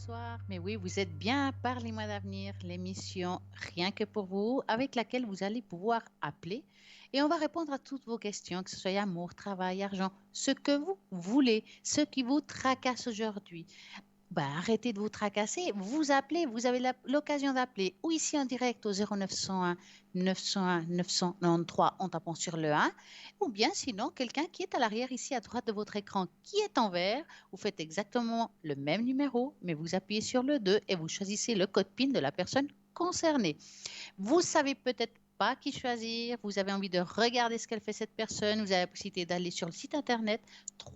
bonsoir. Mais oui, vous êtes bien à Parlez-moi d'avenir, l'émission Rien que pour vous, avec laquelle vous allez pouvoir appeler et on va répondre à toutes vos questions, que ce soit amour, travail, argent, ce que vous voulez, ce qui vous tracasse aujourd'hui. Ben, arrêtez de vous tracasser. Vous appelez, vous avez l'occasion d'appeler ou ici en direct au 0901 901 993 en tapant sur le 1 ou bien sinon quelqu'un qui est à l'arrière ici à droite de votre écran qui est en vert. Vous faites exactement le même numéro, mais vous appuyez sur le 2 et vous choisissez le code PIN de la personne concernée. Vous savez peut-être pas qui choisir, vous avez envie de regarder ce qu'elle fait cette personne, vous avez la possibilité d'aller sur le site internet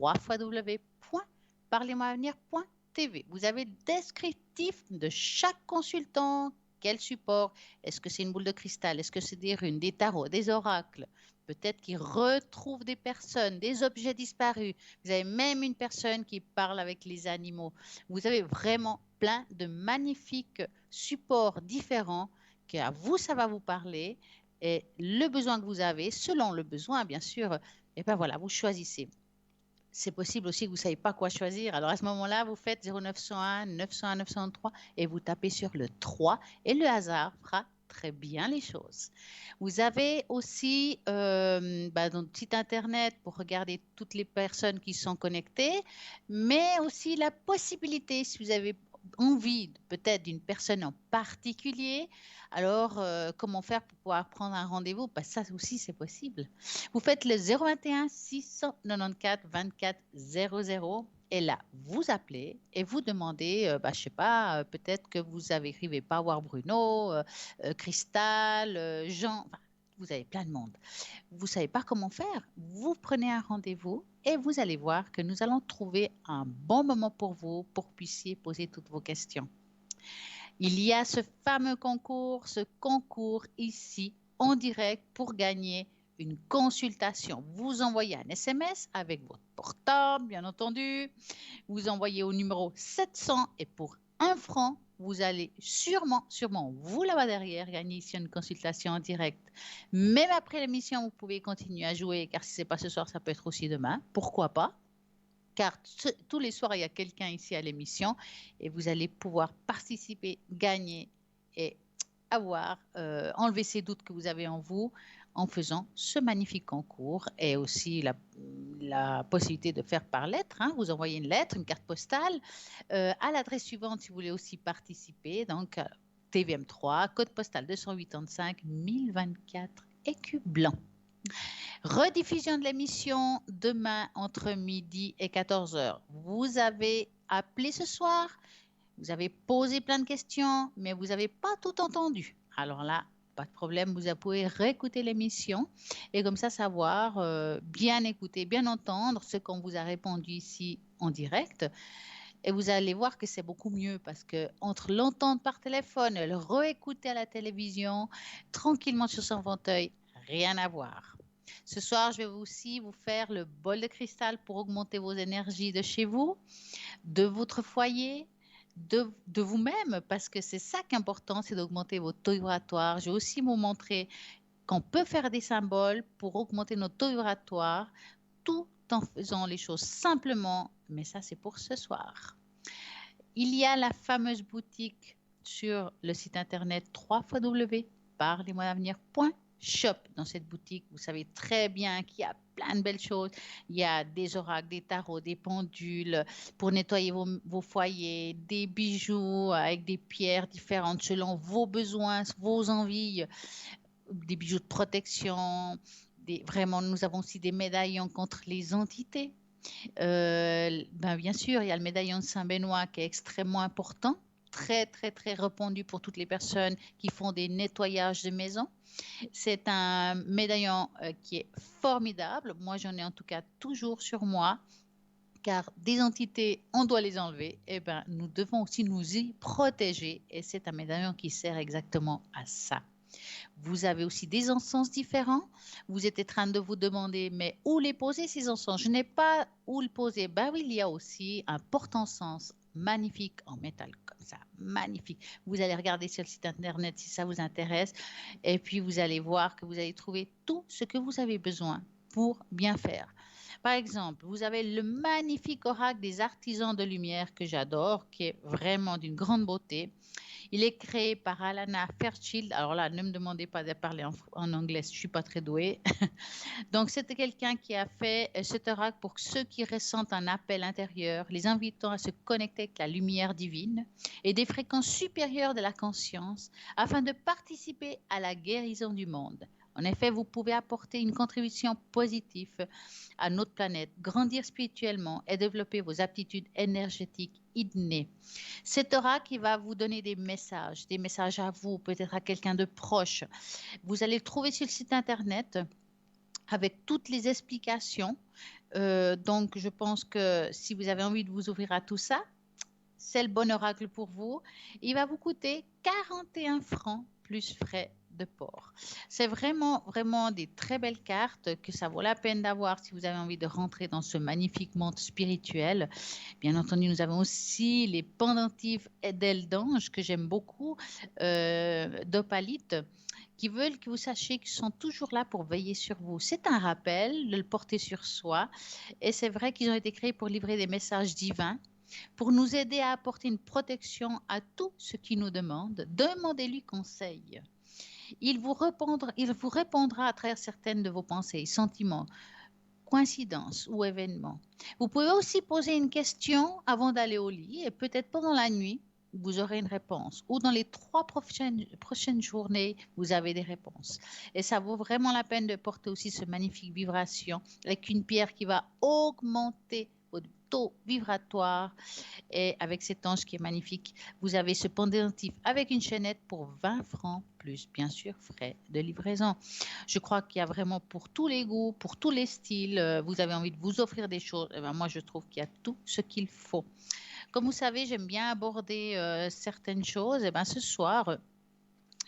www.parlez-moi-avenir.tv. Vous avez le descriptif de chaque consultant, quel support, est-ce que c'est une boule de cristal, est-ce que c'est des runes, des tarots, des oracles, peut-être qu'ils retrouvent des personnes, des objets disparus. Vous avez même une personne qui parle avec les animaux. Vous avez vraiment plein de magnifiques supports différents qu'à vous, ça va vous parler et le besoin que vous avez, selon le besoin, bien sûr, et ben voilà, vous choisissez. C'est possible aussi que vous ne savez pas quoi choisir. Alors à ce moment-là, vous faites 0901 901 903 et vous tapez sur le 3 et le hasard fera très bien les choses. Vous avez aussi notre site internet pour regarder toutes les personnes qui sont connectées, mais aussi la possibilité, si vous avez envie peut-être d'une personne en particulier, alors comment faire pour pouvoir prendre un rendez-vous? Ben, ça aussi, c'est possible. Vous faites le 021 694 24 00 et là, vous appelez et vous demandez, je sais pas, peut-être que vous n'arrivez pas à voir Bruno, Cristal, Jean, enfin, vous avez plein de monde. Vous ne savez pas comment faire. Vous prenez un rendez-vous et vous allez voir que nous allons trouver un bon moment pour vous pour que vous puissiez poser toutes vos questions. Il y a ce fameux concours, ce concours ici en direct pour gagner une consultation. Vous envoyez un SMS avec votre portable, bien entendu. Vous envoyez au numéro 700 et pour 1 franc, vous allez sûrement, vous là-bas derrière, gagner ici une consultation en direct. Même après l'émission, vous pouvez continuer à jouer, car si ce n'est pas ce soir, ça peut être aussi demain. Pourquoi pas? Car tous les soirs, il y a quelqu'un ici à l'émission et vous allez pouvoir participer, gagner et enlever ces doutes que vous avez en vous en faisant ce magnifique concours et aussi la possibilité de faire par lettre. Hein. Vous envoyez une lettre, une carte postale à l'adresse suivante si vous voulez aussi participer. Donc, TVM3, code postal 285 1024 écu blanc. Rediffusion de l'émission demain entre midi et 14 heures. Vous avez appelé ce soir, vous avez posé plein de questions, mais vous n'avez pas tout entendu. Alors là, pas de problème, vous pouvez réécouter l'émission et comme ça savoir bien écouter, bien entendre ce qu'on vous a répondu ici en direct. Et vous allez voir que c'est beaucoup mieux parce que entre l'entendre par téléphone et le réécouter à la télévision, tranquillement sur son fauteuil, rien à voir. Ce soir, je vais aussi vous faire le bol de cristal pour augmenter vos énergies de chez vous, de votre foyer, de vous-même, parce que c'est ça qui est important, c'est d'augmenter votre taux vibratoire. Je vais aussi vous montrer qu'on peut faire des symboles pour augmenter notre taux vibratoire tout en faisant les choses simplement, mais ça c'est pour ce soir. Il y a la fameuse boutique sur le site internet www.parlez-moi-d'avenir.shop. Dans cette boutique, vous savez très bien qu'il y a plein de belles choses. Il y a des oracles, des tarots, des pendules pour nettoyer vos foyers, des bijoux avec des pierres différentes selon vos besoins, vos envies, des bijoux de protection. Vraiment, nous avons aussi des médaillons contre les entités. Bien sûr, il y a le médaillon de Saint-Benoît qui est extrêmement important, très, très, très répandu pour toutes les personnes qui font des nettoyages de maison. C'est un médaillon qui est formidable. Moi, j'en ai en tout cas toujours sur moi, car des entités, on doit les enlever. Et nous devons aussi nous y protéger. Et c'est un médaillon qui sert exactement à ça. Vous avez aussi des encens différents. Vous êtes en train de vous demander, mais où les poser ces encens? Je n'ai pas où le poser. Ben oui, il y a aussi un porte-encens magnifique en métal comme ça, magnifique. Vous allez regarder sur le site internet si ça vous intéresse et puis vous allez voir que vous allez trouver tout ce que vous avez besoin pour bien faire. Par exemple, vous avez le magnifique oracle des artisans de lumière que j'adore, qui est vraiment d'une grande beauté. Il est créé par Alana Fairchild. Alors là, ne me demandez pas de parler en anglais, je ne suis pas très douée. Donc, c'était quelqu'un qui a fait cet oracle pour ceux qui ressentent un appel intérieur, les invitant à se connecter avec la lumière divine et des fréquences supérieures de la conscience afin de participer à la guérison du monde. En effet, vous pouvez apporter une contribution positive à notre planète, grandir spirituellement et développer vos aptitudes énergétiques innées. Cet oracle qui va vous donner des messages à vous, peut-être à quelqu'un de proche. Vous allez le trouver sur le site internet avec toutes les explications. Donc, je pense que si vous avez envie de vous ouvrir à tout ça, c'est le bon oracle pour vous. Il va vous coûter 41 francs plus frais de port. C'est vraiment, vraiment des très belles cartes que ça vaut la peine d'avoir si vous avez envie de rentrer dans ce magnifique monde spirituel. Bien entendu, nous avons aussi les pendentifs d'ailes d'ange que j'aime beaucoup, d'opalite, qui veulent que vous sachiez qu'ils sont toujours là pour veiller sur vous. C'est un rappel de le porter sur soi. Et c'est vrai qu'ils ont été créés pour livrer des messages divins, pour nous aider à apporter une protection à tout ce qui nous demande. Demandez-lui conseil. Il vous répondra à travers certaines de vos pensées, sentiments, coïncidences ou événements. Vous pouvez aussi poser une question avant d'aller au lit et peut-être pendant la nuit, vous aurez une réponse. Ou dans les 3 prochaines journées, vous avez des réponses. Et ça vaut vraiment la peine de porter aussi ce magnifique vibration avec une pierre qui va augmenter votre taux vibratoire. Et avec cet ange qui est magnifique, vous avez ce pendentif avec une chaînette pour 20 francs, plus bien sûr frais de livraison. Je crois qu'il y a vraiment pour tous les goûts, pour tous les styles. Vous avez envie de vous offrir des choses. Eh ben, moi, je trouve qu'il y a tout ce qu'il faut. Comme vous savez, j'aime bien aborder certaines choses. Et ben, ce soir,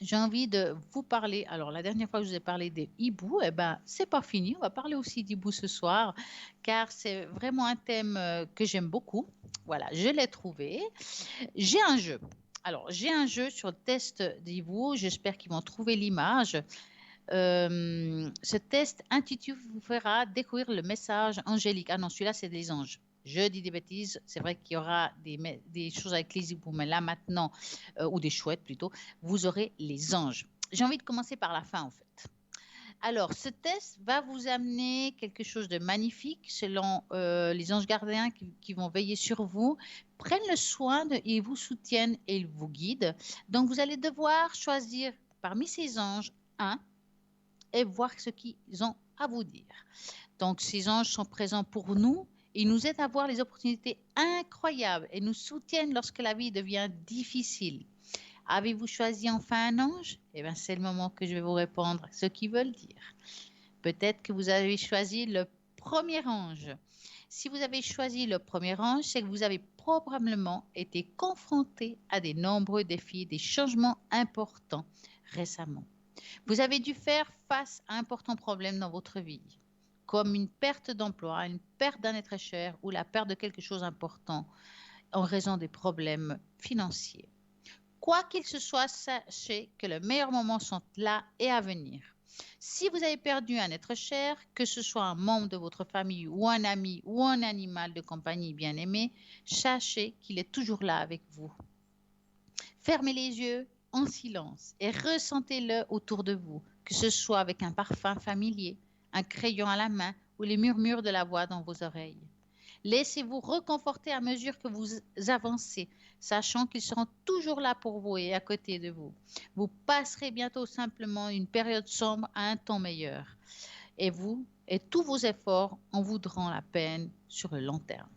j'ai envie de vous parler. Alors, la dernière fois que je vous ai parlé des hiboux, eh ben, c'est pas fini. On va parler aussi d'hiboux ce soir, car c'est vraiment un thème que j'aime beaucoup. Voilà, je l'ai trouvé. J'ai un jeu. Alors, j'ai un jeu sur le test d'hibou. J'espère qu'ils vont trouver l'image. Ce test intitulé vous fera découvrir le message angélique. Ah non, celui-là, c'est des anges. Je dis des bêtises. C'est vrai qu'il y aura des choses avec les hiboux, mais là, maintenant, ou des chouettes plutôt, vous aurez les anges. J'ai envie de commencer par la fin, en fait. Alors, ce test va vous amener quelque chose de magnifique selon les anges gardiens qui vont veiller sur vous, prennent le soin ils vous soutiennent et ils vous guident. Donc, vous allez devoir choisir parmi ces anges un et voir ce qu'ils ont à vous dire. Donc, ces anges sont présents pour nous. Ils nous aident à voir les opportunités incroyables et nous soutiennent lorsque la vie devient difficile. Avez-vous choisi enfin un ange? Eh bien, c'est le moment que je vais vous répondre ce qu'ils veulent dire. Peut-être que vous avez choisi le premier ange. Si vous avez choisi le premier ange, c'est que vous avez probablement été confronté à de nombreux défis, des changements importants récemment. Vous avez dû faire face à importants problèmes dans votre vie, comme une perte d'emploi, une perte d'un être cher ou la perte de quelque chose d'important en raison des problèmes financiers. Quoi qu'il se soit, sachez que les meilleurs moments sont là et à venir. Si vous avez perdu un être cher, que ce soit un membre de votre famille ou un ami ou un animal de compagnie bien aimé, sachez qu'il est toujours là avec vous. Fermez les yeux en silence et ressentez-le autour de vous, que ce soit avec un parfum familier, un crayon à la main ou les murmures de la voix dans vos oreilles. Laissez-vous reconforter à mesure que vous avancez, sachant qu'ils seront toujours là pour vous et à côté de vous. Vous passerez bientôt simplement une période sombre à un temps meilleur. Et vous et tous vos efforts en vaudront la peine sur le long terme.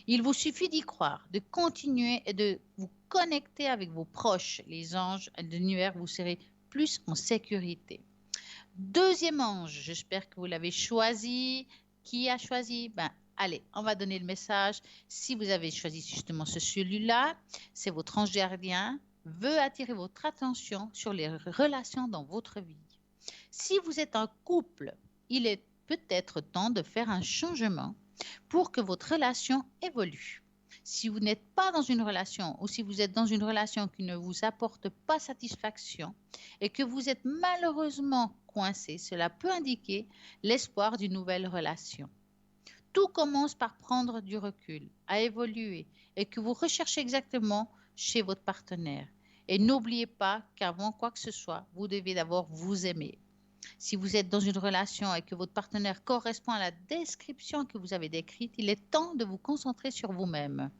Il vous suffit d'y croire, de continuer et de vous connecter avec vos proches, les anges de l'univers, vous serez plus en sécurité. Deuxième ange, j'espère que vous l'avez choisi. Qui a choisi? Ben, allez, on va donner le message. Si vous avez choisi justement celui-là, c'est votre ange gardien, veut attirer votre attention sur les relations dans votre vie. Si vous êtes un couple, il est peut-être temps de faire un changement pour que votre relation évolue. Si vous n'êtes pas dans une relation ou si vous êtes dans une relation qui ne vous apporte pas satisfaction et que vous êtes malheureusement coincé, cela peut indiquer l'espoir d'une nouvelle relation. tout commence par prendre du recul, à évoluer et que vous recherchez exactement chez votre partenaire. Et n'oubliez pas qu'avant quoi que ce soit, vous devez d'abord vous aimer. Si vous êtes dans une relation et que votre partenaire correspond à la description que vous avez décrite, il est temps de vous concentrer sur vous-même.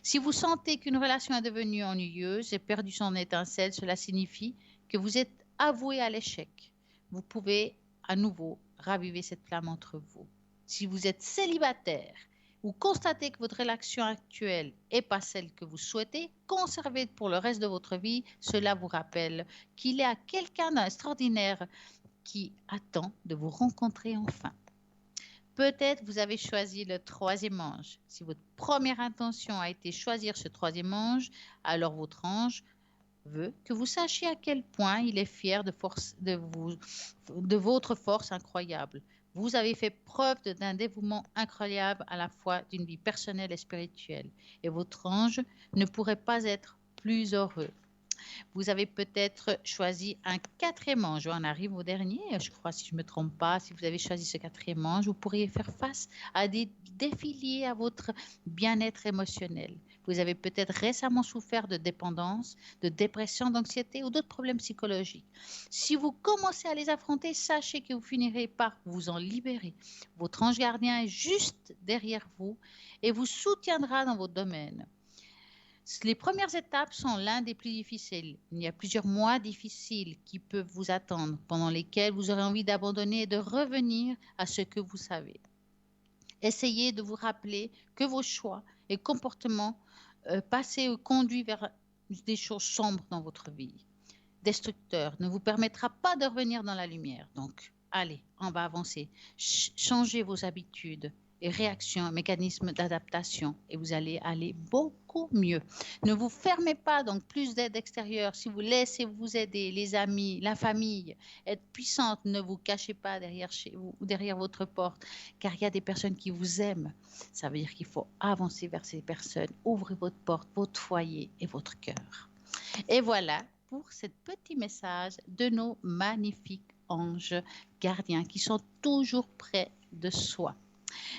Si vous sentez qu'une relation est devenue ennuyeuse et perdu son étincelle, cela signifie que vous êtes avoué à l'échec. Vous pouvez à nouveau raviver cette flamme entre vous. Si vous êtes célibataire ou constatez que votre relation actuelle n'est pas celle que vous souhaitez conserver pour le reste de votre vie, cela vous rappelle qu'il y a quelqu'un d'extraordinaire qui attend de vous rencontrer enfin. Peut-être vous avez choisi le troisième ange. Si votre première intention a été choisir ce troisième ange, alors votre ange veut que vous sachiez à quel point il est fier de votre force incroyable. Vous avez fait preuve d'un dévouement incroyable à la fois d'une vie personnelle et spirituelle. Et votre ange ne pourrait pas être plus heureux. Vous avez peut-être choisi un quatrième ange. On arrive au dernier, je crois, si je ne me trompe pas. Si vous avez choisi ce quatrième ange, vous pourriez faire face à des défis liés à votre bien-être émotionnel. Vous avez peut-être récemment souffert de dépendance, de dépression, d'anxiété ou d'autres problèmes psychologiques. Si vous commencez à les affronter, sachez que vous finirez par vous en libérer. Votre ange gardien est juste derrière vous et vous soutiendra dans votre domaine. Les premières étapes sont l'un des plus difficiles. Il y a plusieurs mois difficiles qui peuvent vous attendre, pendant lesquels vous aurez envie d'abandonner et de revenir à ce que vous savez. Essayez de vous rappeler que vos choix et comportements passés ou conduits vers des choses sombres dans votre vie. Destructeur ne vous permettra pas de revenir dans la lumière. Donc, allez, on va avancer. Changez vos habitudes et réactions, mécanismes d'adaptation et vous allez aller beaucoup mieux. Ne vous fermez pas, donc plus d'aide extérieure. Si vous laissez vous aider, les amis, la famille, être puissante, ne vous cachez pas derrière chez vous ou derrière votre porte, car il y a des personnes qui vous aiment. Ça veut dire qu'il faut avancer vers ces personnes. Ouvrez votre porte, votre foyer et votre cœur. Et voilà pour ce petit message de nos magnifiques anges gardiens qui sont toujours près de soi.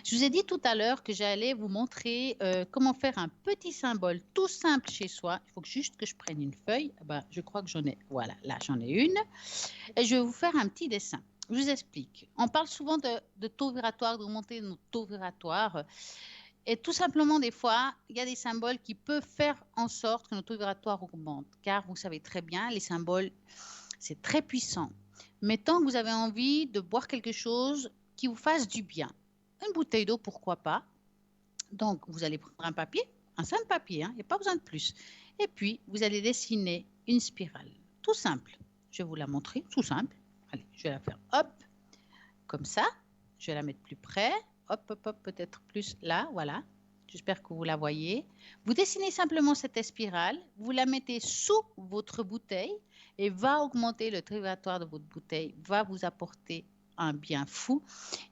Je vous ai dit tout à l'heure que j'allais vous montrer comment faire un petit symbole tout simple chez soi. Il faut juste que je prenne une feuille. Je crois que j'en ai. Voilà, là j'en ai une. Et je vais vous faire un petit dessin. Je vous explique. On parle souvent de taux vibratoire, d'augmenter nos taux vibratoires. Et tout simplement, des fois, il y a des symboles qui peuvent faire en sorte que notre taux vibratoire augmente. Car vous savez très bien, les symboles, c'est très puissant. Mais tant que vous avez envie de boire quelque chose qui vous fasse du bien, une bouteille d'eau, pourquoi pas. Donc, vous allez prendre un papier, un simple papier, il n'y a pas besoin de plus. Et puis, vous allez dessiner une spirale. Tout simple. Je vais vous la montrer, tout simple. Allez, je vais la faire, hop, comme ça. Je vais la mettre plus près. Hop, hop, hop, peut-être plus là, voilà. J'espère que vous la voyez. Vous dessinez simplement cette spirale, vous la mettez sous votre bouteille et va augmenter le taux vibratoire de votre bouteille, va vous apporter un bien fou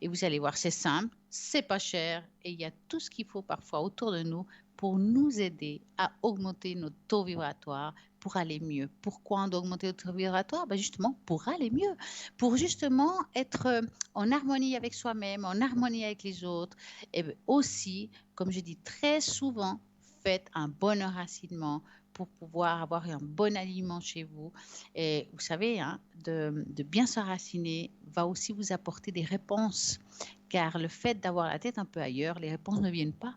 et vous allez voir, c'est simple, c'est pas cher et il y a tout ce qu'il faut parfois autour de nous pour nous aider à augmenter notre taux vibratoire pour aller mieux. Pourquoi on doit augmenter notre taux vibratoire? Justement pour aller mieux, pour justement être en harmonie avec soi-même, en harmonie avec les autres et aussi, comme je dis très souvent, faites un bon enracinement pour pouvoir avoir un bon aliment chez vous. Et vous savez, de bien s'enraciner va aussi vous apporter des réponses, car le fait d'avoir la tête un peu ailleurs, les réponses ne viennent pas.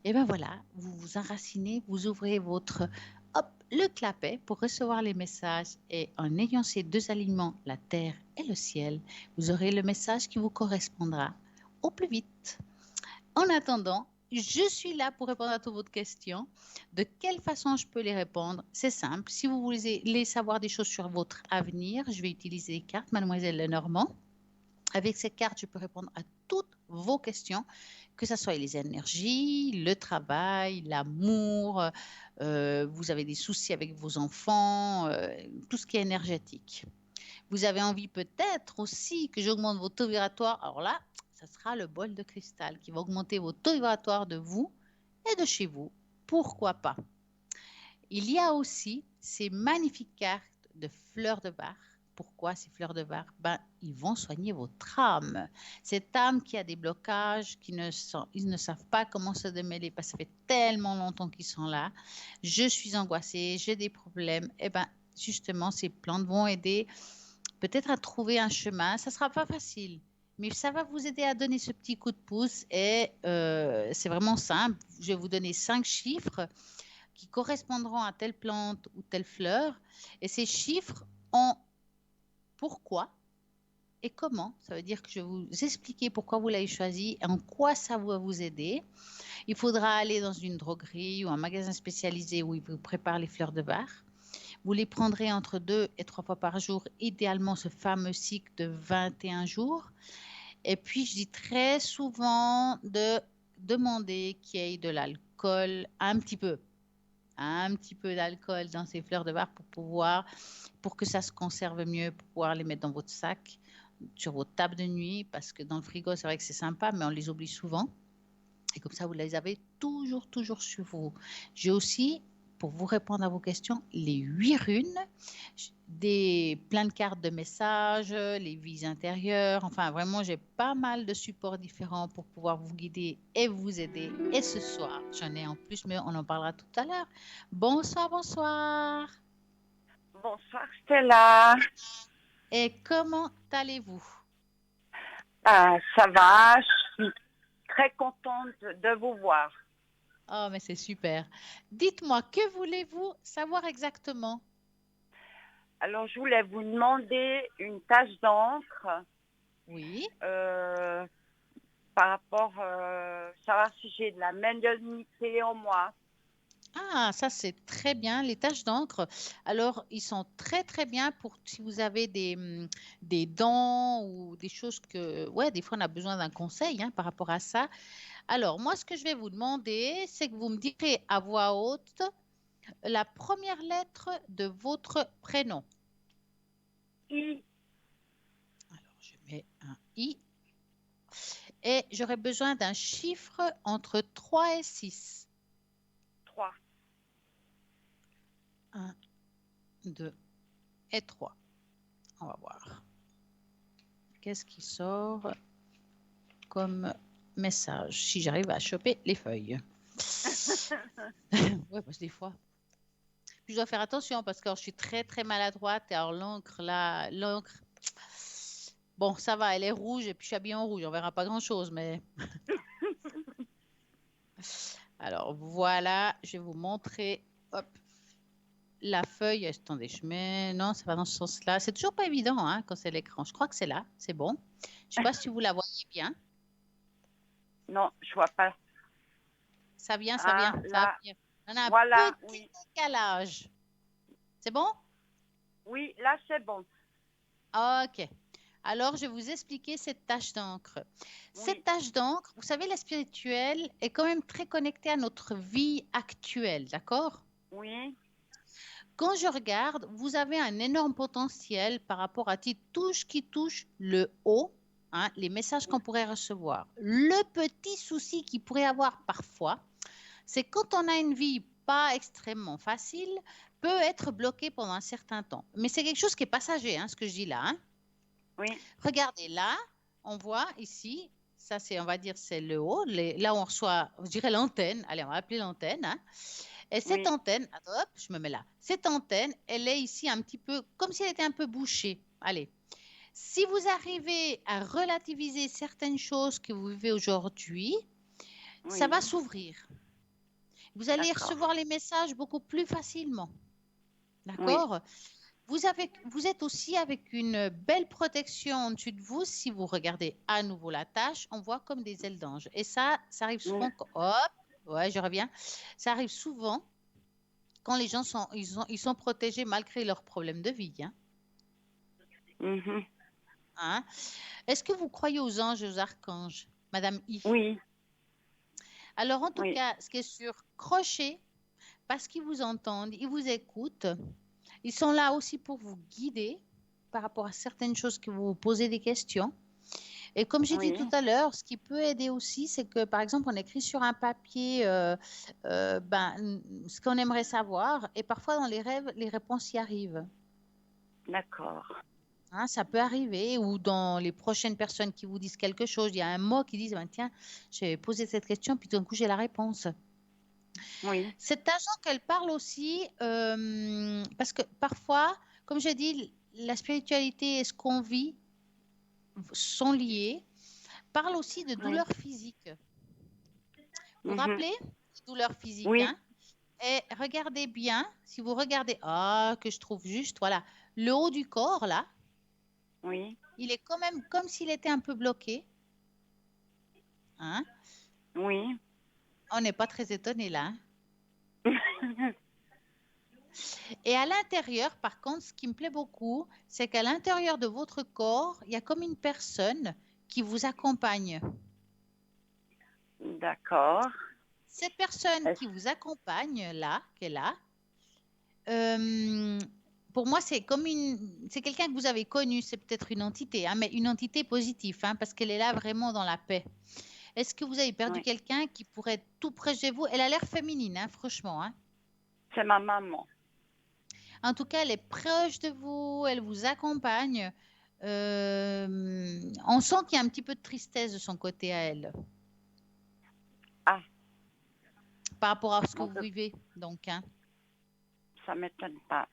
Et bien voilà, vous vous enracinez, vous ouvrez le clapet pour recevoir les messages et en ayant ces deux aliments, la terre et le ciel, vous aurez le message qui vous correspondra au plus vite. En attendant, je suis là pour répondre à toutes vos questions. De quelle façon je peux les répondre? C'est simple. Si vous voulez savoir des choses sur votre avenir, je vais utiliser les cartes Mademoiselle Lenormand. Avec ces cartes, je peux répondre à toutes vos questions, que ce soit les énergies, le travail, l'amour, vous avez des soucis avec vos enfants, tout ce qui est énergétique. Vous avez envie peut-être aussi que j'augmente vos taux vibratoires. Alors là, ça sera le bol de cristal qui va augmenter vos taux vibratoires de vous et de chez vous. Pourquoi pas? Il y a aussi ces magnifiques cartes de fleurs de Bach pourquoi ces fleurs de Bach? Ben, ils vont soigner votre âme. Cette âme qui a des blocages, ils ne savent pas comment se démêler parce que ça fait tellement longtemps qu'ils sont là. Je suis angoissée, j'ai des problèmes. Eh ben, justement, ces plantes vont aider peut-être à trouver un chemin. Ça ne sera pas facile, mais ça va vous aider à donner ce petit coup de pouce et c'est vraiment simple. Je vais vous donner 5 chiffres qui correspondront à telle plante ou telle fleur. Et ces chiffres ont pourquoi et comment. Ça veut dire que je vais vous expliquer pourquoi vous l'avez choisi et en quoi ça va vous aider. Il faudra aller dans une droguerie ou un magasin spécialisé où ils vous préparent les fleurs de Bach. Vous les prendrez entre 2 et 3 fois par jour, idéalement ce fameux cycle de 21 jours. Et puis, je dis très souvent de demander qu'il y ait de l'alcool, un petit peu d'alcool dans ces fleurs de Bach pour que ça se conserve mieux, pour pouvoir les mettre dans votre sac, sur votre table de nuit, parce que dans le frigo, c'est vrai que c'est sympa, mais on les oublie souvent. Et comme ça, vous les avez toujours, toujours sur vous. J'ai aussi, pour vous répondre à vos questions, les 8 runes, plein de cartes de messages, les vies intérieures. Enfin, vraiment, j'ai pas mal de supports différents pour pouvoir vous guider et vous aider. Et ce soir, j'en ai en plus, mais on en parlera tout à l'heure. Bonsoir, bonsoir. Bonsoir Stella. Et comment allez-vous? Ça va, je suis très contente de vous voir. Oh, mais c'est super. Dites-moi, que voulez-vous savoir exactement? Alors, je voulais vous demander une tache d'encre Oui. par rapport savoir si j'ai de la médiumnité en moi. Ah, ça c'est très bien. Les taches d'encre, alors ils sont très très bien pour si vous avez des dents ou des choses que, ouais, des fois on a besoin d'un conseil par rapport à ça. Alors moi, ce que je vais vous demander, c'est que vous me direz à voix haute la première lettre de votre prénom. I. Alors je mets un I et j'aurai besoin d'un chiffre entre 3 et 6. 3. 1, 2 et 3. On va voir. Qu'est-ce qui sort comme message si j'arrive à choper les feuilles? Ouais, parce que des fois. Puis je dois faire attention parce que je suis très très maladroite et alors l'encre là, bon, ça va, elle est rouge et puis je suis habillée en rouge, on verra pas grand-chose, mais alors voilà, je vais vous montrer, hop, la feuille. Attendez, je mets, non, ça va dans ce sens-là. C'est toujours pas évident quand c'est l'écran. Je crois que c'est là, c'est bon. Je sais pas si vous la voyez bien. Non, je vois pas. Ça vient, ça Ah, vient, ça là, vient. On a un voilà, petit oui. décalage. C'est bon? Oui, là, c'est bon. Ok. Alors, je vais vous expliquer cette tache d'encre. Cette Oui, tache d'encre, vous savez, la spirituelle est quand même très connectée à notre vie actuelle, d'accord? oui, Quand je regarde, vous avez un énorme potentiel par rapport à tout ce qui touche le haut, les messages qu'on pourrait recevoir. Le petit souci qu'il pourrait avoir parfois, c'est quand on a une vie pas extrêmement facile, peut être bloqué pendant un certain temps. Mais c'est quelque chose qui est passager, ce que je dis là. oui, Regardez là, on voit ici, ça c'est, on va dire, c'est le haut, là où on reçoit, je dirais l'antenne, allez, on va appeler l'antenne. Et cette oui, antenne, attends, hop, je me mets là. Cette antenne, elle est ici un petit peu, comme si elle était un peu bouchée. Allez, si vous arrivez à relativiser certaines choses que vous vivez aujourd'hui, ça va oui, s'ouvrir. Vous allez d'accord. recevoir les messages beaucoup plus facilement. Oui, D'accord? Vous êtes aussi avec une belle protection en dessus de vous. Si vous regardez à nouveau la tâche, on voit comme des ailes d'ange. Et ça arrive oui, souvent. Hop, ouais, je reviens. Ça arrive souvent quand les gens ils sont protégés malgré leurs problèmes de vie. mhm, Hein. Est-ce que vous croyez aux anges et aux archanges, Madame I? oui, Alors, en tout oui, cas, ce qui est sûr, crochez parce qu'ils vous entendent, ils vous écoutent. Ils sont là aussi pour vous guider par rapport à certaines choses que vous vous posez des questions. Et comme j'ai dit tout oui, à l'heure, ce qui peut aider aussi, c'est que par exemple, on écrit sur un papier ce qu'on aimerait savoir et parfois dans les rêves, les réponses y arrivent. d'accord. Hein, ça peut arriver, ou dans les prochaines personnes qui vous disent quelque chose, il y a un mot qui dit, ben, tiens, j'ai posé cette question, puis d'un coup, j'ai la réponse. Oui, Cet agent qu'elle parle aussi, parce que parfois, comme j'ai dit, la spiritualité et ce qu'on vit sont liés, parle aussi de oui. douleurs physiques. Vous vous Mhm. rappelez? Douleurs physiques, Oui, hein? Et regardez bien, si vous regardez, ah, que je trouve juste, voilà, le haut du corps, là, oui, il est quand même comme s'il était un peu bloqué, hein? oui. On n'est pas très étonné là, hein. Et à l'intérieur, par contre, ce qui me plaît beaucoup, c'est qu'à l'intérieur de votre corps, il y a comme une personne qui vous accompagne. D'accord. Cette personne Est-ce- qui vous accompagne là, qui est là, euh, pour moi, c'est quelqu'un que vous avez connu, c'est peut-être une entité, hein, mais une entité positive, hein, parce qu'elle est là vraiment dans la paix. Est-ce que vous avez perdu Oui, quelqu'un qui pourrait être tout près de vous? Elle a l'air féminine, hein, franchement, hein. c'est ma maman. En tout cas, elle est proche de vous, elle vous accompagne. On sent qu'il y a un petit peu de tristesse de son côté à elle, Ah, par rapport à ce que bon, vous vivez. Donc, hein. ça m'étonne pas.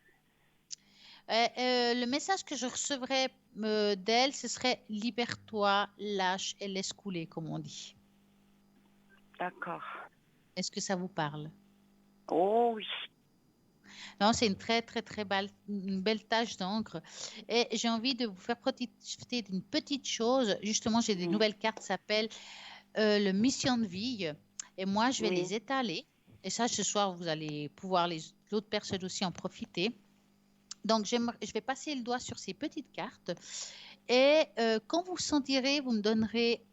Le message que je recevrais d'elle, ce serait libère-toi, lâche et laisse couler, comme on dit. D'accord. Est-ce que ça vous parle? Oh oui. Non, c'est une très, très, très une belle tache d'encre. Et j'ai envie de vous faire profiter d'une petite chose. Justement, j'ai des Oui, nouvelles cartes qui s'appellent le mission de vie. Et moi, je vais oui, les étaler. Et ça, ce soir, vous allez pouvoir l'autre personne aussi en profiter. Donc, je vais passer le doigt sur ces petites cartes. Et quand vous sentirez, vous me donnerez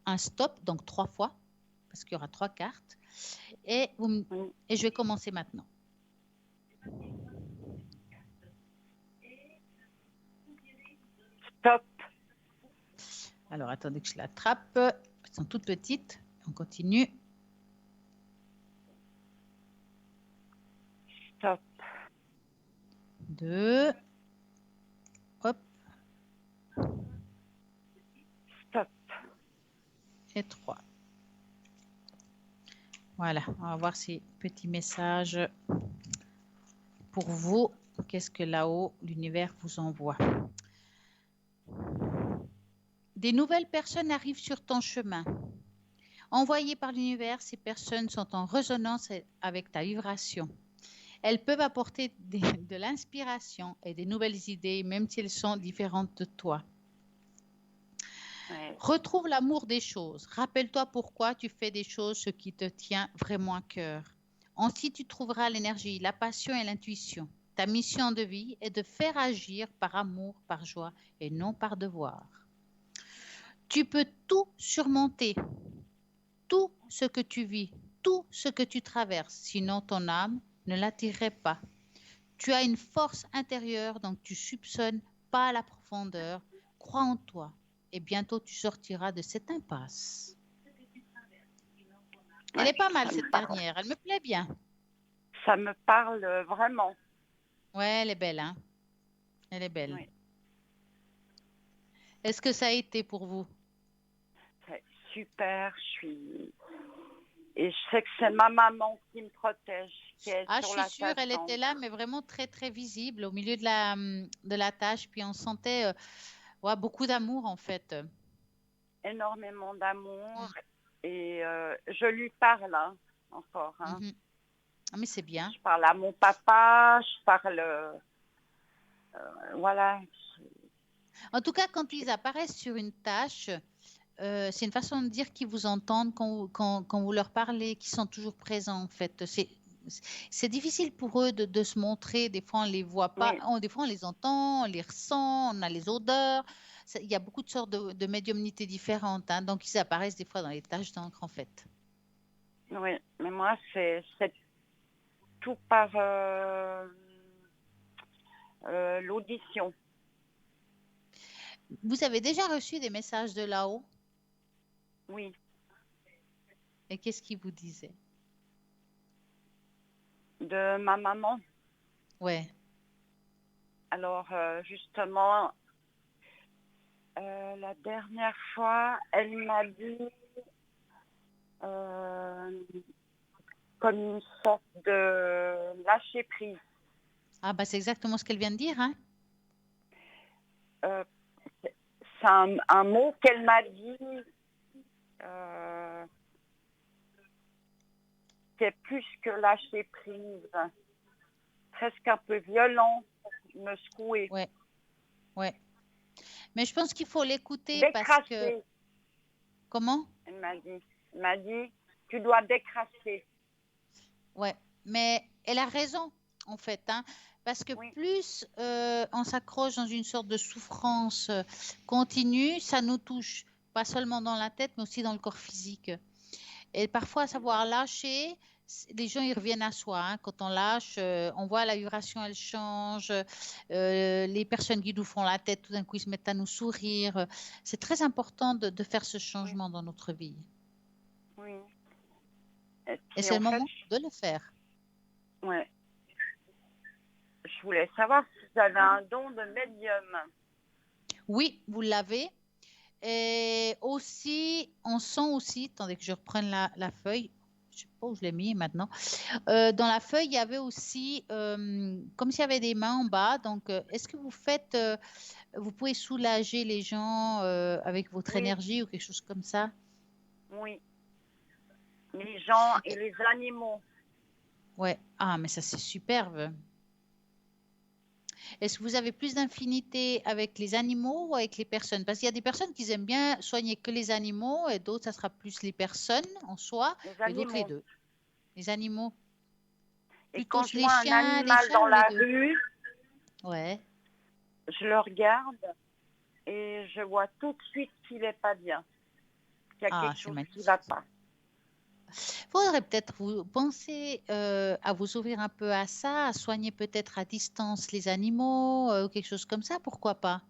un stop, donc 3 fois, parce qu'il y aura 3 cartes. Et, oui. et je vais commencer maintenant. Stop, Alors, attendez que je l'attrape. Elles sont toutes petites. On continue. stop, 2. Hop. stop. Et 3. Voilà. On va voir ces petits messages pour vous. Qu'est-ce que là-haut, l'univers vous envoie? Des nouvelles personnes arrivent sur ton chemin. Envoyées par l'univers, ces personnes sont en résonance avec ta vibration. Elles peuvent apporter de l'inspiration et des nouvelles idées, même si elles sont différentes de toi. Ouais. Retrouve l'amour des choses. Rappelle-toi pourquoi tu fais des choses, ce qui te tient vraiment à cœur. Ainsi, tu trouveras l'énergie, la passion et l'intuition. Ta mission de vie est de faire agir par amour, par joie et non par devoir. Tu peux tout surmonter, tout ce que tu vis, tout ce que tu traverses, sinon ton âme ne l'attirerait pas. Tu as une force intérieure, donc tu soupçonnes pas la profondeur. Crois en toi et bientôt tu sortiras de cette impasse. Elle Ouais, est pas mal ça me cette parle. dernière, elle me plaît bien. Ça me parle vraiment. Ouais, elle est belle, hein. Elle est belle. Oui, Est-ce que ça a été pour vous? c'est super. Et je sais que c'est ma maman qui me protège, qui est Ah, je sur suis la sûre, tâche elle était là, d'encre. mais vraiment très, très visible au milieu de la tâche. Puis on sentait ouais, beaucoup d'amour, en fait. Énormément d'amour. Mm, Et je lui parle hein, encore. Hein. mhm. Ah, mais c'est bien. Je parle à mon papa, je parle. Voilà. En tout cas, quand ils apparaissent sur une tâche, c'est une façon de dire qu'ils vous entendent quand vous leur parlez, qu'ils sont toujours présents, en fait. C'est difficile pour eux de se montrer. Des fois, on ne les voit pas. Oui, Des fois, on les entend, on les ressent, on a les odeurs. Il y a beaucoup de sortes de médiumnités différentes, hein. Donc, ils apparaissent des fois dans les taches d'encre, en fait. oui. Mais moi, c'est tout par l'audition. Vous avez déjà reçu des messages de là-haut? Oui. Et qu'est-ce qu'ils vous disaient? De ma maman. Ouais. Alors, justement, La dernière fois, elle m'a dit euh, comme une sorte de lâcher prise. Ah, bah, c'est exactement ce qu'elle vient de dire, hein. Euh, c'est un mot qu'elle m'a dit c'est plus que lâcher prise, presque un peu violent, me secouer. Ouais, ouais. Mais je pense qu'il faut l'écouter parce que... Décrasser, Comment? elle m'a dit. Elle m'a dit, tu dois décrasser. Ouais, mais elle a raison, en fait, hein, parce que Oui, plus on s'accroche dans une sorte de souffrance continue, ça nous touche, pas seulement dans la tête, mais aussi dans le corps physique. Et parfois, savoir lâcher, les gens, ils reviennent à soi, hein. Quand on lâche, on voit la vibration, elle change. Les personnes qui nous font la tête, tout d'un coup, ils se mettent à nous sourire. C'est très important de faire ce oui, changement dans notre vie. oui. Et Et puis c'est en le fait, moment de le faire. ouais, je voulais savoir si vous avez un don de médium. Oui, vous l'avez. Et aussi, on sent aussi, attendez que je reprenne la feuille, je ne sais pas où je l'ai mis maintenant. Dans la feuille, il y avait aussi, comme s'il y avait des mains en bas. Donc, est-ce que vous faites, vous pouvez soulager les gens avec votre Oui, énergie ou quelque chose comme ça? oui. Les gens et les animaux. Ouais. Ah, mais ça, c'est superbe. Est-ce que vous avez plus d'infinité avec les animaux ou avec les personnes? Parce qu'il y a des personnes qui aiment bien soigner que les animaux et d'autres, ça sera plus les personnes en soi Les et d'autres les animaux. deux. Les animaux. Et Plutôt quand je les vois un chiens, les animal chats dans ou les la deux? rue, Ouais. je le regarde et je vois tout de suite qu'il n'est pas bien, qu'il y a Ah, quelque c'est chose qui ne va magnifique. pas. Faudrait peut-être vous penser à vous ouvrir un peu à ça, à soigner peut-être à distance les animaux, ou quelque chose comme ça, pourquoi pas?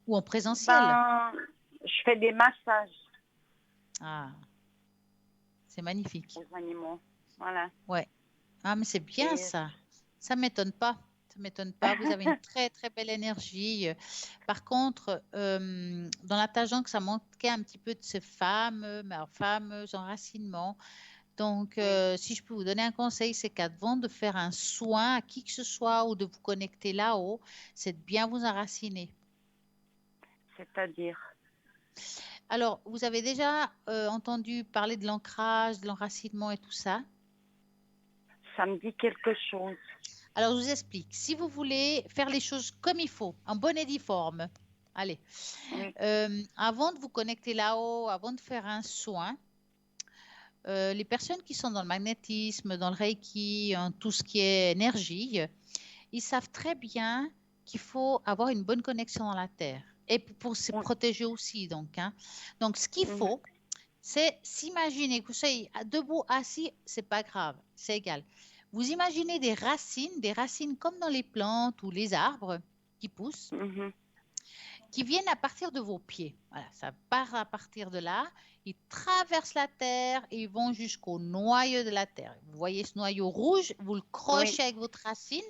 Ou en présentiel. Ben, je fais des massages Ah, c'est magnifique. aux animaux. Voilà. Ouais. Ah, mais c'est bien Et ça. Ça m'étonne pas. Ça m'étonne pas. Vous avez une très très belle énergie. Par contre, dans la tangente, ça manquait un petit peu de ce fameux enracinement. Donc, oui, si je peux vous donner un conseil, c'est qu'avant de faire un soin à qui que ce soit ou de vous connecter là-haut, c'est de bien vous enraciner. c'est-à-dire, Alors, vous avez déjà entendu parler de l'ancrage, de l'enracinement et tout ça? ça me dit quelque chose. Alors, je vous explique. Si vous voulez faire les choses comme il faut, en bonne et due forme, allez, Oui, avant de vous connecter là-haut, avant de faire un soin, les personnes qui sont dans le magnétisme, dans le Reiki, en tout ce qui est énergie, ils savent très bien qu'il faut avoir une bonne connexion dans la Terre. Et pour se oui, protéger aussi, donc, hein. Donc, ce qu'il mhm, faut, c'est s'imaginer que vous soyez debout, assis, c'est pas grave, c'est égal. Vous imaginez des racines comme dans les plantes ou les arbres qui poussent, mhm, qui viennent à partir de vos pieds. Voilà, ça part à partir de là, ils traversent la terre et ils vont jusqu'au noyau de la terre. Vous voyez ce noyau rouge, vous le oui, crochez avec votre racine.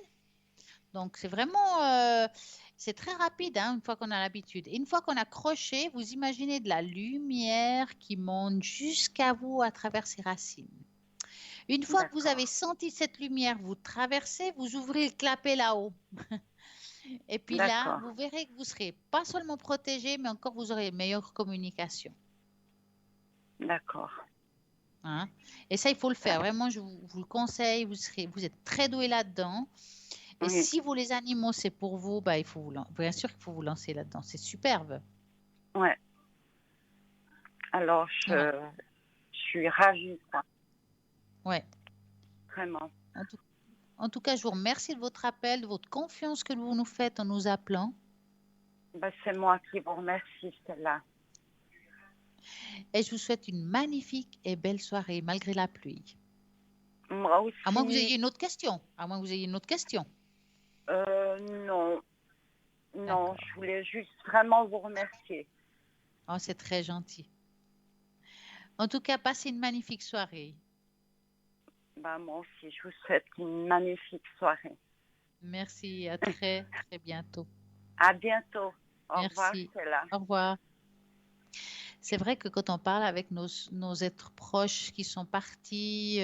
Donc, c'est vraiment, c'est très rapide, hein, une fois qu'on a l'habitude. Et une fois qu'on a croché, vous imaginez de la lumière qui monte jusqu'à vous à travers ces racines. Une fois que vous avez d'accord, senti cette lumière, vous traversez, vous ouvrez le clapet là-haut. Et puis là, d'accord, vous verrez que vous serez pas seulement protégé, mais encore vous aurez une meilleure communication, d'accord. hein. Et ça, il faut le faire. Vraiment, vous le conseille. Vous êtes très doué là-dedans. Et Oui, si vous, les animaux, c'est pour vous, bah, bien sûr qu'il faut vous lancer là-dedans. C'est superbe. ouais. Alors, Ouais, je suis ravie, quoi, ouais. vraiment. En tout, en tout cas, je vous remercie de votre appel, de votre confiance que vous nous faites en nous appelant. Ben, c'est moi qui vous remercie, Stella. Et je vous souhaite une magnifique et belle soirée, malgré la pluie. Moi À moins que vous aussi, ayez une autre question. À moins que vous ayez une autre question. non, non, D'accord. je voulais juste vraiment vous remercier. Oh, c'est très gentil. En tout cas, passez une magnifique soirée. Ben, moi aussi, je vous souhaite une magnifique soirée. Merci, à très, très bientôt. À bientôt. Au revoir, Merci. Stella. Au revoir. C'est vrai que quand on parle avec nos êtres proches qui sont partis,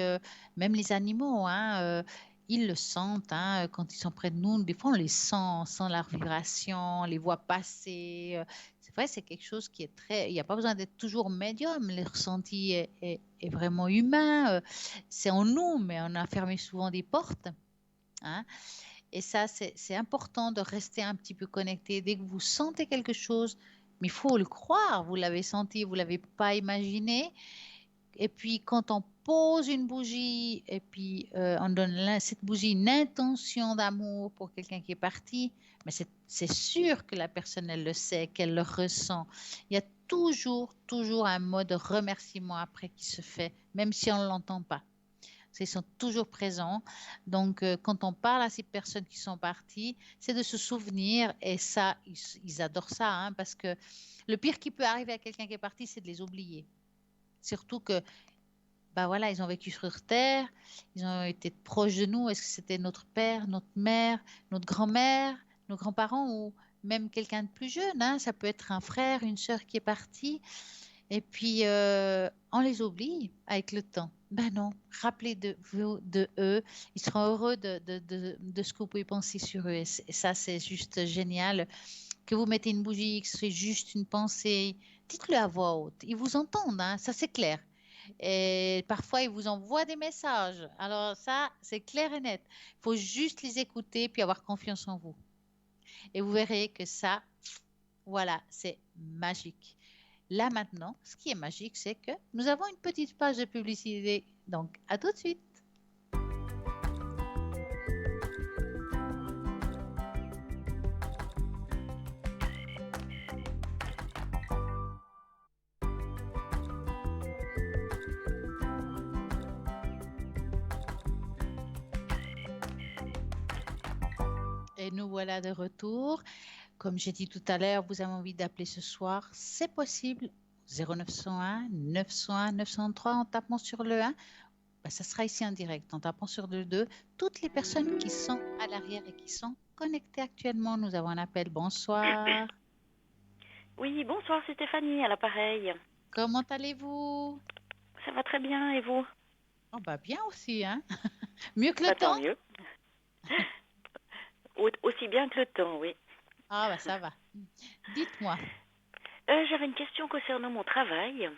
même les animaux, hein, ils le sentent hein, quand ils sont près de nous. Des fois, on les sent, on sent leur vibration, on les voit passer. C'est vrai, c'est quelque chose qui est très... Il n'y a pas besoin d'être toujours médium. Le ressenti est vraiment humain. C'est en nous, mais on a fermé souvent des portes. Hein. Et ça, c'est important de rester un petit peu connecté. Dès que vous sentez quelque chose, mais il faut le croire, vous l'avez senti, vous ne l'avez pas imaginé. Et puis, quand on pose une bougie et puis on donne cette bougie une intention d'amour pour quelqu'un qui est parti, mais c'est sûr que la personne, elle le sait, qu'elle le ressent. Il y a toujours un mot de remerciement après qui se fait, même si on ne l'entend pas. Ils sont toujours présents. Donc, quand on parle à ces personnes qui sont parties, c'est de se souvenir. Et ça, ils adorent ça, hein, parce que le pire qui peut arriver à quelqu'un qui est parti, c'est de les oublier. Surtout que, bah voilà, ils ont vécu sur Terre, ils ont été proches de nous. Est-ce que c'était notre père, notre mère, notre grand-mère, nos grands-parents ou même quelqu'un de plus jeune, hein? Ça peut être un frère, une sœur qui est parti. Et puis, on les oublie avec le temps. Ben non, rappelez de eux. Ils seront heureux de ce que vous pouvez penser sur eux. Et ça, c'est juste génial. Que vous mettez une bougie, que c'est juste une pensée, dites-le à voix haute. Ils vous entendent, hein, ça c'est clair. Et parfois, ils vous envoient des messages. Alors ça, c'est clair et net. Il faut juste les écouter puis avoir confiance en vous. Et vous verrez que ça, voilà, c'est magique. Là maintenant, ce qui est magique, c'est que nous avons une petite page de publicité. Donc, à tout de suite. Et nous voilà de retour. Comme j'ai dit tout à l'heure, vous avez envie d'appeler ce soir, c'est possible. 0901 901 903 en tapant sur le 1. Ben, ça sera ici en direct. En tapant sur le 2, toutes les personnes qui sont à l'arrière et qui sont connectées actuellement, nous avons un appel. Bonsoir. Oui, bonsoir, c'est Stéphanie à l'appareil. Comment allez-vous? Ça va très bien et vous? Oh, bah bien aussi, hein? Mieux que le Bah, tant temps? mieux. Aussi bien que le temps, oui. Ah, bah ça va. Dites-moi. J'avais une question concernant mon travail.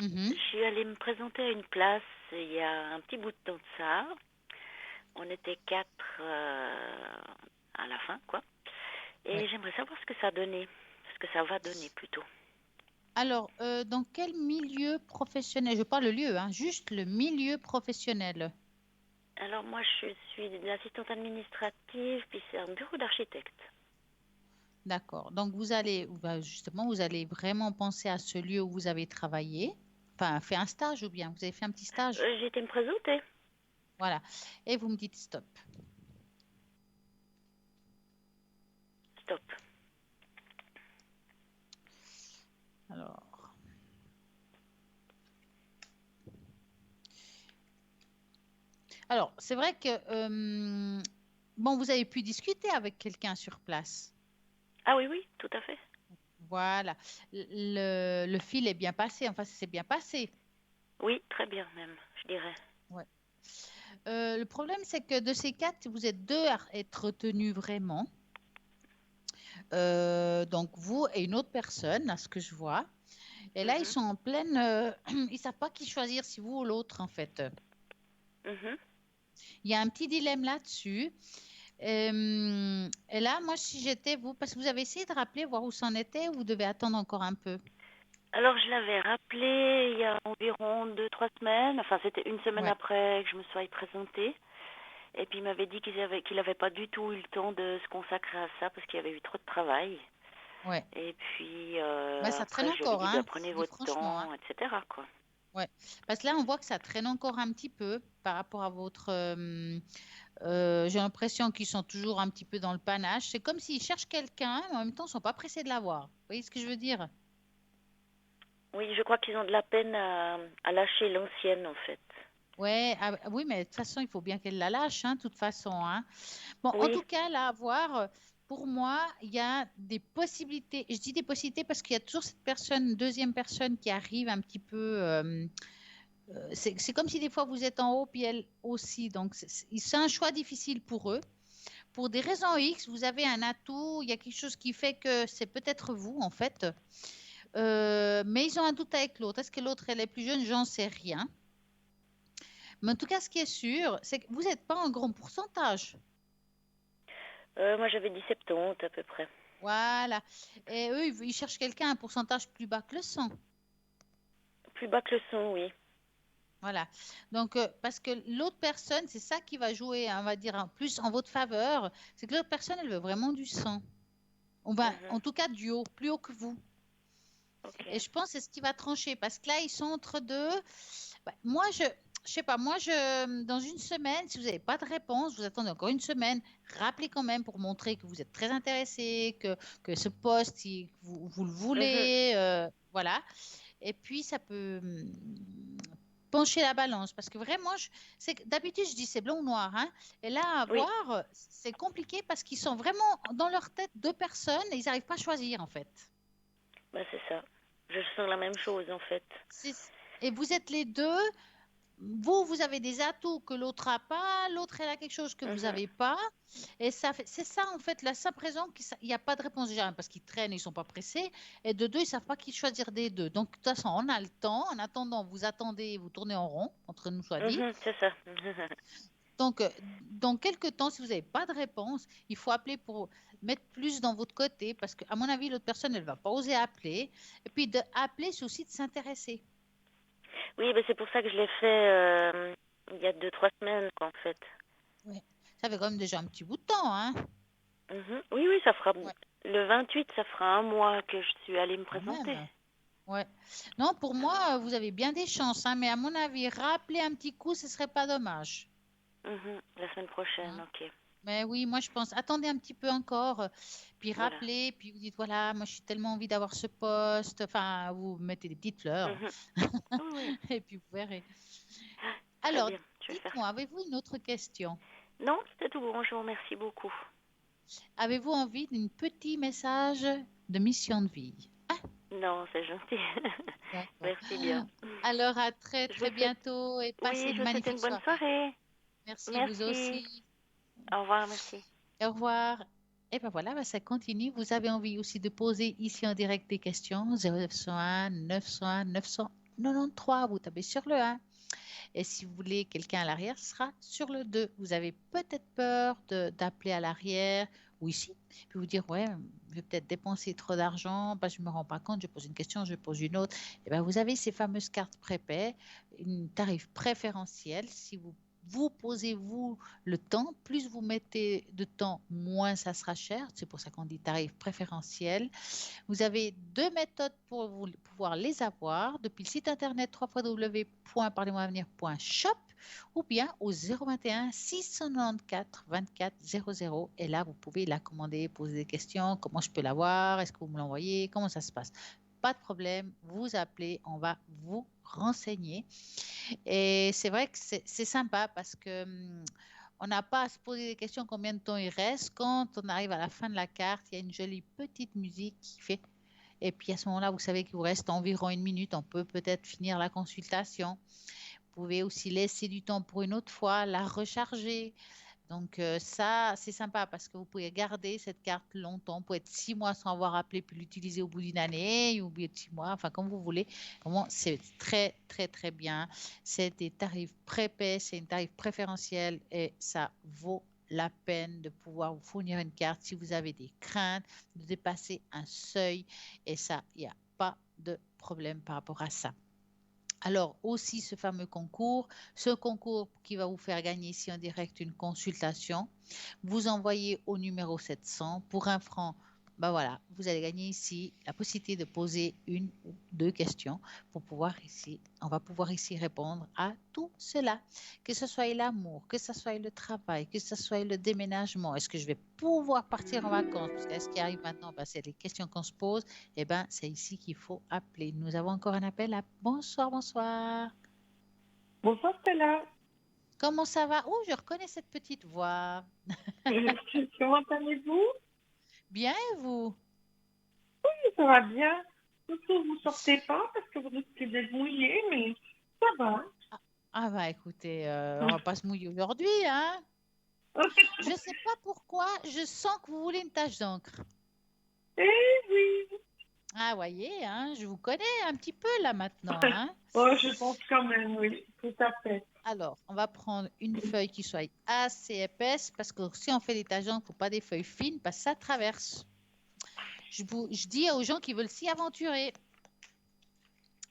Mhm. Je suis allée me présenter à une place il y a un petit bout de temps de ça. On était 4 à la fin, quoi. Ouais. Et j'aimerais savoir ce que ça donnait. Ce que ça va donner plutôt. Alors, dans quel milieu professionnel? Je parle le lieu, hein, juste le milieu professionnel. Alors moi, je suis l'assistante administrative, puis c'est un bureau d'architecte. D'accord. Donc, justement, vous allez vraiment penser à ce lieu où vous avez travaillé. Enfin, fait un stage ou bien vous avez fait un petit stage. J'ai été me présenter. Voilà. Et vous me dites stop. Stop. Alors. Alors, c'est vrai que, bon, vous avez pu discuter avec quelqu'un sur place. Ah oui, oui, tout à fait. Voilà. Le fil est bien passé. Enfin, ça s'est bien passé. Oui, très bien même, je dirais. Ouais. Le problème, c'est que de ces 4, vous êtes 2 à être retenus vraiment. Donc, vous et une autre personne, à ce que je vois. Et là, ils sont en pleine... ils ne savent pas qui choisir, si vous ou l'autre, en fait. Il y a un petit dilemme là-dessus. Et là, moi, si j'étais vous, parce que vous avez essayé de rappeler, voir où c'en était, ou vous devez attendre encore un peu? Alors, je l'avais rappelé il y a environ 2, 3 semaines. Enfin, c'était une semaine Ouais. après que je me sois présentée. Et puis, il m'avait dit qu'il n'avait pas du tout eu le temps de se consacrer à ça parce qu'il y avait eu trop de travail. Ouais. Et puis, Bah, ça traîne après, je lui ai encore, dit, hein. bah, prenez Je dis votre franchement, hein. temps, etc., quoi. Ouais. Parce que là, on voit que ça traîne encore un petit peu par rapport à votre... j'ai l'impression qu'ils sont toujours un petit peu dans le panache. C'est comme s'ils cherchent quelqu'un, mais en même temps, ils ne sont pas pressés de l'avoir. Vous voyez ce que je veux dire? Oui, je crois qu'ils ont de la peine à lâcher l'ancienne, en fait. Ouais, oui, mais de toute façon, il faut bien qu'elle la lâche, hein, de toute façon, hein. Bon, en Oui, tout cas, là, à voir. pour moi, il y a des possibilités. Je dis des possibilités parce qu'il y a toujours cette personne, deuxième personne qui arrive un petit peu. C'est comme si des fois vous êtes en haut, puis elle aussi. Donc, c'est un choix difficile pour eux. Pour des raisons X, vous avez un atout, il y a quelque chose qui fait que c'est peut-être vous, en fait. Mais ils ont un doute avec l'autre. Est-ce que l'autre, elle est plus jeune? J'en sais rien. Mais en tout cas, ce qui est sûr, c'est que vous n'êtes pas en grand pourcentage. Moi, j'avais dit 70 à peu près. Voilà. Et eux, ils cherchent quelqu'un à un pourcentage plus bas que le 100. Plus bas que le son, oui. Voilà. Donc, parce que l'autre personne, c'est ça qui va jouer, on va dire, plus en votre faveur, c'est que l'autre personne, elle veut vraiment du 100. En tout cas, du haut, plus haut que vous. Ok. Et je pense que c'est ce qui va trancher, parce que là, ils sont entre deux. Moi, je sais pas, dans une semaine, si vous n'avez pas de réponse, vous attendez encore une semaine, rappelez quand même pour montrer que vous êtes très intéressé, que ce poste, vous le voulez, voilà. Et puis, ça peut pencher la balance, parce que vraiment, d'habitude, je dis c'est blanc ou noir, hein. Et là, à Oui, voir, c'est compliqué parce qu'ils sont vraiment dans leur tête deux personnes et ils n'arrivent pas à choisir, en fait. bah c'est ça. Je sens la même chose en fait. Et vous êtes les deux. Vous avez des atouts que l'autre n'a pas, l'autre elle a quelque chose que vous n'avez pas. Et c'est ça en fait la simple raison qu'il n'y a pas de réponse déjà, parce qu'ils traînent, ils ne sont pas pressés. Et de deux, ils ne savent pas qui choisir des deux. Donc de toute façon, on a le temps. En attendant, vous attendez, vous tournez en rond, entre nous soit dit. C'est ça. Donc, dans quelques temps, si vous n'avez pas de réponse, il faut appeler pour mettre plus dans votre côté, parce qu'à mon avis, l'autre personne, elle ne va pas oser appeler. Et puis, appeler, c'est aussi de s'intéresser. Oui, bah, c'est pour ça que je l'ai fait il y a 2-3 semaines, quoi, en fait. Ouais. Ça fait quand même déjà un petit bout de temps, hein. Oui, oui, ça fera. Ouais. Le 28, ça fera un mois que je suis allée me Quand présenter. même. Ouais. Non, pour moi, vous avez bien des chances, hein, mais à mon avis, rappeler un petit coup, ce serait pas dommage. La semaine prochaine, Hein. ok. Mais oui, moi je pense, attendez un petit peu encore, puis Voilà. rappelez, puis vous dites, voilà, moi j'ai tellement envie d'avoir ce poste, enfin, vous mettez des petites fleurs, Oui, oui. et puis vous verrez. Très Alors, bien, je vais faire dites-moi, ça. avez-vous une autre question? Non, c'était tout bon, je vous remercie beaucoup. Avez-vous envie d'un petit message de mission de vie? Non, c'est gentil. D'accord. Merci bien. Alors, à très Je vous très souhaite, bientôt et passez oui, une je vous souhaite magnifique une bonne soirée. soirée. Merci, vous Merci. aussi. Au revoir, merci. Au revoir. Et ben voilà, ça continue. Vous avez envie aussi de poser ici en direct des questions. 0901 901 993, vous tapez sur le 1. Et si vous voulez quelqu'un à l'arrière, ce sera sur le 2. Vous avez peut-être peur d'appeler à l'arrière ou ici, puis vous dire, ouais, je vais peut-être dépenser trop d'argent, parce que je ne me rends pas compte, je pose une question, je pose une autre. Et ben, vous avez ces fameuses cartes prépaies, un tarif préférentiel. Si vous posez-vous le temps, plus vous mettez de temps, moins ça sera cher. C'est pour ça qu'on dit tarif préférentiel. Vous avez deux méthodes pour pouvoir les avoir depuis le site internet www.parlez-moi-avenir.shop ou bien au 021 694 24 00. Et là, vous pouvez la commander, poser des questions. Comment je peux l'avoir? Est-ce que vous me l'envoyez? Comment ça se passe? Pas de problème, vous appelez, on va vous renseigner. Et c'est vrai que c'est sympa parce que on n'a pas à se poser des questions combien de temps il reste. Quand on arrive à la fin de la carte, il y a une jolie petite musique qui fait. Et puis à ce moment-là, vous savez qu'il vous reste environ une minute. On peut peut-être finir la consultation. Vous pouvez aussi laisser du temps pour une autre fois, la recharger. Donc ça, c'est sympa parce que vous pouvez garder cette carte longtemps. Vous pouvez être 6 mois sans avoir appelé, puis l'utiliser au bout d'une année, ou au bout de 6 mois, enfin comme vous voulez. Vraiment, c'est très, très, très bien. C'est des tarifs prépais, c'est un tarif préférentiel et ça vaut la peine de pouvoir vous fournir une carte si vous avez des craintes de dépasser un seuil. Et ça, il n'y a pas de problème par rapport à ça. Alors aussi ce fameux concours, ce concours qui va vous faire gagner ici en direct une consultation, vous envoyez au numéro 700 pour 1 franc. Ben voilà, vous allez gagner ici la possibilité de poser une ou deux questions pour pouvoir ici, on va pouvoir ici répondre à tout cela, que ce soit l'amour, que ce soit le travail, que ce soit le déménagement. Est-ce que je vais pouvoir partir en vacances? Parce que ce qui arrive maintenant, ben, c'est les questions qu'on se pose. Eh bien, c'est ici qu'il faut appeler. Nous avons encore un appel. Bonsoir, bonsoir. Bonsoir Stella. Comment ça va? Oh, je reconnais cette petite voix. Comment allez-vous? Bien, et vous? Ça va bien. Surtout, vous sortez pas parce que vous risquez d'être mouillé, mais ça va. Ah bah écoutez, on va pas se mouiller aujourd'hui, hein? Je sais pas pourquoi, je sens que vous voulez une tache d'encre. Eh oui. Ah, voyez, hein, je vous connais un petit peu là maintenant, hein? Oh, je pense quand même, oui, tout à fait. Alors, on va prendre une feuille qui soit assez épaisse parce que si on fait des taches d'encre, il ne faut pas des feuilles fines parce que ça traverse. Je dis aux gens qui veulent s'y aventurer.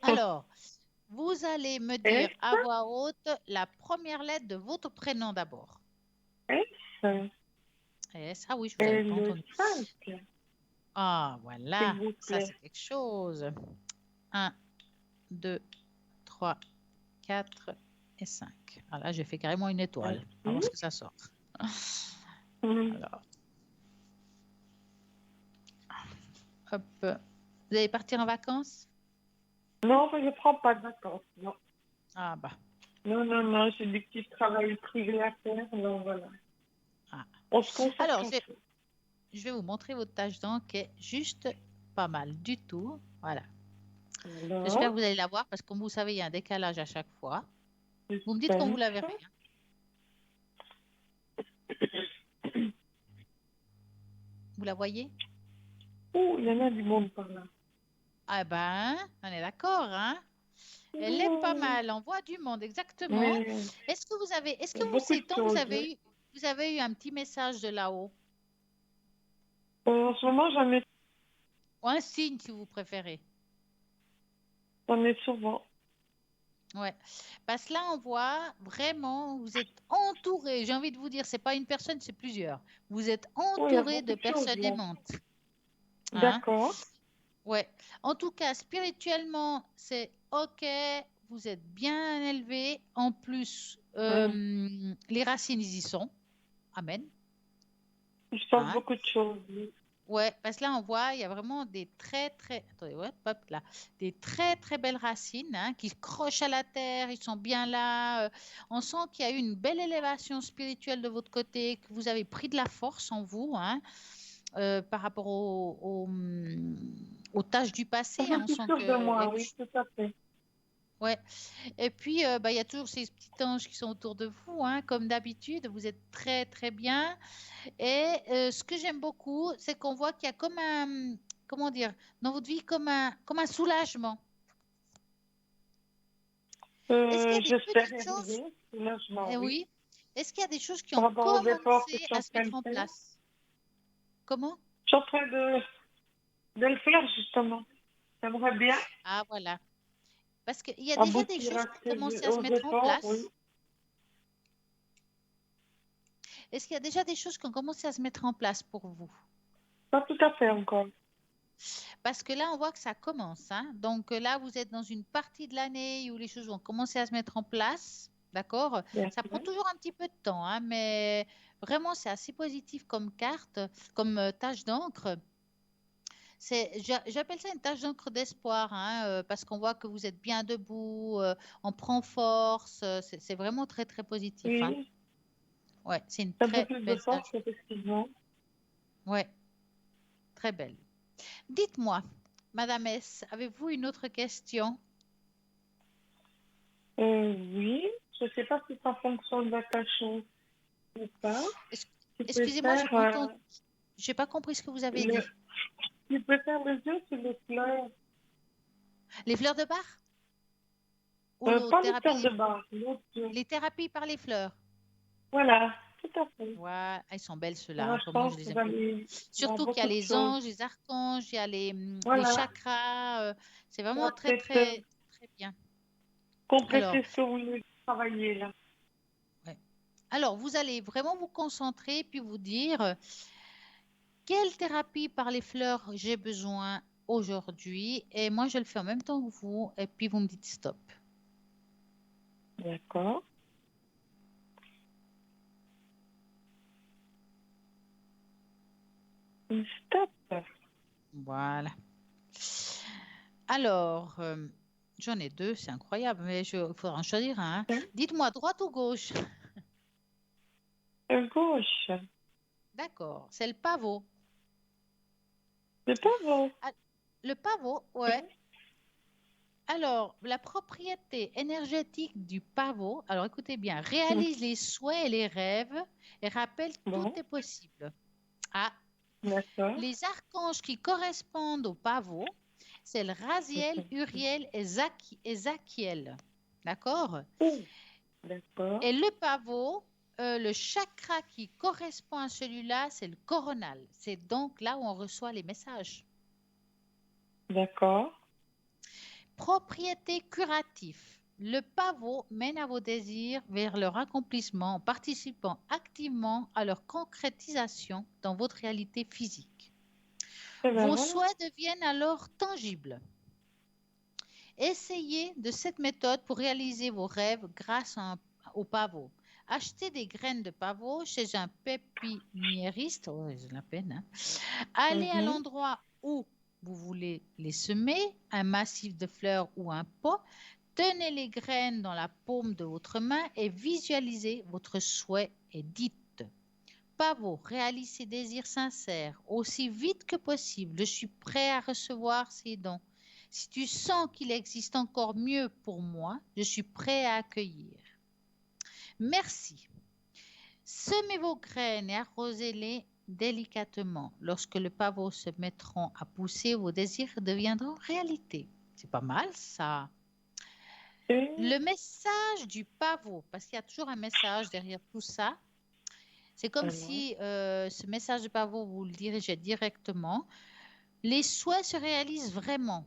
Alors, vous allez me dire S, à voix haute la première lettre de votre prénom d'abord. S, S. Ah oui, je vous avais pas L, entendu. 5, Ah, s'il voilà, vous ça c'est plaît. quelque chose. 1, 2, 3, 4 et 5. Ah là, j'ai fait carrément une étoile. On va voir ce Merci. que ça sort. Mhm. Alors, hop. Vous allez partir en vacances? Non, mais je prends pas de vacances. Non, Ah bah. non, non, non, j'ai des petits travaux privés à faire. Non, voilà. Ah. On se consacre Alors, en fait. je vais vous montrer votre tâche d'encre qui est juste pas mal du tout. Voilà. J'espère Alors, que vous allez la voir parce que comme vous savez, il y a un décalage à chaque fois. Vous me dites quand vous la suspense. verrez, hein. Vous la voyez? Oh, il y en a du monde par là. Ah ben, on est d'accord, hein? Elle est pas Non, mal. On voit du monde, exactement. mais Est-ce il y a que beaucoup ces de temps choses. vous avez eu un petit message de là-haut En ce moment, ou un signe si vous préférez? j'en ai souvent. Ouais. Parce que là, on voit vraiment, vous êtes entouré. J'ai envie de vous dire, c'est pas une personne, c'est plusieurs. Vous êtes Oh, il y a entouré beaucoup de de choses personnes là. aimantes. Hein? D'accord. Ouais. En tout cas, spirituellement, c'est OK. Vous êtes bien élevé. En plus, Hum. les racines, ils y sont. Amen. Il se passe Hein? beaucoup de choses. Oui. Ouais, parce que là, on voit, il y a vraiment des très, très, attendez, ouais, hop, là, des très, très belles racines hein, qui crochent à la terre, ils sont bien là. On sent qu'il y a eu une belle élévation spirituelle de votre côté, que vous avez pris de la force en vous hein, par rapport aux tâches du passé. Je Hein. On suis sent sûre de qu'il y a moi, quelque oui, chose. tout à fait. Ouais. Et puis, bah, il y a toujours ces petits anges qui sont autour de vous, hein, comme d'habitude. Vous êtes très, très bien. Et ce que j'aime beaucoup, c'est qu'on voit qu'il y a comme un, comment dire, dans votre vie, comme un soulagement. Est-ce qu'il y a des J'espère y petites choses, arriver. Soulagement, eh oui. oui, est-ce qu'il y a des choses qui Par ont rapport aux efforts que je commencé suis à en se train de mettre en faire. place? Comment? Je suis en train de le faire, justement. J'aimerais bien Ah, voilà. Parce qu'il y a déjà des aboutir choses à qui ont commencé à se aux mettre en efforts, oui. place. Est-ce qu'il y a déjà des choses qui ont commencé à se mettre en place pour vous? Pas tout à fait encore. Parce que là, on voit que ça commence. Hein. Donc là, vous êtes dans une partie de l'année où les choses vont commencer à se mettre en place. D'accord? Bien Ça sûr. prend toujours un petit peu de temps, hein, mais vraiment, c'est assez positif comme carte, comme tâche d'encre. J'appelle ça une tâche d'encre d'espoir, hein, parce qu'on voit que vous êtes bien debout, on prend force. C'est vraiment très, très positif. Hein. Oui, Ouais, c'est une un peu très plus de belle force, tâche. effectivement. Ouais, très belle. Dites-moi, Madame S, avez-vous une autre question? Oui, je ne sais pas si c'est en fonction de la tâche ou pas. Est-ce- Tu peux Excusez-moi, j'ai faire, pas entendu. J'ai pas compris ce que vous avez le, dit. tu peux faire le jeu sur les fleurs. Les fleurs de bar ou l'autre Pas les thérapie, fleurs de bar, l'autre jeu. les thérapies par les fleurs. Voilà, tout à fait. Ouais, elles sont belles ceux-là. Là, Hein, je comment pense je les qu'il aime va beaucoup. y avoir Surtout qu'il y a beaucoup de les choses. anges, les archanges, il y a les Voilà, chakras. C'est on vraiment va très, peut-être très, très bien. Alors, compléter ce que vous voulez travailler là. ouais. Alors, vous allez vraiment vous concentrer puis vous dire quelle thérapie par les fleurs j'ai besoin aujourd'hui. Et moi, je le fais en même temps que vous. Et puis, vous me dites stop. D'accord. Stop. Voilà. Alors, j'en ai deux, c'est incroyable, mais il faudra en choisir un. Hein. Dites-moi, droite ou gauche? Gauche. D'accord, c'est le pavot. Le pavot. Ah, le pavot, ouais. Alors, la propriété énergétique du pavot, alors écoutez bien, réalise les souhaits et les rêves et rappelle tout Bon, est possible. Ah, d'accord. les archanges qui correspondent au pavot, c'est le Raziel, Uriel et Zachiel. D'accord? Oh, d'accord. Et le pavot, le chakra qui correspond à celui-là, c'est le coronal. C'est donc là où on reçoit les messages. D'accord. Propriété curative. Le pavot mène à vos désirs vers leur accomplissement en participant activement à leur concrétisation dans votre réalité physique. Et ben Vos voilà. souhaits deviennent alors tangibles. Essayez de cette méthode pour réaliser vos rêves grâce au pavot. Achetez des graines de pavot chez un pépiniériste. Oh, j'ai la peine, hein. Allez à l'endroit où vous voulez les semer, un massif de fleurs ou un pot. Tenez les graines dans la paume de votre main et visualisez votre souhait et dites: pavot, réalise ses désirs sincères aussi vite que possible. Je suis prêt à recevoir ces dons. Si tu sens qu'il existe encore mieux pour moi, je suis prêt à accueillir. Merci. Semez vos graines et arrosez-les délicatement. Lorsque le pavot se mettront à pousser, vos désirs deviendront réalité. C'est pas mal ça. Et Le message du pavot, parce qu'il y a toujours un message derrière tout ça, c'est comme voilà. si ce message de pavot, vous le dirigez directement. Les souhaits se réalisent vraiment.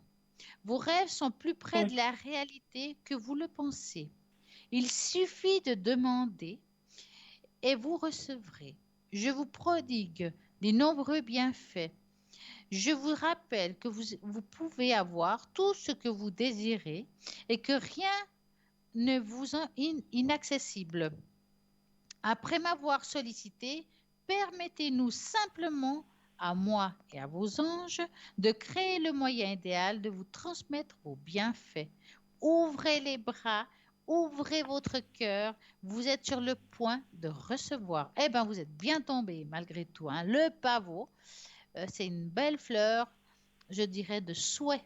Vos rêves sont plus près de la réalité que vous le pensez. Il suffit de demander et vous recevrez. Je vous prodigue des nombreux bienfaits. Je vous rappelle que vous pouvez avoir tout ce que vous désirez et que rien ne vous est inaccessible. Après m'avoir sollicité, permettez-nous simplement, à moi et à vos anges, de créer le moyen idéal de vous transmettre vos bienfaits. Ouvrez les bras, ouvrez votre cœur, vous êtes sur le point de recevoir. Eh bien, vous êtes bien tombé malgré tout, hein. Le pavot, c'est une belle fleur, je dirais, de souhait.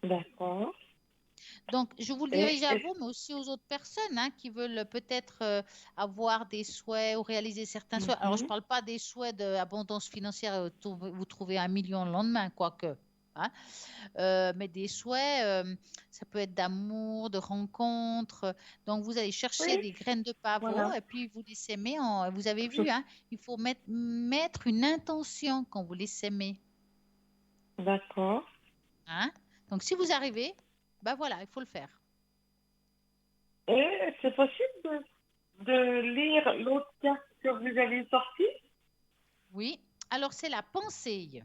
D'accord. Donc, je vous le dirige à vous, mais aussi aux autres personnes, hein, qui veulent peut-être avoir des souhaits ou réaliser certains souhaits. Alors, je ne parle pas des souhaits d'abondance financière, vous trouvez 1 million le lendemain, quoique. Hein. Mais des souhaits, ça peut être d'amour, de rencontre. Donc, vous allez chercher Oui, des graines de pavot voilà. et puis vous les sémez. Vous avez vu, hein, il faut mettre une intention quand vous les sémez. D'accord. Hein. Donc, si vous arrivez, ben voilà, il faut le faire. Et c'est possible de lire l'autre carte que vous avez sortie? Oui. Alors, c'est la pensée.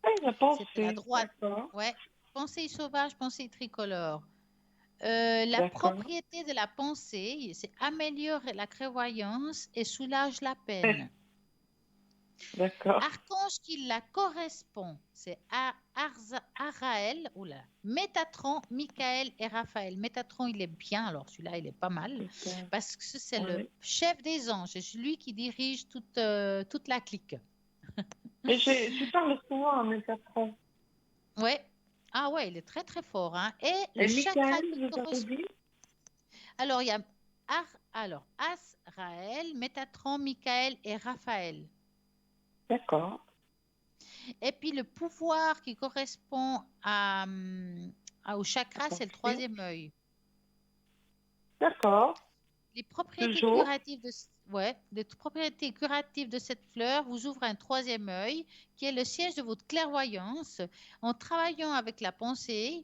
Ah, je pense C'est à la droite. D'accord. Ouais. Pensée sauvage, pensée tricolore. La D'accord. propriété de la pensée, c'est améliorer la clairvoyance et soulage la peine. D'accord. Archange qui la correspond, c'est Araël, oula, Métatron, Michael et Raphaël. Métatron, il est bien, alors celui-là, il est pas mal, parce que c'est le chef des anges, c'est celui qui dirige toute la clique. Et je parle souvent à Métatron. Ouais. Ah ouais, il est très très fort. Hein. Et le Et chakra Michael, qui vous avez dit? Alors, il y a Azraël, Métatron, Michael et Raphaël. D'accord. Et puis le pouvoir qui correspond au chakra, c'est le troisième œil. D'accord. Les propriétés Toujours. curatives les propriétés curatives de cette fleur vous ouvrent un troisième œil qui est le siège de votre clairvoyance. En travaillant avec la pensée,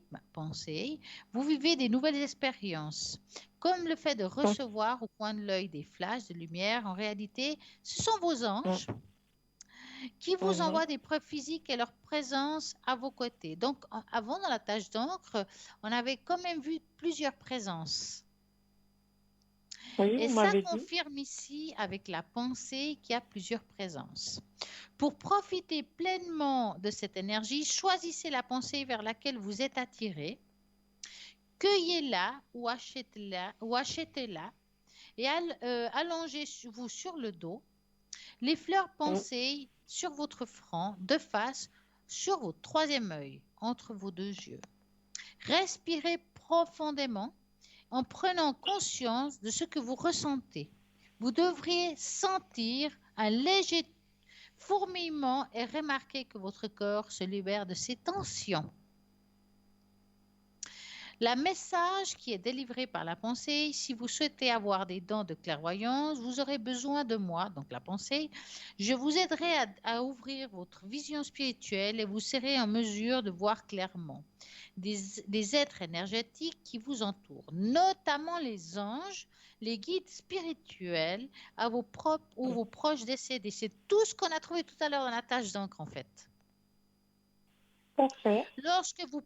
vous vivez des nouvelles expériences. Comme le fait de recevoir au coin de l'œil des flashs de lumière, en réalité, ce sont vos anges qui vous envoient des preuves physiques et leur présence à vos côtés. Donc, avant, dans la tâche d'encre, on avait quand même vu plusieurs présences. Oui, Et vous ça m'avez dit. confirme ici avec la pensée qu'il y a plusieurs présences. Pour profiter pleinement de cette énergie, choisissez la pensée vers laquelle vous êtes attiré, cueillez-la ou achetez-la et allongez-vous sur le dos. Les fleurs pensées sur votre front, de face, sur votre troisième œil, entre vos deux yeux. Respirez profondément en prenant conscience de ce que vous ressentez. Vous devriez sentir un léger fourmillement et remarquer que votre corps se libère de ses tensions. Le message qui est délivré par la pensée, si vous souhaitez avoir des dons de clairvoyance, vous aurez besoin de moi, donc la pensée. Je vous aiderai à ouvrir votre vision spirituelle et vous serez en mesure de voir clairement des êtres énergétiques qui vous entourent, notamment les anges, les guides spirituels à vos propres ou vos proches décédés. C'est tout ce qu'on a trouvé tout à l'heure dans la tâche d'encre en fait. Parfait. Lorsque vous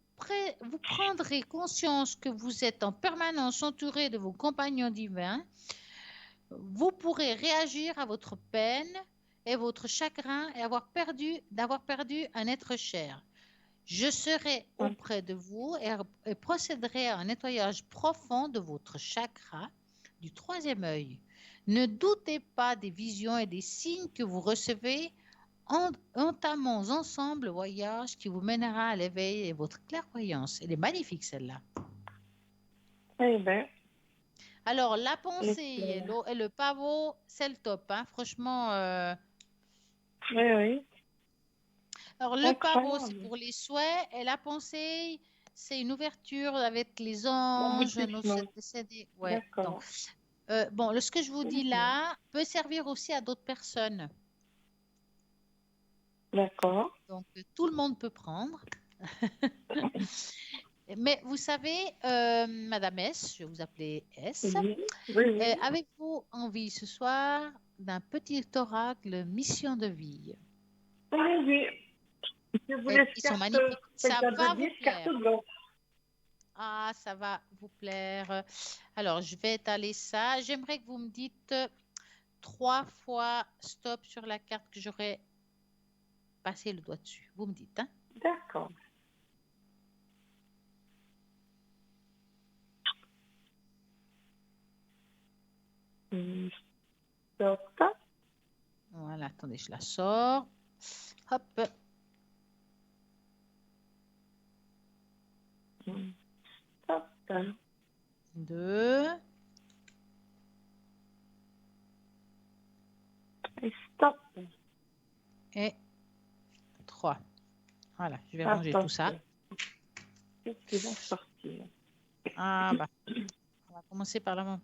prendrez conscience que vous êtes en permanence entouré de vos compagnons divins, vous pourrez réagir à votre peine et votre chagrin et d'avoir perdu un être cher. Je serai auprès de vous et procéderai à un nettoyage profond de votre chakra du troisième œil. Ne doutez pas des visions et des signes que vous recevez. Entamons ensemble le voyage qui vous mènera à l'éveil et votre clairvoyance. Elle est magnifique celle-là. Eh bien, Alors la pensée et le pavot, c'est le top, hein, franchement. oui. Alors le pavot, c'est pour les souhaits et la pensée, c'est une ouverture avec les anges, nos décédés. Ouais. D'accord. Donc, ce que je vous dis là peut servir aussi à d'autres personnes. D'accord. Donc, tout le monde peut prendre. Mais vous savez, Madame S, je vais vous appeler S, Oui. avez-vous envie ce soir d'un petit oracle mission de vie? Oui. Je vous laisse Ils sont magnifiques. Ça va vous plaire. carte blanche. Ah, ça va vous plaire. Alors, je vais étaler ça. J'aimerais que vous me dites 3 fois stop sur la carte que j'aurais passé le doigt dessus. Vous me dites, hein? D'accord. Stop. Voilà, attendez, je la sors. Hop. Stop. 2. Et stop. Et 3. Voilà, je vais ranger tout ça. Qu'est-ce qui va sortir? Ah bah, on va commencer par la main.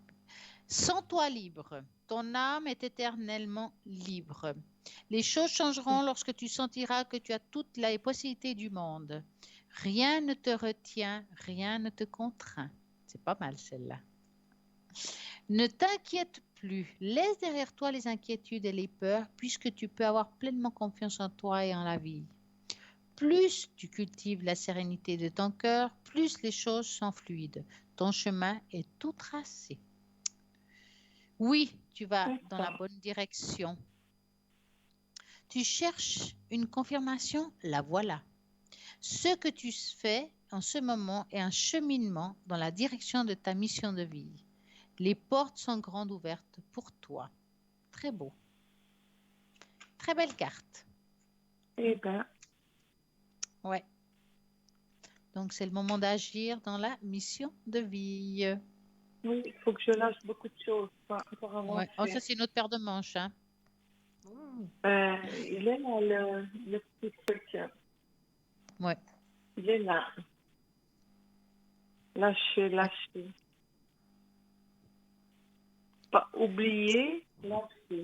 Sens-toi libre. Ton âme est éternellement libre. Les choses changeront lorsque tu sentiras que tu as toutes les possibilités du monde. Rien ne te retient, rien ne te contraint. C'est pas mal celle-là. Ne t'inquiète plus. Laisse derrière toi les inquiétudes et les peurs puisque tu peux avoir pleinement confiance en toi et en la vie. Plus tu cultives la sérénité de ton cœur, plus les choses sont fluides. Ton chemin est tout tracé. Oui, tu vas dans la bonne direction. Tu cherches une confirmation, la voilà. Ce que tu fais en ce moment est un cheminement dans la direction de ta mission de vie. Les portes sont grandes ouvertes pour toi. Très beau. Très belle carte. Eh bien. Ouais. Donc, c'est le moment d'agir dans la mission de vie. Oui, il faut que je lâche beaucoup de choses pour avancer. Ouais. Oh, ça, c'est une autre paire de manches. Hein. Il est là, le petit truc. Ouais. Il est là. Lâcher. Pas oublier, lâcher.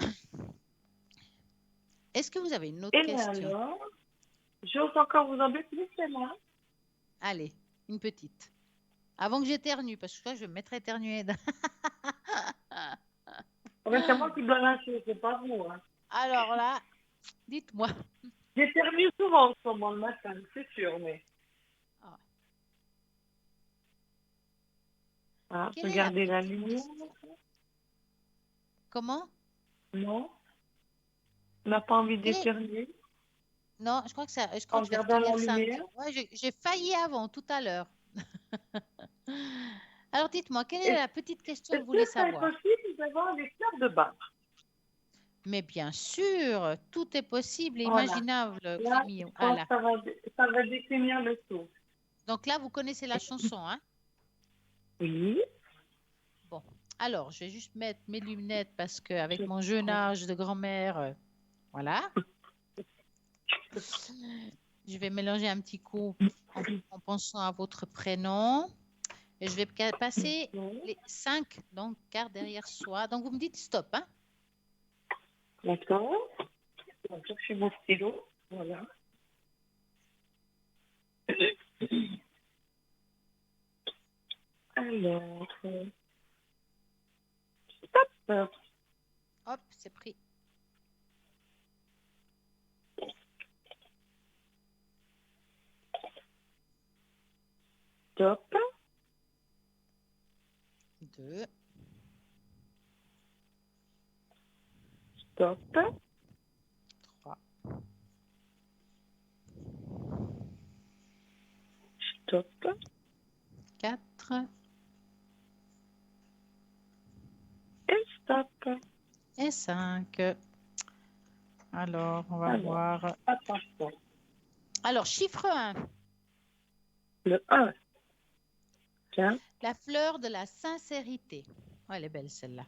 Est-ce que vous avez une autre question? Alors, j'ose encore vous embêter, celle-là. Allez, une petite. Avant que j'éternue, parce que je vais me mettre à éternuer. C'est moi qui dois lâcher, c'est pas vous. Hein. Alors là, dites-moi. J'éternue souvent en ce moment le matin, c'est sûr, mais... Ah, regardez la lumière. Comment? Non. On n'a pas envie d'éternuer. Non, je crois que ça. Je crois que je vais retenir ça. Ouais, j'ai failli avant, tout à l'heure. Alors, dites-moi, quelle est la petite question que vous voulez savoir? Est-ce possible d'avoir les fleurs de bar? Mais bien sûr, tout est possible et Voilà. imaginable, Là, Clémy. je pense Voilà. que ça va définir le tout. Donc là, vous connaissez la chanson, hein? Oui. Bon. Alors, je vais juste mettre mes lunettes parce qu'avec Je mon jeune prends. âge de grand-mère, voilà. Je vais mélanger un petit coup en pensant à votre prénom. Et je vais passer les 5 donc, cartes derrière soi. Donc, vous me dites stop, hein? D'accord. Donc, je suis mon stylo. Voilà. Alors, stop. Hop, c'est pris. Stop. 2, Stop. 3, Stop. 4 Et stop. et 5. Alors, on va Alors, voir. attention. Alors, chiffre 1. Le 1. Tiens. La fleur de la sincérité. Oh, elle est belle celle-là.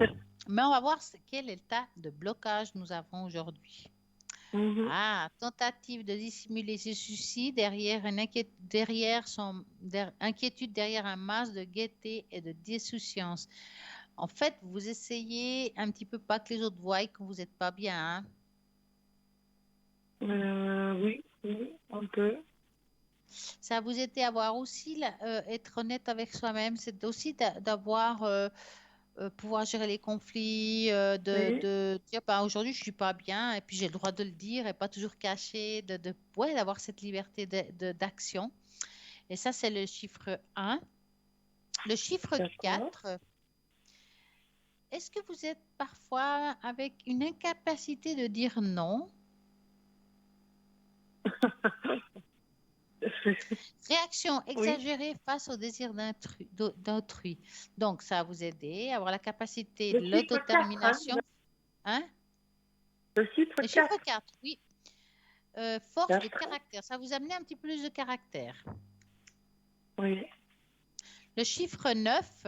Mais on va voir quel état de blocage nous avons aujourd'hui. Mhm. Ah, tentative de dissimuler ses soucis derrière une inquiétude derrière un masque de gaieté et de dissouciance. En fait, vous essayez un petit peu pas que les autres voient que vous n'êtes pas bien, hein. Oui, un peu. Ça vous aide à voir aussi, être honnête avec soi-même, c'est aussi d'avoir, pouvoir gérer les conflits, Oui. de dire, bah, aujourd'hui, je suis pas bien, et puis j'ai le droit de le dire, et pas toujours cacher, ouais, d'avoir cette liberté d'action. Et ça, c'est le chiffre 1. Le chiffre D'accord. 4, est-ce que vous êtes parfois avec une incapacité de dire non? Réaction Oui. exagérée face au désir d'autrui. Donc, ça va vous aider à avoir la capacité Le de chiffre 4, hein? l'autodétermination. Hein? Le chiffre Le 4. chiffre 4, oui. Force de D'accord. caractère. Ça vous amène un petit peu plus de caractère. Oui. Le chiffre 9.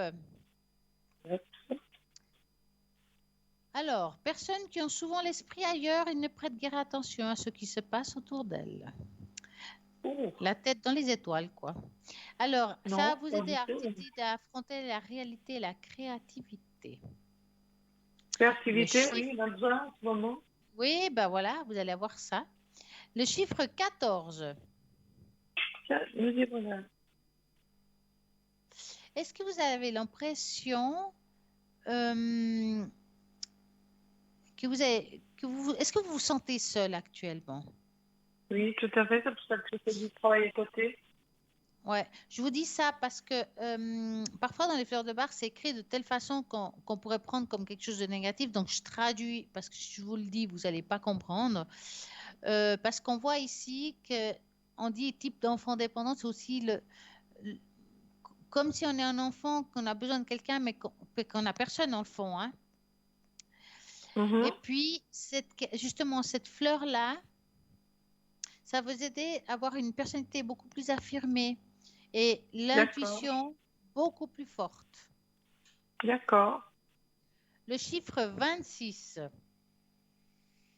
Alors, personnes qui ont souvent l'esprit ailleurs et ne prêtent guère attention à ce qui se passe autour d'elles. Oh, La tête dans les étoiles, quoi. Alors, ça va non, vous pas aider du tout. à affronter la réalité et la créativité. Le Créativité, chiffre, oui, il a besoin en ce moment. oui, ben voilà, vous allez avoir ça. Le chiffre 14. Tiens, nous y voilà. Est-ce que vous avez l'impression que est-ce que vous vous sentez seul actuellement? Oui, tout à fait, c'est pour ça que je fais du travail à côté. Ouais, je vous dis ça parce que parfois dans les fleurs de bar, c'est écrit de telle façon qu'on pourrait prendre comme quelque chose de négatif. Donc, je traduis parce que si je vous le dis, vous n'allez pas comprendre. Parce qu'on voit ici que on dit type d'enfant dépendant, c'est aussi le- comme si on est un enfant, qu'on a besoin de quelqu'un, mais qu'on n'a personne dans le fond, hein. Mhm. Et puis, justement, cette fleur-là, ça vous aider à avoir une personnalité beaucoup plus affirmée et D'accord, l'intuition beaucoup plus forte. d'accord. Le chiffre 26.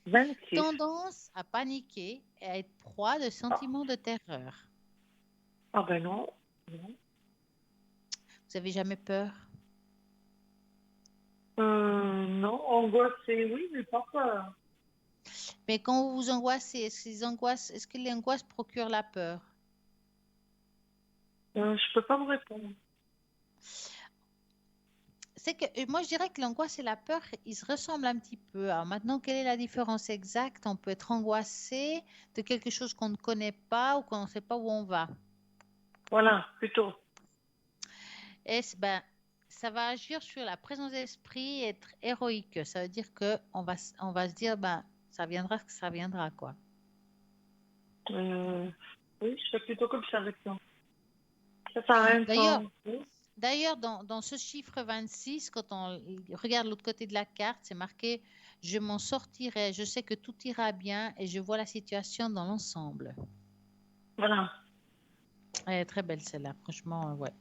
26. Tendance à paniquer et à être proie de Ah, sentiments de terreur. ah ben non. Non. Vous avez jamais peur? Non, angoissé, oui, mais pas peur. Mais quand vous vous angoissez, est-ce que les angoisses procurent la peur? Je peux pas vous répondre. C'est que moi je dirais que l'angoisse et la peur, ils se ressemblent un petit peu. Alors maintenant, quelle est la différence exacte? On peut être angoissé de quelque chose qu'on ne connaît pas ou qu'on ne sait pas où on va. Voilà, plutôt. Ben, ça va agir sur la présence d'esprit et être héroïque. Ça veut dire que on va se dire, ben, ça viendra que ça viendra, quoi. Oui, je fais plutôt comme ça avec toi. Ça sert à rien de D'ailleurs, s'en... Oui. D'ailleurs, dans ce chiffre 26, quand on regarde l'autre côté de la carte, c'est marqué je m'en sortirai, je sais que tout ira bien et je vois la situation dans l'ensemble. Voilà. Elle est très belle celle-là, franchement, ouais.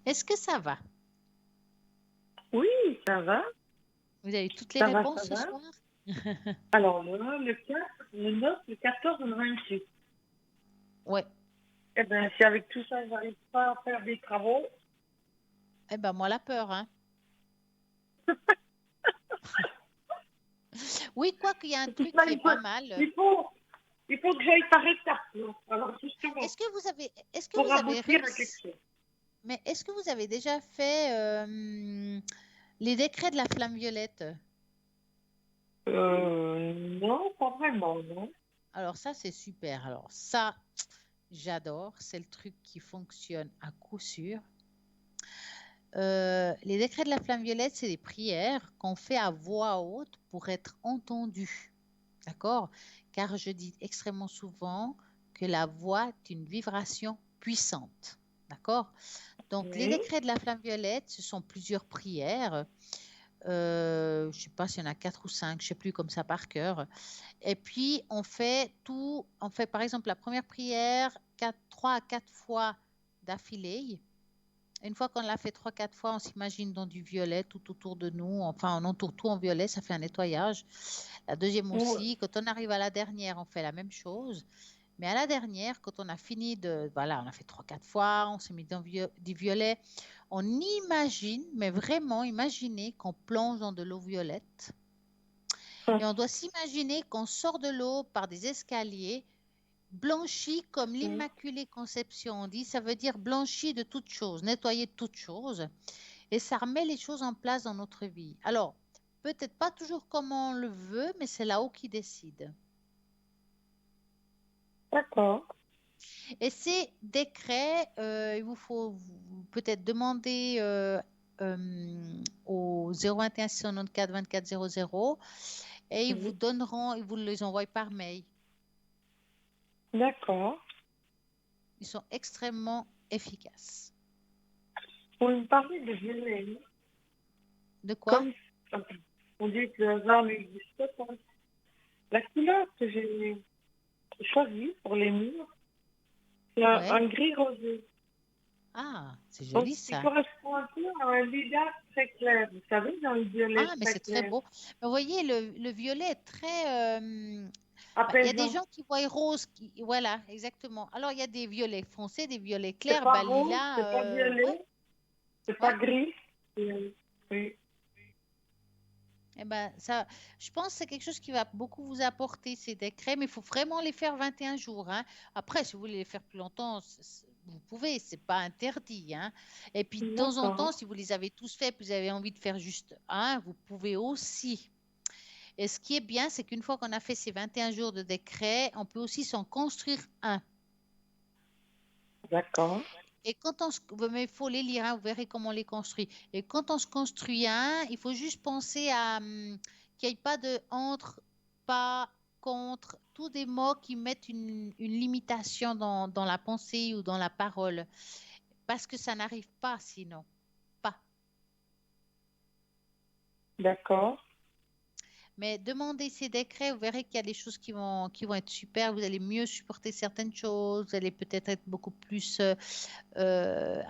Est-ce que ça va? Oui, ça va. Vous avez toutes les Ça réponses ce va. soir? Alors, moi, le 4, je note le 14 et le 28. Ouais. Eh bien, si avec tout ça, j'arrive pas à faire des travaux, Eh ben, moi, la peur, hein. Oui, quoi qu'il y a un truc là, qui est pas mal. il faut que j'aille par étapes. Là. Alors, justement, Est-ce que vous avez, est-ce que pour vous avez aboutir à quelque réussi, chose. mais est-ce que vous avez déjà fait les décrets de la flamme violette? Non, pas vraiment, non. Alors ça, c'est super. Alors ça, j'adore. C'est le truc qui fonctionne à coup sûr. Les décrets de la flamme violette, c'est des prières qu'on fait à voix haute pour être entendues. D'accord? Car je dis extrêmement souvent que la voix est une vibration puissante. D'accord? Donc, les Oui. décrets de la flamme violette, ce sont plusieurs prières. Je ne sais pas s'il y en a 4 ou 5, je ne sais plus comme ça par cœur. Et puis, on fait par exemple la première prière 3 à 4 fois d'affilée. Une fois qu'on l'a fait 3-4 fois, on s'imagine dans du violet tout autour de nous. Enfin, on entoure tout en violet, ça fait un nettoyage. La deuxième Ouais. aussi. Quand on arrive à la dernière, on fait la même chose. Mais à la dernière, quand on a fini voilà, on a fait 3-4 fois, on s'est mis dans du violet, on imagine, mais vraiment imaginer qu'on plonge dans de l'eau violette. Et on doit s'imaginer qu'on sort de l'eau par des escaliers blanchi comme l'Immaculée Conception. On dit, ça veut dire blanchi de toutes choses, nettoyer de toutes choses. Et ça remet les choses en place dans notre vie. Alors, peut-être pas toujours comme on le veut, mais c'est là-haut qui décide. D'accord. Et ces décrets, il vous faut peut-être demander au 021 694 24 00 et ils vous donneront, ils vous les envoient par mail. D'accord. Ils sont extrêmement efficaces. Vous me parlez de violet. De quoi? Comme on dit que le hasard n'existe pas. La couleur que j'ai choisie pour les murs, c'est Ouais. un gris rosé. Ah, c'est Donc, joli il ça. correspond un peu à un lilas très clair. Vous savez, dans le violet Ah, mais très c'est très clair. beau. Mais vous voyez, le violet est très... il y a des Apaisant. gens qui voient rose. Voilà, exactement. Alors, il y a des violets foncés, des violets C'est clairs. pas Bah, rose, lilas, c'est pas ouais, violet, c'est pas ouais. gris. Oui. Eh ben, ça, je pense que c'est quelque chose qui va beaucoup vous apporter ces décrets, mais il faut vraiment les faire 21 jours, hein. Après, si vous voulez les faire plus longtemps, vous pouvez, c'est pas interdit, hein. Et puis, de temps en temps, D'accord. si vous les avez tous faits, puis vous avez envie de faire juste un, vous pouvez aussi. Et ce qui est bien, c'est qu'une fois qu'on a fait ces 21 jours de décret, on peut aussi s'en construire un. D'accord. Et quand mais il faut les lire, hein, vous verrez comment on les construit. Et quand on se construit un, il faut juste penser à qu'il n'y ait pas de entre, pas, contre, tous des mots qui mettent une limitation dans la pensée ou dans la parole. Parce que ça n'arrive pas sinon. Pas. D'accord. Mais demandez ces décrets, vous verrez qu'il y a des choses qui vont être super. Vous allez mieux supporter certaines choses. Vous allez peut-être être beaucoup plus à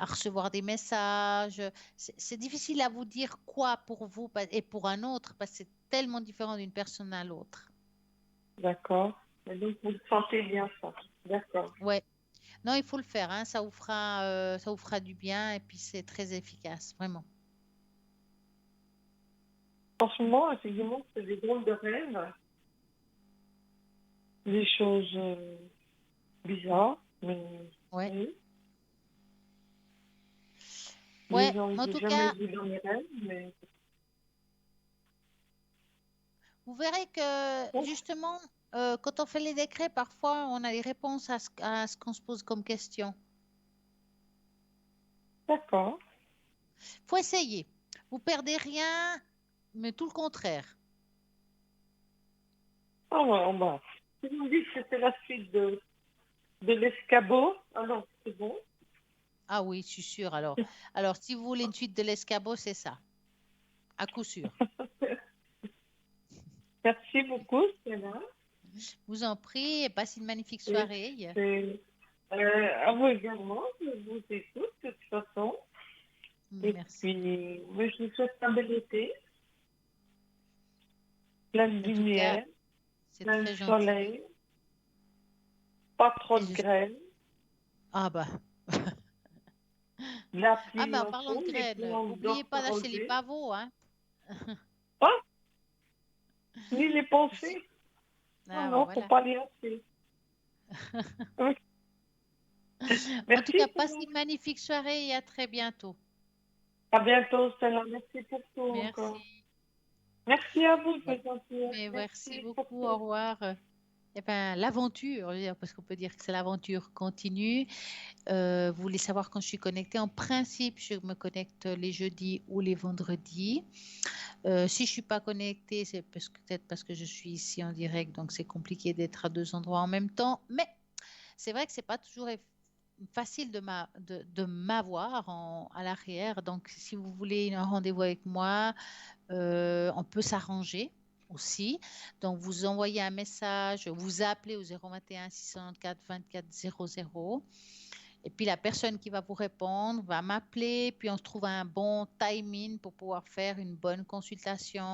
recevoir des messages. C'est difficile à vous dire quoi pour vous et pour un autre parce que c'est tellement différent d'une personne à l'autre. D'accord. Et donc, vous le sentez bien, ça. D'accord. Ouais. Non, il faut le faire, hein. Ça vous fera du bien et puis c'est très efficace, vraiment. En ce moment, effectivement, c'est des drôles de rêves, des choses bizarres, mais Ouais. oui. Ouais, Des gens mais que en j'ai tout jamais cas, vus dans mes rêves, mais vous verrez que bon, justement, quand on fait les décrets, parfois on a les réponses à ce qu'on se pose comme question. d'accord. Faut essayer. Vous perdez rien, mais tout le contraire. Alors, bah, si vous me dites que c'est la suite de l'escabeau, alors c'est bon. Ah oui, je suis sûre. Alors, si vous voulez une suite de l'escabeau, c'est ça, à coup sûr. Merci beaucoup, Stella. Vous en prie, et passez une magnifique Et soirée. c'est, à vous également, je vous écoute de toute façon. Et Merci. puis, moi, je vous souhaite un bel été, plein de En tout cas, lumière, c'est plein de très gentil. soleil, pas trop Et de je- grêle, Ah bah, de la ah pluie bah, en en parlant de fond, les graines, plantes oubliez doivent pas d'acheter les s'arroser. pavots, hein. Pas ni les penser. Non, Ah bah non, faut voilà. pas les acheter. Oui. En tout Merci, cas, passez Stella. une magnifique soirée et à très bientôt. À bientôt, Stella. Merci pour tout encore. Merci. Merci à vous, Ouais. c'est gentil. Mais merci Merci pour beaucoup, tout. au revoir. Eh ben, l'aventure, je veux dire, parce qu'on peut dire que c'est l'aventure continue. Vous voulez savoir quand je suis connectée? En principe, je me connecte les jeudis ou les vendredis. Si je ne suis pas connectée, c'est peut-être parce que je suis ici en direct, donc c'est compliqué d'être à deux endroits en même temps. Mais c'est vrai que c'est pas toujours facile de m'avoir à l'arrière. Donc, si vous voulez un rendez-vous avec moi, on peut s'arranger aussi. Donc, vous envoyez un message, vous appelez au 021 694 24 00. Et puis, la personne qui va vous répondre va m'appeler, puis on se trouve un bon timing pour pouvoir faire une bonne consultation.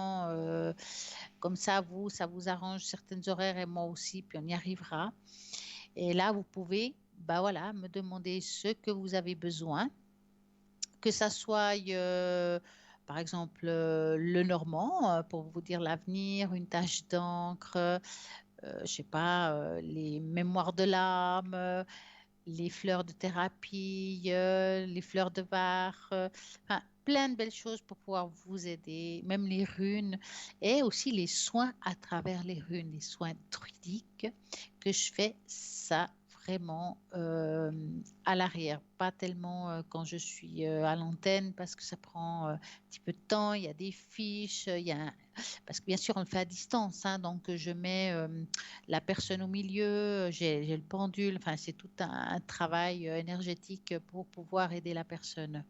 Comme ça vous arrange certaines horaires et moi aussi, puis on y arrivera. Et là, vous pouvez, bah voilà, me demander ce que vous avez besoin, que ça soit, par exemple, le normand pour vous dire l'avenir, une tache d'encre, je sais pas, les mémoires de l'âme, les fleurs de thérapie, les fleurs de Bach, enfin, plein de belles choses pour pouvoir vous aider, même les runes et aussi les soins à travers les runes, les soins druidiques que je fais ça vraiment à l'arrière, pas tellement quand je suis à l'antenne parce que ça prend un petit peu de temps, il y a des fiches, parce que bien sûr on le fait à distance, hein, donc je mets la personne au milieu, j'ai le pendule, enfin c'est tout un travail énergétique pour pouvoir aider la personne.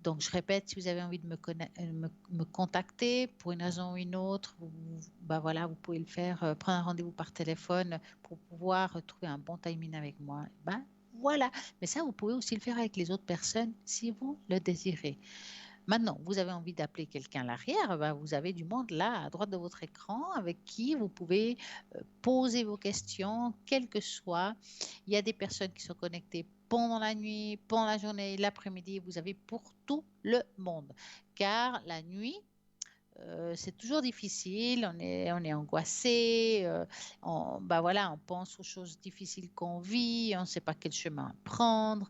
Donc je répète, si vous avez envie de me contacter pour une raison ou une autre, bah voilà, vous pouvez le faire, prendre un rendez-vous par téléphone pour pouvoir trouver un bon timing avec moi. Ben voilà, mais ça vous pouvez aussi le faire avec les autres personnes si vous le désirez. Maintenant, vous avez envie d'appeler quelqu'un à l'arrière, ben, vous avez du monde là à droite de votre écran avec qui vous pouvez poser vos questions, quelles que soient. Il y a des personnes qui sont connectées pendant la nuit, pendant la journée, l'après-midi. Vous avez pour tout le monde. Car la nuit, c'est toujours difficile, on est angoissé, bah voilà, on pense aux choses difficiles qu'on vit, on ne sait pas quel chemin prendre.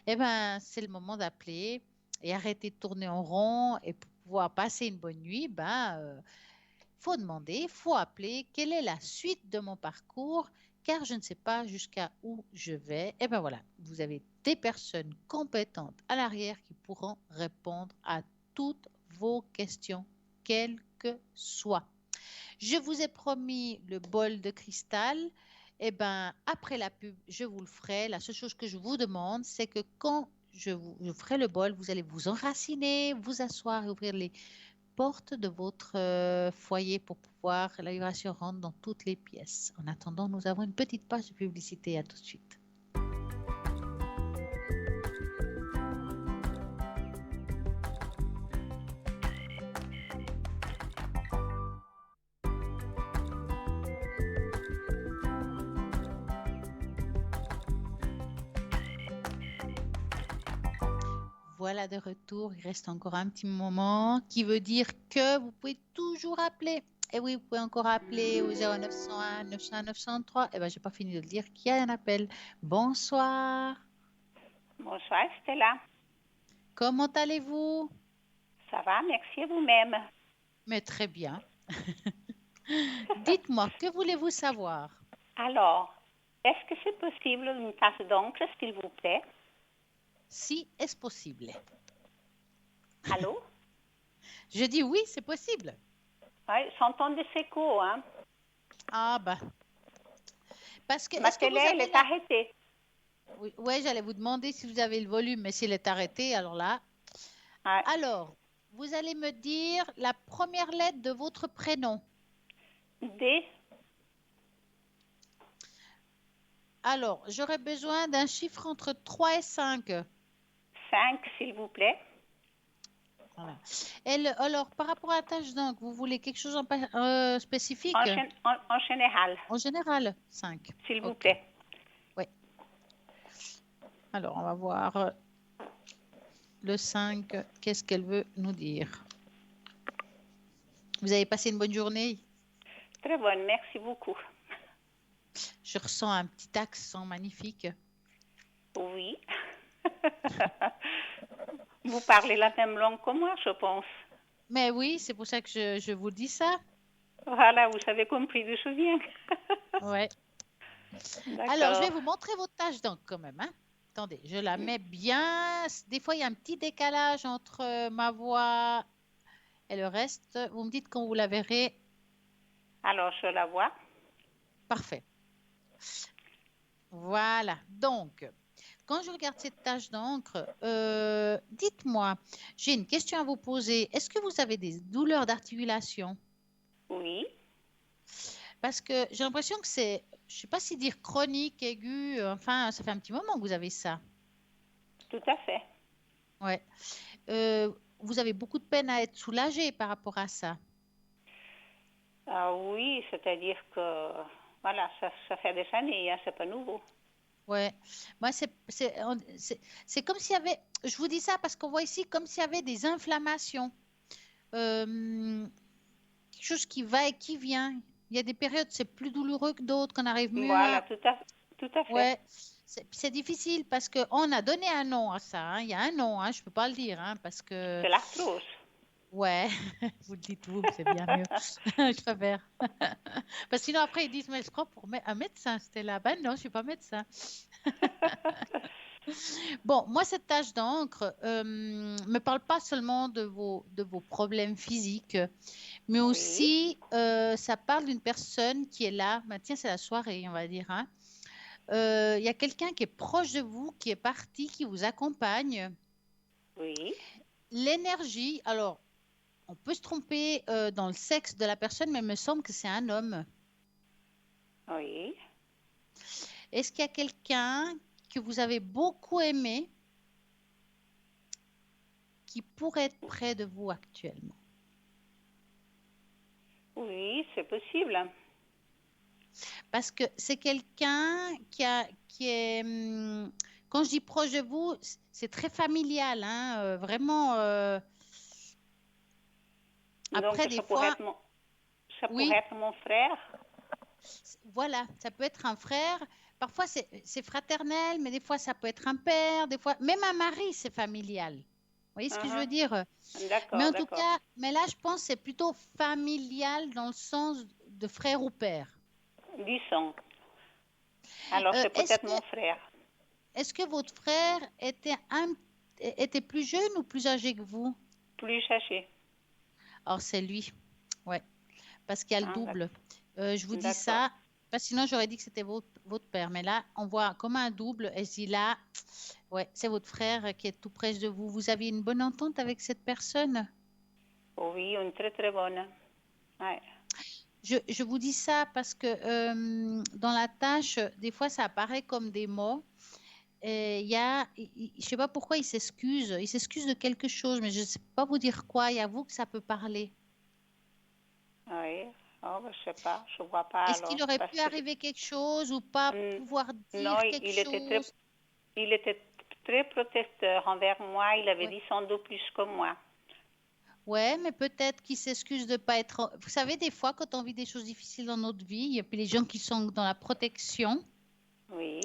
Eh ben, c'est le moment d'appeler et arrêter de tourner en rond et pour pouvoir passer une bonne nuit, ben, faut demander, faut appeler quelle est la suite de mon parcours, car je ne sais pas jusqu'à où je vais. Et ben voilà, vous avez des personnes compétentes à l'arrière qui pourront répondre à toutes vos questions, quelles que soient. Je vous ai promis le bol de cristal. Eh ben, après la pub, je vous le ferai. La seule chose que je vous demande, c'est que quand je ferai le bol, vous allez vous enraciner, vous asseoir et ouvrir les porte de votre foyer pour pouvoir la vibration rentre dans toutes les pièces. En attendant, nous avons une petite page de publicité. À tout de suite. Voilà de retour. Il reste encore un petit moment qui veut dire que vous pouvez toujours appeler. Et oui, vous pouvez encore appeler au 0901 901 903. Eh bien, je n'ai pas fini de le dire qu'il y a un appel. Bonsoir. Bonsoir Stella. Comment allez-vous? Ça va, merci à vous-même. Mais très bien. Dites-moi, que voulez-vous savoir? Alors, est-ce que c'est possible une tasse d'encre, s'il vous plaît? Si, est-ce possible? Allô? Je dis oui, c'est possible. Oui, j'entends des échos, hein? Ah bah. Parce que Ma est-ce que télé, vous elle avez est arrêtée. Oui, ouais, j'allais vous demander si vous avez le volume, mais s'il est arrêté, alors là. Ouais. Alors, vous allez me dire la première lettre de votre prénom. D, Alors, j'aurais besoin d'un chiffre entre 3 et 5. 5, s'il vous plaît. Voilà. Alors, par rapport à la tâche d'encre, vous voulez quelque chose spécifique? En général, En général, 5. s'il vous Ok. plaît. Oui. Alors, on va voir le 5. Qu'est-ce qu'elle veut nous dire? Vous avez passé une bonne journée? Très bonne, merci beaucoup. Je ressens un petit accent magnifique. Oui. Vous parlez la même langue que moi, je pense. Mais oui, c'est pour ça que je vous dis ça. Voilà, vous avez compris d'où je viens. Ouais. Alors, je vais D'accord. vous montrer votre tâche d'encre quand même, hein. Attendez, je la mets bien. Des fois, il y a un petit décalage entre ma voix et le reste. Vous me dites quand vous la verrez. Alors, je la vois. Parfait. Voilà. Donc, quand je regarde cette tâche d'encre, dites-moi, j'ai une question à vous poser. Est-ce que vous avez des douleurs d'articulation? Oui, Parce que j'ai l'impression que c'est, je ne sais pas si dire chronique, aigu, enfin, ça fait un petit moment que vous avez ça. tout à fait. Ouais. Vous avez beaucoup de peine à être soulagé par rapport à ça. Ah oui, c'est-à-dire que, voilà, ça fait des années, hein, c'est pas nouveau. Ouais. Moi, c'est comme s'il y avait, je vous dis ça parce qu'on voit ici comme s'il y avait des inflammations. Quelque chose qui va et qui vient. Il y a des périodes, c'est plus douloureux que d'autres, qu'on arrive mieux Voilà, à. tout à fait. Ouais, c'est difficile parce qu'on a donné un nom à ça, hein. Il y a un nom, hein, je ne peux pas le dire, hein, parce que. C'est l'arthrose. Ouais, vous le dites vous, c'est bien mieux. Je préfère. Parce que sinon, après, ils disent, mais je crois pour un médecin, c'était là. Ben non, je ne suis pas médecin. Bon, moi, cette tâche d'encre me parle pas seulement de vos problèmes physiques, mais Oui, aussi, ça parle d'une personne qui est là. Ben, tiens, c'est la soirée, on va dire, hein. Il y a quelqu'un qui est proche de vous, qui est parti, qui vous accompagne. oui, L'énergie, alors, on peut se tromper dans le sexe de la personne, mais il me semble que c'est un homme. oui. Est-ce qu'il y a quelqu'un que vous avez beaucoup aimé qui pourrait être près de vous actuellement? Oui, c'est possible. Parce que c'est quelqu'un qui est, quand je dis proche de vous, c'est très familial, hein, vraiment. Donc, Après, des fois, ça pourrait oui, être mon frère. voilà, ça peut être un frère. Parfois, c'est fraternel, mais des fois, ça peut être un père. Des fois, même un mari, c'est familial. Vous voyez ce que je veux Mhm. dire? Mais D'accord, en tout d'accord. cas, mais là, je pense que c'est plutôt familial dans le sens de frère ou père. Du sang. Alors, Euh, c'est est-ce peut-être que, mon frère. est-ce que votre frère était plus jeune ou plus âgé que vous? Plus âgé. Alors, c'est lui. Ouais, parce qu'il y a le Hein, double. Je vous dis d'accord. ça, parce que sinon, j'aurais dit que c'était votre père. Mais là, on voit comme un double. Et si là, ouais, c'est votre frère qui est tout près de vous. Vous aviez une bonne entente avec cette personne? Oui, une très très bonne. Ouais. Je vous dis ça parce que dans la tâche, des fois, ça apparaît comme des mots. Et je ne sais pas pourquoi il s'excuse. Il s'excuse de quelque chose, mais je ne sais pas vous dire quoi. Il y a vous que ça peut parler. Oui. Oh, ben, je sais pas, je vois pas Est-ce alors. qu'il aurait Parce pu que arriver quelque chose ou pas Hum, pouvoir non, dire quelque chose? il était très protecteur envers moi. Il avait Ouais. 10 ans de plus que moi. Ouais, mais peut-être qu'il s'excuse de pas être. Vous savez, des fois, quand on vit des choses difficiles dans notre vie, et puis les gens qui sont dans la protection, Oui,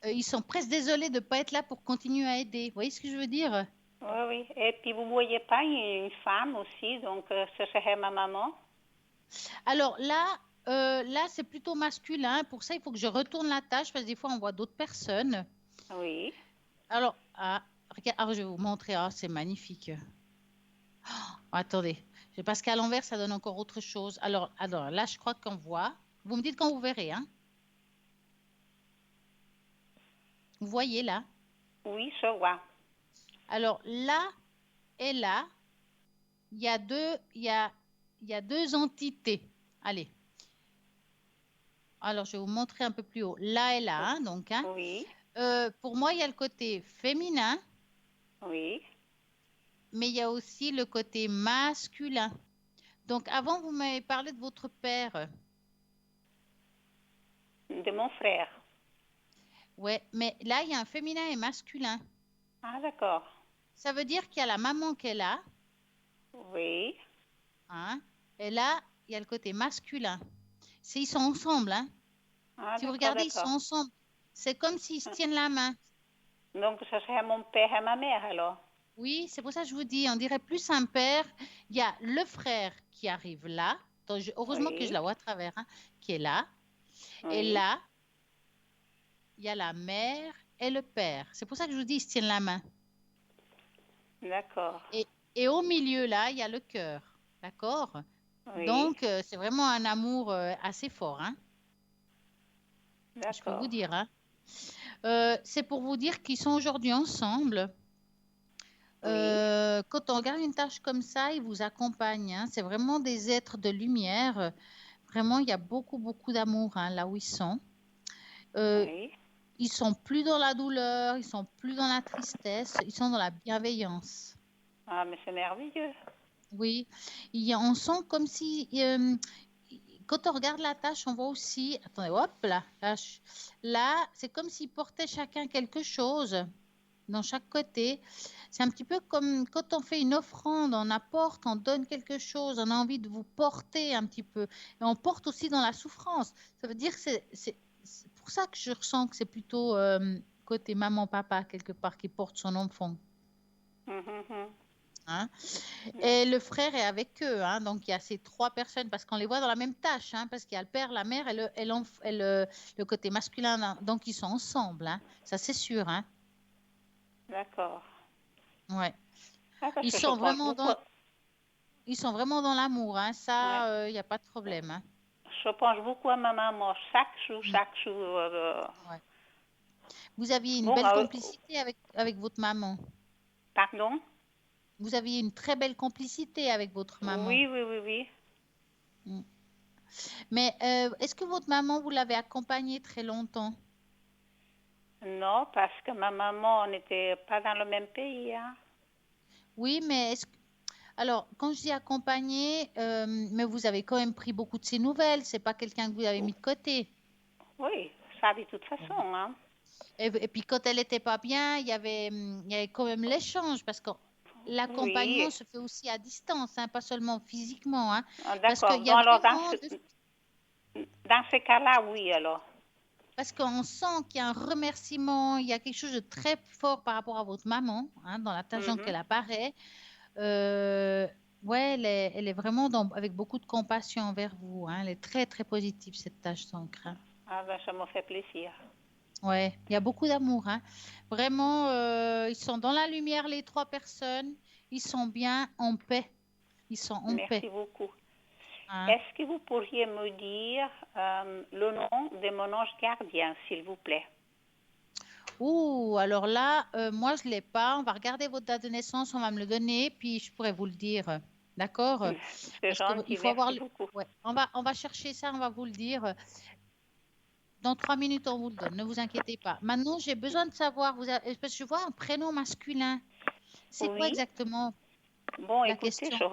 ils sont presque désolés de ne pas être là pour continuer à aider. Vous voyez ce que je veux dire? oui, oui. Et puis vous voyez pas une femme aussi, donc ce serait ma maman. Alors là, c'est plutôt masculin. Pour ça, il faut que je retourne la tâche parce que des fois, on voit d'autres personnes. Oui, Alors, regarde, je vais vous montrer. Ah, c'est magnifique. Attendez, parce qu'à l'envers, ça donne encore autre chose. Alors là, je crois qu'on voit. Vous me dites quand vous verrez, hein? Vous voyez là? Oui, je vois. Alors là et là, il y a deux entités. Allez. Alors, je vais vous montrer un peu plus haut. Là et là, hein, donc. Hein. Oui, Pour moi, il y a le côté féminin, oui. mais il y a aussi le côté masculin. Donc, avant, vous m'avez parlé de votre père. De mon frère. Ouais, mais là, il y a un féminin et masculin. Ah, d'accord. Ça veut dire qu'il y a la maman qu'elle a, Oui. hein, et là, il y a le côté masculin. Ils sont ensemble, hein. Ah, Si vous d'accord, regardez, ils sont d'accord. ensemble. C'est comme s'ils se tiennent la main. Donc, ça serait mon père et ma mère, alors. Oui, c'est pour ça que je vous dis, on dirait plus un père. Il y a le frère qui arrive là. Donc, heureusement que je Oui, la vois à travers, hein, qui est là. Et oui. là, il y a la mère et le père. C'est pour ça que je vous dis, ils se tiennent la main. D'accord. Et au milieu, là, il y a le cœur. D'accord? Oui, Donc, c'est vraiment un amour assez fort, hein, je peux vous d'accord. dire. Hein. C'est pour vous dire qu'ils sont aujourd'hui ensemble. Oui. Quand on regarde une tâche comme ça, ils vous accompagnent. Hein. C'est vraiment des êtres de lumière. Vraiment, il y a beaucoup, beaucoup d'amour hein, là où ils sont. Oui. Ils sont plus dans la douleur, ils sont plus dans la tristesse, ils sont dans la bienveillance. Ah, mais c'est merveilleux. Oui, on sent comme si, quand on regarde la tâche, on voit aussi, attendez, hop là, là, c'est comme s'ils portaient chacun quelque chose dans chaque côté. C'est un petit peu comme quand on fait une offrande, on apporte, on donne quelque chose, on a envie de vous porter un petit peu. Et on porte aussi dans la souffrance. Ça veut dire que c'est pour ça que je ressens que c'est plutôt côté maman-papa, quelque part, qui porte son enfant. Mhm, Hein. mhm. Et le frère est avec eux. Hein. Donc, il y a ces trois personnes, parce qu'on les voit dans la même tâche, hein, parce qu'il y a le père, la mère et le côté masculin. Hein. Donc, ils sont ensemble. Hein. Ça, c'est sûr. Hein. D'accord. Ouais. Ah, parce Ils que je sont pense vraiment beaucoup. dans, ils sont vraiment dans l'amour. Hein. Ouais. Ça, il n'y a pas de problème. Hein. Je pense beaucoup à ma maman chaque jour, Mm. chaque jour. Ouais. Vous aviez une Bon, belle complicité avec votre maman. pardon? Vous aviez une très belle complicité avec votre maman. Oui, oui, oui, oui. Mm. Mais est-ce que votre maman, vous l'avez accompagnée très longtemps? Non, parce que ma maman n'était pas dans le même pays. Hein. Oui, mais alors, quand je dis accompagnée, mais vous avez quand même pris beaucoup de ses nouvelles. C'est pas quelqu'un que vous avez mis de côté. Oui, ça de toute façon. Hein. Et puis quand elle n'était pas bien, il y avait quand même l'échange parce que l'accompagnement Oui, se fait aussi à distance, hein, pas seulement physiquement, hein, ah, parce d'accord. qu'il y Bon, a alors, vraiment, dans ces cas-là, oui, alors. parce qu'on sent qu'il y a un remerciement, il y a quelque chose de très fort par rapport à votre maman, hein, dans la tâche dont Mhm. elle apparaît. Euh, ouais, elle est vraiment avec beaucoup de compassion envers vous. Hein, elle est très très positive cette tâche d'encre. Hein. Ah, ben, ça me fait plaisir. Ouais, il y a beaucoup d'amour. Hein. Vraiment, ils sont dans la lumière, les trois personnes. Ils sont bien en paix. Ils sont en paix. Merci beaucoup. Hein. Est-ce que vous pourriez me dire le nom de mon ange gardien, s'il vous plaît? Ouh, alors là, moi, je ne l'ai pas. On va regarder votre date de naissance, on va me le donner, puis je pourrais vous le dire. D'accord? C'est Parce qu'il gentil, faut avoir... merci beaucoup. Ouais, on va chercher ça, on va vous le dire. Dans 3 minutes, on vous le donne. Ne vous inquiétez pas. Maintenant, j'ai besoin de savoir, parce que je vois un prénom masculin. C'est quoi Oui. exactement Bon, la écoutez, question?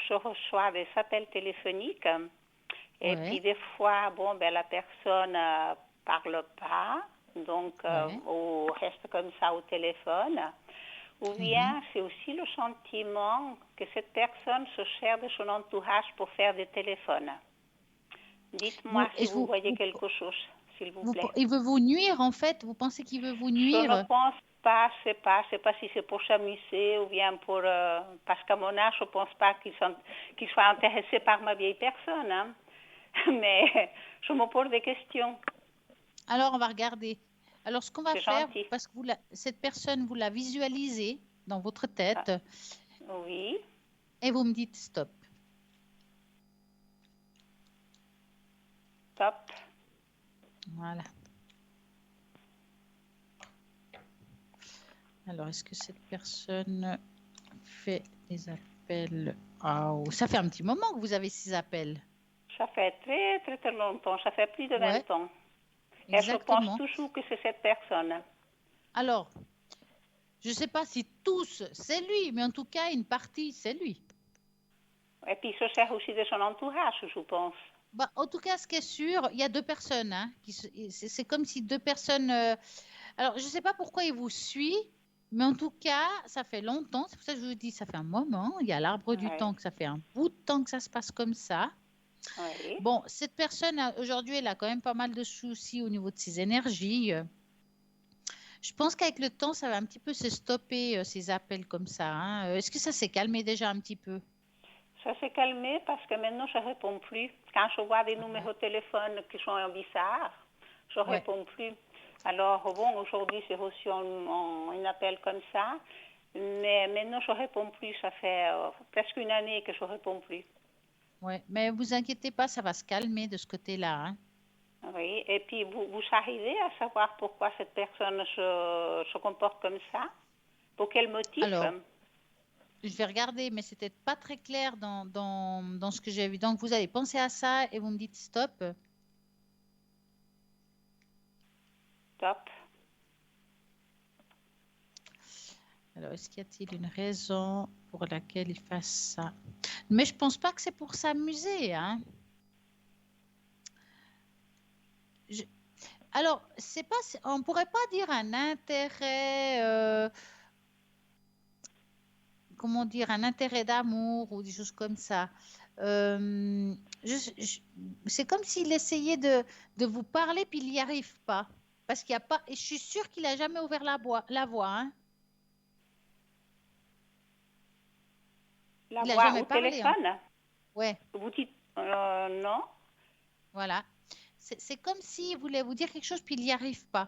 je reçois des appels téléphoniques et Ouais, puis des fois, bon, ben, la personne parle pas, donc ouais. ou reste comme ça au téléphone. Ou Mhm. bien c'est aussi le sentiment que cette personne se sert de son entourage pour faire des téléphones. Dites-moi Vous, si est-ce vous vous, voyez vous, quelque chose, s'il vous plaît. il veut vous nuire, en fait? Vous pensez qu'il veut vous Je ne nuire? pense pas, je sais pas si c'est pour s'amuser ou bien pour, parce qu'à mon âge, je pense pas qu'il soit intéressé par ma vieille personne, hein. Mais je me pose des questions. Alors, on va regarder. Alors, ce qu'on va C'est faire, gentil. parce que cette personne, vous la visualisez dans votre Ah, tête oui, et vous me dites stop. top. Voilà. Alors, est-ce que cette personne fait des appels? Ça fait un petit moment que vous avez ces appels. Ça fait très, très, très longtemps. Ça fait plus de 20 Ouais, ans. Et je pense exactement. toujours que c'est cette personne. Alors, je ne sais pas si tous, c'est lui, mais en tout cas, une partie, c'est lui. Et puis, il se sert aussi de son entourage, je pense. Bah, en tout cas, ce qui est sûr, il y a deux personnes. Hein, c'est comme si deux personnes. Alors, je ne sais pas pourquoi il vous suit, mais en tout cas, ça fait longtemps. C'est pour ça que je vous dis, ça fait un moment. Il y a l'arbre du Ouais. temps que ça fait un bout de temps que ça se passe comme ça. Oui. Bon, cette personne, aujourd'hui, elle a quand même pas mal de soucis au niveau de ses énergies. Je pense qu'avec le temps, ça va un petit peu se stopper, ces appels comme ça. Hein. Est-ce que ça s'est calmé déjà un petit peu? Ça s'est calmé parce que maintenant, je ne réponds plus. Quand je vois des numéros de téléphone qui sont bizarres, je ne Ouais. réponds plus. Alors, bon, aujourd'hui, j'ai reçu un appel comme ça, mais maintenant, je ne réponds plus. Ça fait presque une année que je ne réponds plus. Ouais, mais vous inquiétez pas, ça va se calmer de ce côté-là. Hein. Oui, et puis vous arrivez à savoir pourquoi cette personne se comporte comme ça? Pour quel motif? Alors, je vais regarder, mais c'était pas très clair dans ce que j'ai vu. Donc, vous allez penser à ça et vous me dites stop. Top. Alors, est-ce qu'il y a-t-il une raison pour laquelle il fasse ça? Mais je pense pas que c'est pour s'amuser. Hein. Alors, c'est pas, on pourrait pas dire un intérêt, comment dire, un intérêt d'amour ou des choses comme ça. C'est comme s'il essayait de vous parler puis il n'y arrive pas. Parce qu'il n'y a pas, et je suis sûre qu'il n'a jamais ouvert la voix. Hein. La Il n'a voix jamais au parlé. téléphone? Hein. Ouais, Vous dites non? voilà. C'est comme s'il voulait vous dire quelque chose puis il n'y arrive pas.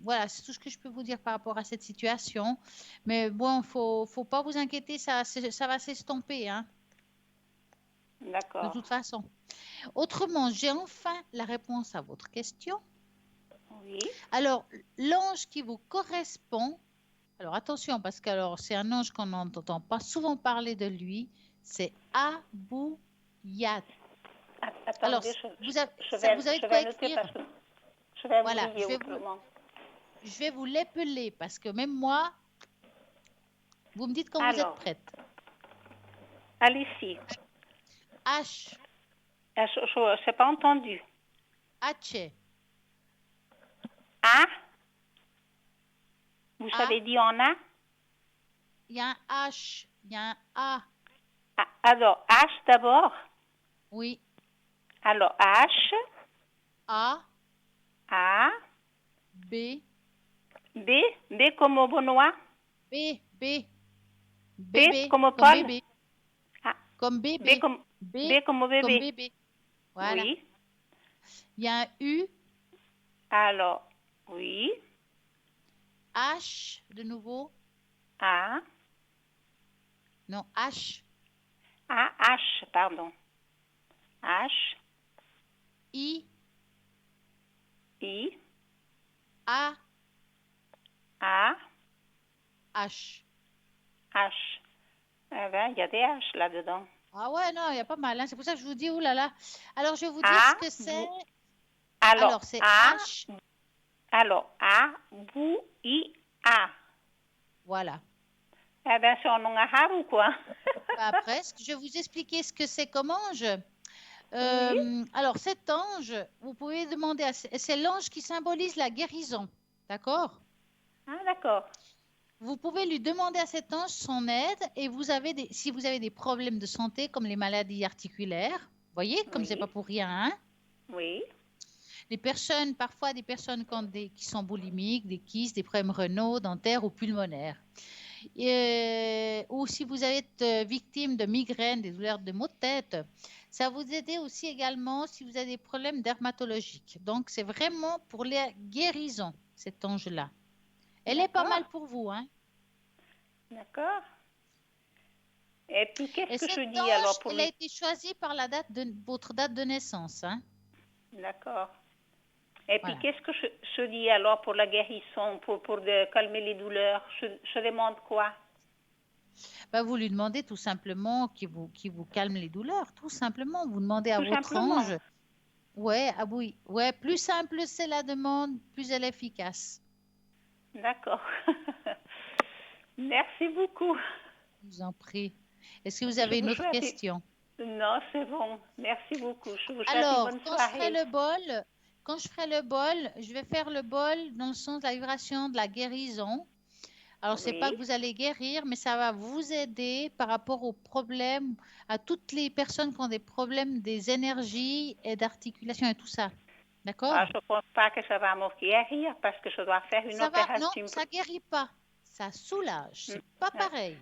Voilà, c'est tout ce que je peux vous dire par rapport à cette situation. Mais bon, faut pas vous inquiéter, ça va s'estomper, hein, de D'accord. toute façon. Autrement, j'ai enfin la réponse à votre question. Oui. Alors, l'ange qui vous correspond, alors attention, parce que c'est un ange qu'on n'entend pas souvent parler de lui, c'est Abou Yat. Alors, Attendez, vous avez je de quoi vais noter écrire? parce que je vais Voilà, oublier autrement. je vais vous l'épeler parce que même moi, vous me dites quand vous êtes Alors, prête. allez-y. H, Je n'ai pas entendu. H, A? Vous A. avez dit en A? Il y a un H, il y a un A. Ah, alors, H d'abord. Oui, Alors, H, A, A, B, B, B comme au Benoît. B, P bébé, comme comme Paul. bébé, Ah, comme bébé, B comme au comme bébé. bébé. Voilà. Oui. Il y a un U, Alors, oui. H, de nouveau. A, Non, H, A, H, pardon. H, I, I, A, A, H. H. Eh ben, il y a des H là-dedans. Ah ouais, non, il y a pas mal. Hein. C'est pour ça que je vous dis, oulala. Alors, je vais vous dire A, ce que c'est. Alors, c'est A, H. alors, A, Bou, I, A. Voilà. Eh ben, c'est un nom arabe ou quoi? Bah, presque. Je vais vous expliquer ce que c'est comme ange. Oui. Alors, cet ange, vous pouvez demander c'est l'ange qui symbolise la guérison. D'accord? Ah, d'accord. Vous pouvez lui demander à cet ange son aide et si vous avez des problèmes de santé comme les maladies articulaires, voyez, comme c'est Oui. pas pour rien, hein? Oui. Parfois des personnes qui sont boulimiques, des kystes, des problèmes rénaux, dentaires ou pulmonaires. Ou si vous êtes victime de migraines, des douleurs de maux de tête, ça va vous aider aussi également si vous avez des problèmes dermatologiques. Donc, c'est vraiment pour la guérison, cet ange-là. Elle est pas mal pour vous, hein? D'accord. Et puis, qu'est-ce Et que je cet dis ange, alors pour elle a lui? été choisie par votre date de naissance, hein? D'accord. Et puis, Voilà. qu'est-ce que je dis alors pour la guérison, pour calmer les douleurs? Je demande quoi? Bah, vous lui demandez tout simplement qu'il vous calme les douleurs, tout simplement. Vous demandez à Tout votre simplement. ange. Ouais, ah oui, ouais, plus simple c'est la demande, plus elle est efficace. D'accord. Merci beaucoup. Je vous en prie. Est-ce que vous Je avez une vous autre souhaite... question? Non, c'est bon. Merci beaucoup. Je vous souhaite une Alors, bonne quand je ferai soirée. le bol, je vais faire le bol dans le sens de la vibration de la guérison. Alors, c'est pas Oui. que vous allez guérir, mais ça va vous aider par rapport aux problèmes, à toutes les personnes qui ont des problèmes des énergies et d'articulation et tout ça. D'accord? Ah, je ne pense pas que ça va me guérir parce que je dois faire une Ça va, non, opération. ça guérit pas. Ça soulage. C'est pas pareil.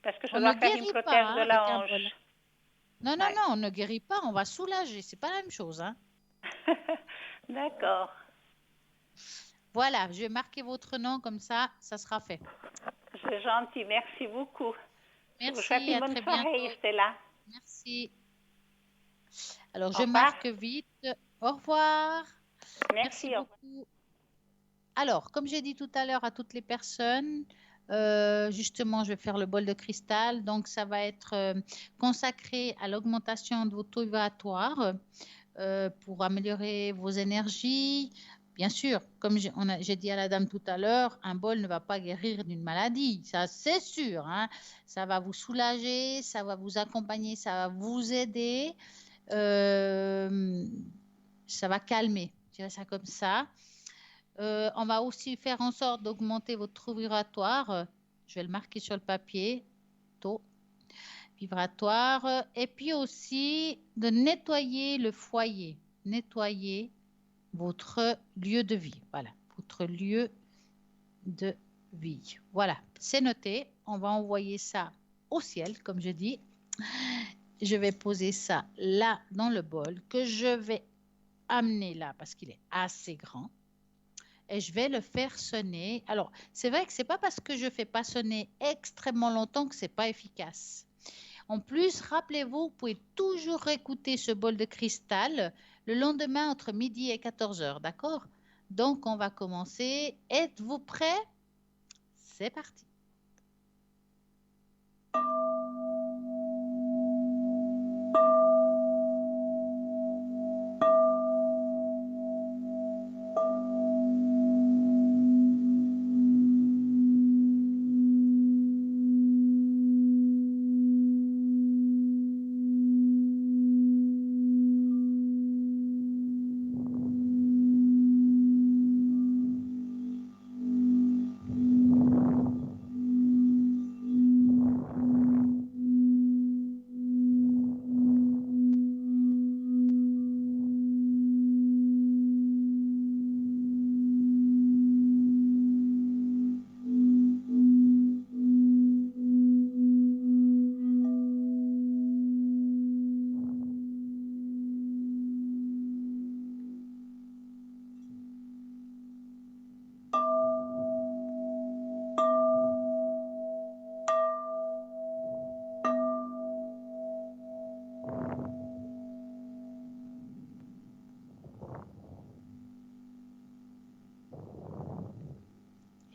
Parce que je On ne dois faire une guérit prothèse pas de hein, avec la un bol. hanche. Non, non, Ouais. non, on ne guérit pas, on va soulager. C'est pas la même chose, hein. D'accord. Voilà, je vais marquer votre nom comme ça sera fait. C'est gentil. Merci beaucoup. Je vous souhaite Merci, une à bonne très soirée, bientôt. Stella. Merci. Alors, Au je revoir. marque vite. Au revoir. Merci Merci. Au revoir. beaucoup. Alors, comme j'ai dit tout à l'heure à toutes les personnes, justement, je vais faire le bol de cristal. Donc, ça va être consacré à l'augmentation de votre taux vibratoire pour améliorer vos énergies. Bien sûr, comme j'ai dit à la dame tout à l'heure, un bol ne va pas guérir d'une maladie, ça c'est sûr, hein. Ça va vous soulager, ça va vous accompagner, ça va vous aider, ça va calmer, je dirais ça comme ça. On va aussi faire en sorte d'augmenter votre taux vibratoire. Je vais le marquer sur le papier, taux vibratoire. Et puis aussi de nettoyer le foyer, nettoyer votre lieu de vie. Voilà, votre lieu de vie. Voilà, c'est noté. On va envoyer ça au ciel, comme je dis. Je vais poser ça là dans le bol que je vais amener là parce qu'il est assez grand. Et je vais le faire sonner. Alors, c'est vrai que c'est pas parce que je fais pas sonner extrêmement longtemps que c'est pas efficace. En plus, rappelez-vous, vous pouvez toujours écouter ce bol de cristal le lendemain entre midi et 14 heures, d'accord? Donc, on va commencer. Êtes-vous prêts? C'est parti.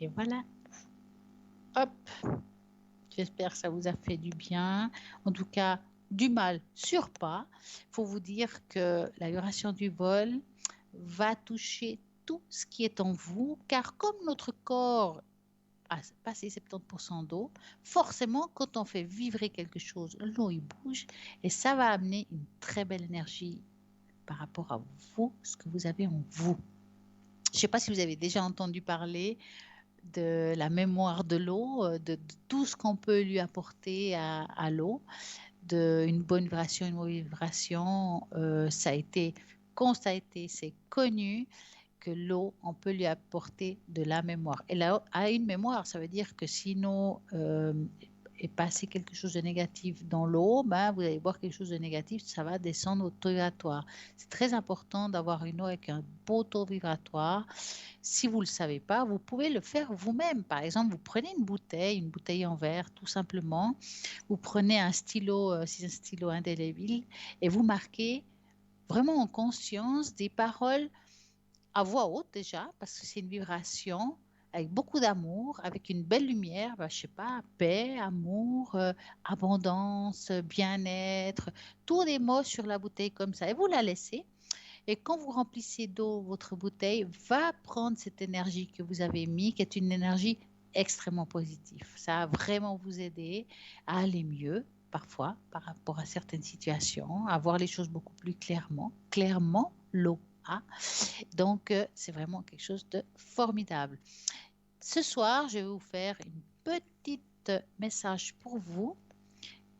Et voilà. Hop. J'espère que ça vous a fait du bien. En tout cas, du mal sur pas. Il faut vous dire que la vibration du vol va toucher tout ce qui est en vous, car comme notre corps a passé 70% d'eau, forcément, quand on fait vibrer quelque chose, l'eau il bouge et ça va amener une très belle énergie par rapport à vous, ce que vous avez en vous. Je ne sais pas si vous avez déjà entendu parler de la mémoire de l'eau, de tout ce qu'on peut lui apporter à l'eau, d'une bonne vibration, une mauvaise vibration. Ça a été constaté, c'est connu que l'eau, on peut lui apporter de la mémoire. Et là, a une mémoire, ça veut dire que si l'eau est passé quelque chose de négatif dans l'eau, ben, vous allez boire quelque chose de négatif, ça va descendre au taux vibratoire. C'est très important d'avoir une eau avec un beau taux vibratoire. Si vous ne le savez pas, vous pouvez le faire vous-même. Par exemple, vous prenez une bouteille en verre, tout simplement. Vous prenez un stylo, si c'est un stylo indélébile, et vous marquez vraiment en conscience des paroles à voix haute déjà, parce que c'est une vibration avec beaucoup d'amour, avec une belle lumière, je sais pas, paix, amour, abondance, bien-être, tous les mots sur la bouteille comme ça. Et vous la laissez. Et quand vous remplissez d'eau, votre bouteille va prendre cette énergie que vous avez mis, qui est une énergie extrêmement positive. Ça va vraiment vous aider à aller mieux, parfois, par rapport à certaines situations, à voir les choses beaucoup plus clairement. Clairement, l'eau. Donc, c'est vraiment quelque chose de formidable. Ce soir, je vais vous faire une petite message pour vous.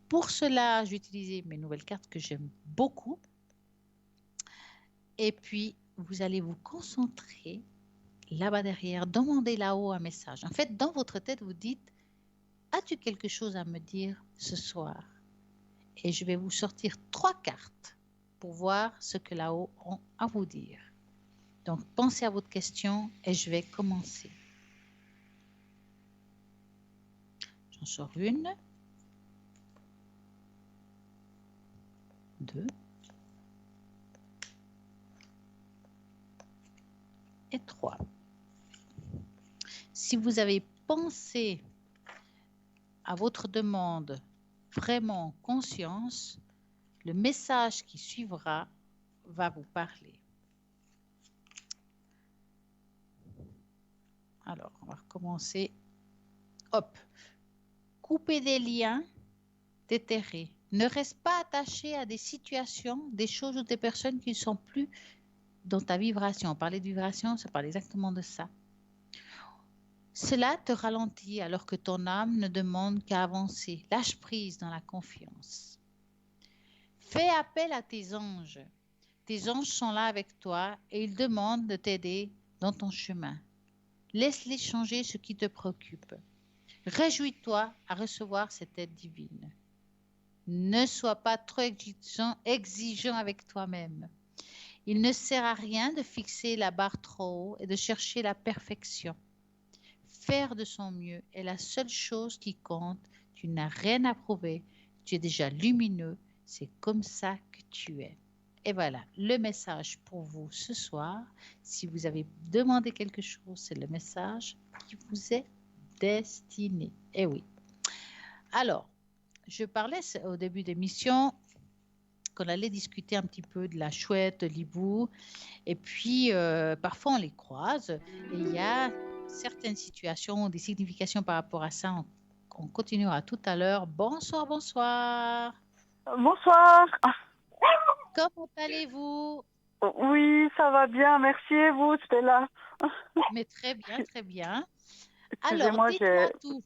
Pour cela, j'ai utilisé mes nouvelles cartes que j'aime beaucoup. Et puis, vous allez vous concentrer là-bas derrière, demandez là-haut un message. En fait, dans votre tête, vous dites, as-tu quelque chose à me dire ce soir? Et je vais vous sortir 3 cartes pour voir ce que là-haut ont à vous dire. Donc, pensez à votre question et je vais commencer. J'en sors une, 2 et 3. Si vous avez pensé à votre demande vraiment en conscience, le message qui suivra va vous parler. Alors, on va recommencer. Hop. Couper des liens, déterrer. Ne reste pas attaché à des situations, des choses ou des personnes qui ne sont plus dans ta vibration. On parlait de vibration, ça parle exactement de ça. Cela te ralentit alors que ton âme ne demande qu'à avancer. Lâche prise dans la confiance. Fais appel à tes anges. Tes anges sont là avec toi et ils demandent de t'aider dans ton chemin. Laisse-les changer ce qui te préoccupe. Réjouis-toi à recevoir cette aide divine. Ne sois pas trop exigeant avec toi-même. Il ne sert à rien de fixer la barre trop haut et de chercher la perfection. Faire de son mieux est la seule chose qui compte. Tu n'as rien à prouver. Tu es déjà lumineux. C'est comme ça que tu es. Et voilà, le message pour vous ce soir. Si vous avez demandé quelque chose, c'est le message qui vous est destiné. Eh oui. Alors, je parlais au début d'émission qu'on allait discuter un petit peu de la chouette, de l'hibou. Et puis, parfois, on les croise. Et il y a certaines situations, des significations par rapport à ça. On continuera tout à l'heure. Bonsoir, bonsoir. Bonsoir. Comment allez-vous? Oui, ça va bien, merci. Et vous, Stella? Mais très bien, très bien. Alors, Excusez-moi, dites-moi tout.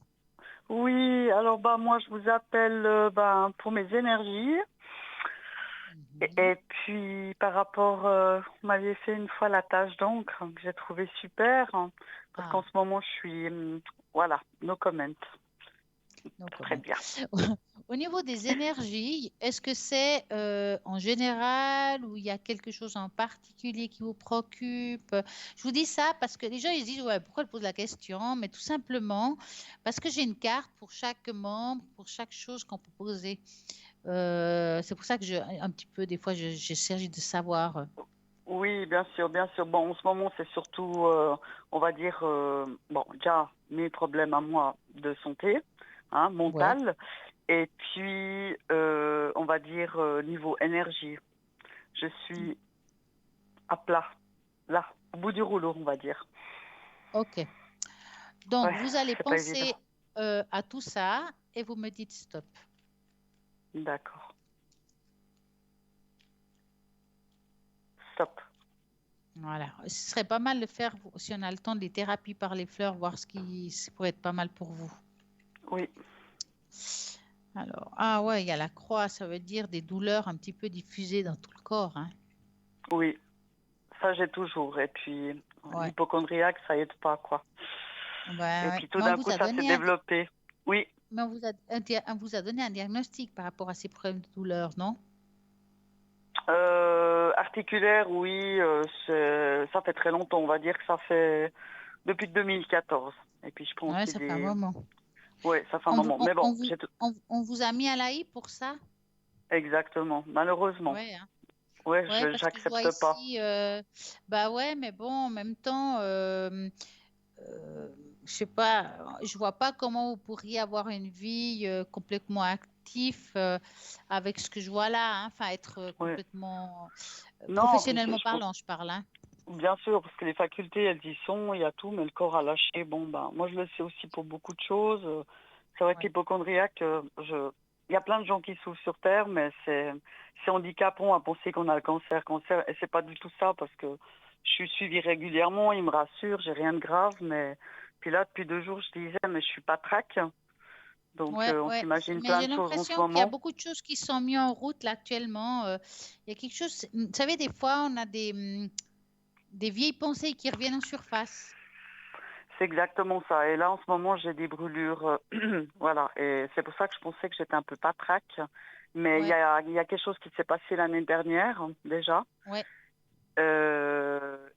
Oui, alors moi je vous appelle pour mes énergies. Et puis par rapport, vous m'aviez fait une fois la tâche d'encre que j'ai trouvé super, parce qu'en ce moment je suis, voilà, no comment. Très bien. Au niveau des énergies, est-ce que c'est en général ou il y a quelque chose en particulier qui vous préoccupe? Je vous dis ça parce que les gens ils disent ouais, pourquoi elle pose la question? Mais tout simplement parce que j'ai une carte pour chaque membre, pour chaque chose qu'on peut poser. C'est pour ça que un petit peu des fois j'essaie de savoir. Oui, bien sûr, bien sûr. Bon, en ce moment c'est surtout, on va dire, déjà mes problèmes à moi de santé, mentale. Ouais. Et puis, on va dire, niveau énergie, je suis à plat, là, au bout du rouleau, on va dire. Ok. Donc, vous allez penser à tout ça et vous me dites stop. D'accord. Stop. Voilà. Ce serait pas mal de faire, si on a le temps, des thérapies par les fleurs, voir ce qui pourrait être pas mal pour vous. Oui. Alors, ouais, il y a la croix, ça veut dire des douleurs un petit peu diffusées dans tout le corps. Hein. Oui, ça j'ai toujours. Et puis, l'hypochondriaque, ça aide pas, quoi. Et puis tout d'un coup, ça s'est développé. Oui. Mais on vous a donné un diagnostic par rapport à ces problèmes de douleur, non? Articulaire, oui, ça fait très longtemps. On va dire que ça fait depuis 2014. Et puis je prends aussi ça fait un moment. Oui, ça fait un moment. Mais bon, on vous a mis à l'AI pour ça? Exactement, malheureusement. Ouais, hein. Ouais, Ouais, parce que je vois j'accepte pas. ici, bah ouais, mais bon, en même temps, je sais pas, je vois pas comment vous pourriez avoir une vie complètement active avec ce que je vois là, hein. Enfin, être Ouais. complètement Non, puis professionnellement parlant, je parle, hein. bien sûr, parce que les facultés, elles y sont, il y a tout, mais le corps a lâché. Bon, ben, moi, je le sais aussi pour beaucoup de choses. C'est vrai que Ouais. l'hypochondriaque, il y a plein de gens qui souffrent sur Terre, mais c'est handicapant à penser qu'on a le cancer, et c'est pas du tout ça, parce que je suis suivie régulièrement, ils me rassurent, j'ai rien de grave, mais puis là, depuis 2 jours, je disais, mais je suis pas trac, donc Ouais, on ouais. s'imagine Mais plein j'ai de choses en ce l'impression qu'il y a moment. beaucoup de choses qui sont mises en route là actuellement. Il y a quelque chose, vous savez, des fois, on a des vieilles pensées qui reviennent en surface. C'est exactement ça. Et là, en ce moment, j'ai des brûlures. Voilà. Et c'est pour ça que je pensais que j'étais un peu patraque. Mais Ouais, il y a quelque chose qui s'est passé l'année dernière, déjà. ouais,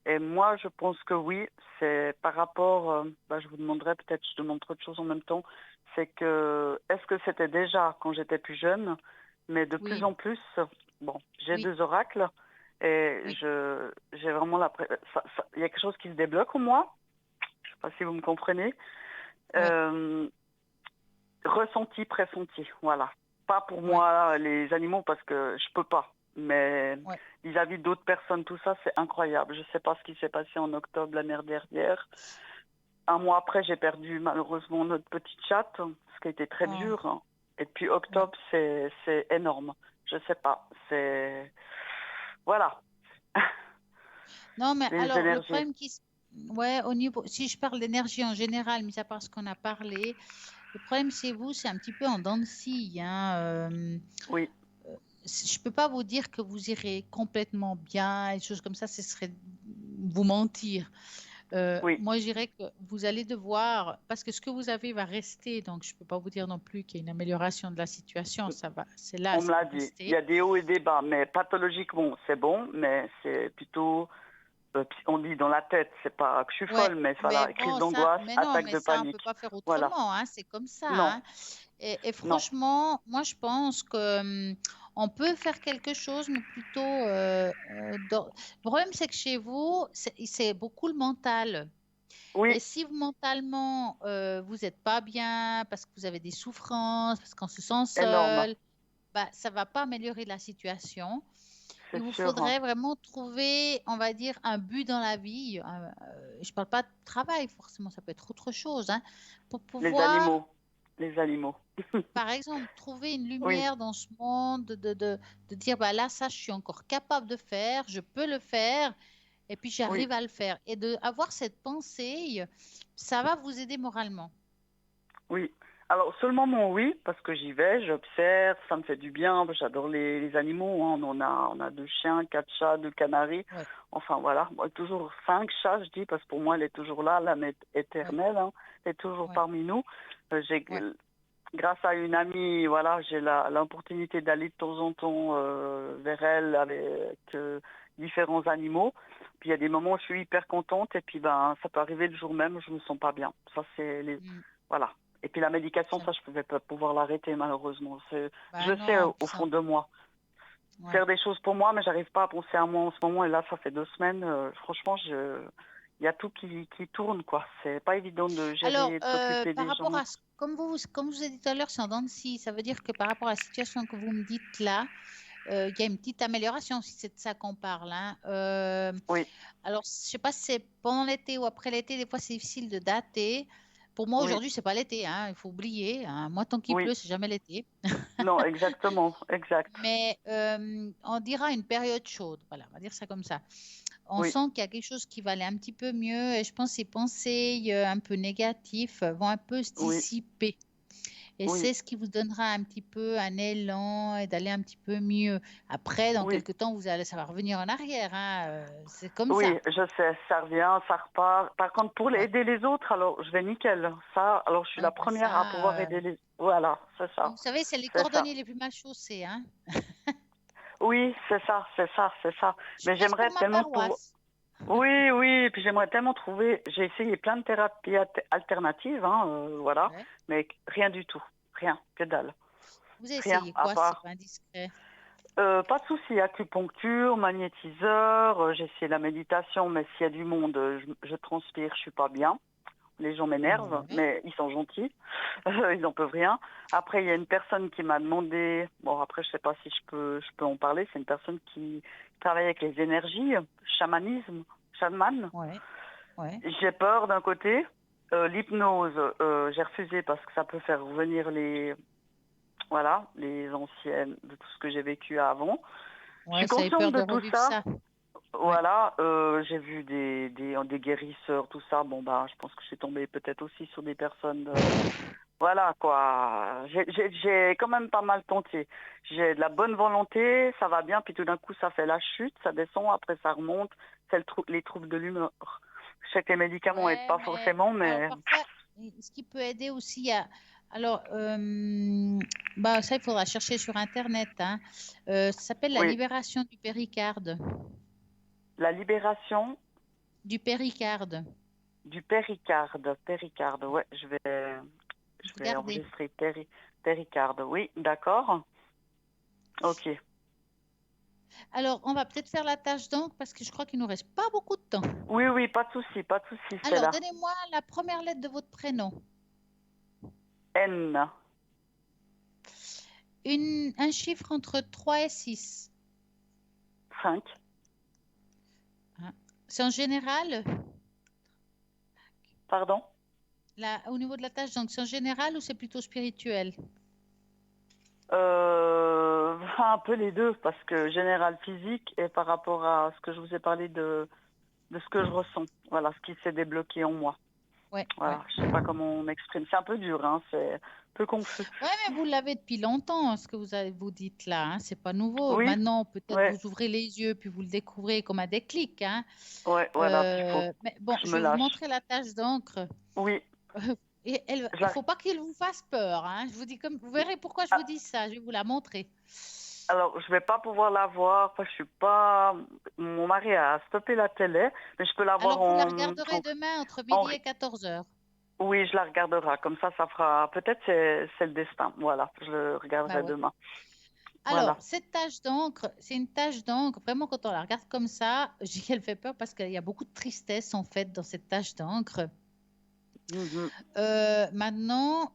Et moi, je pense que oui, c'est par rapport. Je vous demanderai, peut-être, je demande trop de choses en même temps. C'est que, est-ce que c'était déjà quand j'étais plus jeune? Mais de plus oui, en plus, bon, j'ai oui, 2 oracles. Et oui, j'ai vraiment il y a quelque chose qui se débloque en moi. Je sais pas si vous me comprenez. ouais, Euh, Ressenti, pressenti, voilà. Pas pour ouais, moi, les animaux, parce que je peux pas. Mais ouais. vis-à-vis d'autres personnes, tout ça, c'est incroyable. Je sais pas ce qui s'est passé en octobre l'année dernière. Un mois après, j'ai perdu malheureusement notre petite chatte, ce qui a été très Oh, dur. Et puis ouais. octobre, c'est énorme. Je sais pas. Voilà. Non, mais Les alors, le énergies. problème ouais, au niveau, si je parle d'énergie en général, mis à part ce qu'on a parlé, le problème chez vous, c'est un petit peu en dents de scie, hein. Oui, Je peux pas vous dire que vous irez complètement bien, et des choses comme ça, ce serait vous mentir. oui. Moi, je dirais que vous allez devoir, parce que ce que vous avez va rester, donc je peux pas vous dire non plus qu'il y a une amélioration de la situation, ça va, c'est là, On me ça l'a va dit. Il y rester. a des hauts et des bas, mais pathologiquement, c'est bon, mais c'est plutôt, on dit dans la tête, c'est pas que je suis Ouais, folle, mais mais voilà, crise bon, ça, d'angoisse, mais non, attaque mais de ça, on peut panique. pas faire Voilà. autrement, hein, c'est comme ça, Non, hein. Et non. franchement, moi, je pense que on peut faire quelque chose, mais plutôt, le problème, c'est que chez vous, c'est beaucoup le mental. Et Oui, si mentalement, vous n'êtes pas bien, parce que vous avez des souffrances, parce qu'on se sent énorme, seul, bah, ça va pas améliorer la situation. Il c'est vous sûr, hein. faudrait vraiment trouver, on va dire, un but dans la vie. Je parle pas de travail, forcément, ça peut être autre chose, hein, pour Les pouvoir, animaux, les animaux. par exemple, trouver une Oui, lumière dans ce monde, de dire, bah là, ça, je suis encore capable de faire, je peux le faire, et puis oui. j'arrive à le faire. Et d'avoir cette pensée, ça va vous aider moralement. Oui. Alors, sur le moment, oui, parce que j'y vais, j'observe, ça me fait du bien. J'adore les animaux, hein. On a 2 chiens, 4 chats, 2 canaris. Ouais, Enfin, voilà. Moi, toujours 5 chats, je dis, parce que pour moi, elle est toujours là, l'âme est ouais, éternelle, hein. Elle est toujours ouais, parmi nous. ouais, Grâce à une amie, voilà, j'ai l'opportunité d'aller de temps en temps vers elle avec différents animaux. Puis il y a des moments où je suis hyper contente et puis ben ça peut arriver le jour même où je me sens pas bien. Ça c'est mm, voilà. Et puis la médication, ça- ça je pouvais pas pouvoir l'arrêter malheureusement. bah Je sais non, au ça, fond de moi ouais. faire des choses pour moi, mais j'arrive pas à penser à moi en ce moment. Et là, ça fait 2 semaines. Franchement, il y a tout qui tourne quoi. C'est pas évident de Alors, gérer, de s'occuper par des rapport gens. à comme vous avez dit tout à l'heure, c'est en dents de scie. Ça veut dire que par rapport à la situation que vous me dites là, il y a une petite amélioration, si c'est de ça qu'on parle, hein. Oui, Alors, je sais pas si c'est pendant l'été ou après l'été, des fois c'est difficile de dater. Pour moi, oui, aujourd'hui, c'est pas l'été, hein, il faut oublier, hein. Moi, tant qu'il oui. pleut, c'est jamais l'été. Non, exactement, exact. Mais on dira une période chaude. Voilà, on va dire ça comme ça. On Oui, sent qu'il y a quelque chose qui va aller un petit peu mieux et je pense que ces pensées un peu négatives vont un peu se oui, dissiper. Et oui, c'est ce qui vous donnera un petit peu un élan et d'aller un petit peu mieux. Après, dans oui, quelques temps, ça va revenir en arrière, hein. C'est comme oui, ça. je sais, ça revient, ça repart. Par contre, pour Ouais. aider les autres, alors je vais nickel. Ça, alors je suis Ah, la bah première à pouvoir ça, aider les. Voilà, c'est ça, vous savez, c'est les c'est ça. cordonniers les plus mal chaussés, hein. Oui, c'est ça, c'est ça, c'est ça. Je Mais prêche j'aimerais pour ma tellement pour. paroisse. Oui, oui, et puis j'aimerais tellement trouver. J'ai essayé plein de thérapies alternatives, hein, voilà, Ouais. mais rien du tout, rien, que dalle, Vous avez rien essayé à quoi, si c'est part. pas indiscret? Pas de souci, acupuncture, magnétiseur, j'ai essayé la méditation, mais s'il y a du monde, je transpire, je suis pas bien. Les gens m'énervent, Ouais. mais ils sont gentils, ils n'en peuvent rien. Après, il y a une personne qui m'a demandé, bon après je sais pas si je peux en parler, c'est une personne qui travaille avec les énergies, chaman. Ouais. Ouais. J'ai peur d'un côté, l'hypnose, j'ai refusé parce que ça peut faire revenir les anciennes, de tout ce que j'ai vécu avant. Je Ouais, suis ça a eu consciente peur de de tout revivre ça. ça. Ouais. Voilà, j'ai vu des guérisseurs, tout ça. Bon, bah, je pense que je suis tombée peut-être aussi sur des personnes. Voilà, quoi. J'ai quand même pas mal tenté. J'ai de la bonne volonté, ça va bien, puis tout d'un coup, ça fait la chute, ça descend, après ça remonte. C'est les troubles de l'humeur. Je sais que les médicaments aident Ouais, pas mais forcément, alors mais parfois, ce qui peut aider aussi à. Alors, bah, ça, il faudra chercher sur Internet, hein. Ça s'appelle la oui, libération du péricarde. la libération Du péricarde. du péricarde. Péricarde, ouais, je vais Regardez. enregistrer péricarde. Oui, d'accord. Ok. Alors, on va peut-être faire la tâche d'encre parce que je crois qu'il nous reste pas beaucoup de temps. Oui, oui, pas de souci, Alors, Stella. donnez-moi la première lettre de votre prénom. N, Un chiffre entre 3 et 6. 5. Hein. C'est en général, Pardon? au niveau de la tâche d'encre, c'est en général ou c'est plutôt spirituel? Un peu les deux, parce que général physique et par rapport à ce que je vous ai parlé de ce que je ressens. Voilà, ce qui s'est débloqué en moi. Ouais, Voilà, ouais. je sais pas comment on m'exprime. C'est un peu dur, hein, c'est un peu confus. Ouais, mais vous l'avez depuis longtemps, ce que vous dites là, hein. C'est pas nouveau. Oui, Maintenant, peut-être ouais, vous ouvrez les yeux puis vous le découvrez comme un déclic, hein. ouais, voilà, puis Mais bon, je je me vais vous lâche. montrer la tâche d'encre. Oui, Et je il la- faut pas qu'elle vous fasse peur, hein. Je vous dis comme, vous verrez pourquoi je vous ah, dis ça. Je vais vous la montrer. alors, je vais pas pouvoir la voir, parce que je suis pas... Mon mari a stoppé la télé, mais je peux la voir Alors, vous la regarderez demain entre en, midi et 14 heures. Oui, je la regarderai. Comme ça fera. Peut-être c'est le destin. Voilà, je le Bah regarderai ouais. demain. Alors, Voilà. cette tache d'encre, c'est une tache d'encre, vraiment quand on la regarde comme ça, je dis qu'elle fait peur parce qu'il y a beaucoup de tristesse en fait dans cette tache d'encre. Mhm. Maintenant,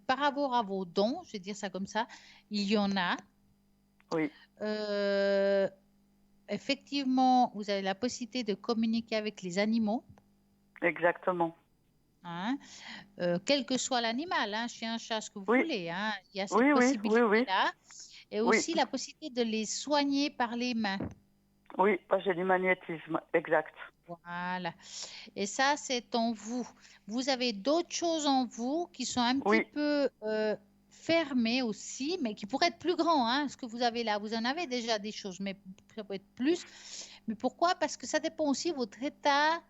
par rapport à vos dons, je vais dire ça comme ça, il y en a. Oui, Euh, Effectivement, vous avez la possibilité de communiquer avec les animaux, exactement. hein, quel que soit l'animal, hein, chien, chat, ce que vous Oui, voulez, hein, il y a cette oui, oui, oui, oui, possibilité-là. Et oui, aussi la possibilité de les soigner par les mains. oui. J'ai du magnétisme, exact. Voilà. Et ça, c'est en vous. Vous avez d'autres choses en vous qui sont un petit Oui, peu fermées aussi, mais qui pourraient être plus grands, hein, ce que vous avez là. Vous en avez déjà des choses, mais ça peut être plus. Mais pourquoi? Parce que ça dépend aussi de votre état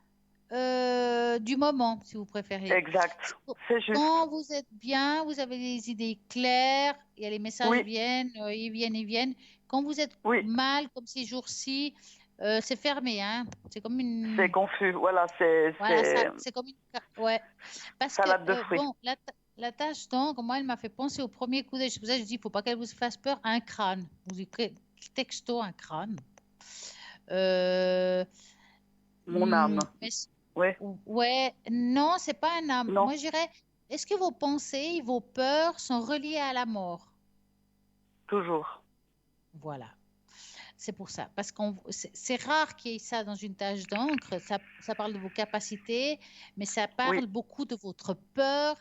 du moment, si vous préférez. exact. C'est juste. Quand vous êtes bien, vous avez les idées claires, et les messages Oui, viennent, ils viennent, ils viennent. Quand vous êtes oui. mal, comme ces jours-ci, c'est fermé, hein. C'est comme C'est une. confus. Voilà, Voilà, c'est comme une. Ouais. Parce que, salade de fruits. bon, la tâche d'encre, moi, elle m'a fait penser au premier coup d'œil. C'est pour ça que je dis, il ne faut pas qu'elle vous fasse peur, un crâne. Vous écrivez texto un crâne. Euh, Mon âme. mais Oui, ouais, non, c'est pas un âme. non, Moi, je dirais, est-ce que vos pensées, vos peurs sont reliées à la mort? toujours. Voilà. C'est pour ça. Parce qu'on, c'est rare qu'il y ait ça dans une tâche d'encre. Ça parle de vos capacités, mais ça Oui, parle beaucoup de votre peur.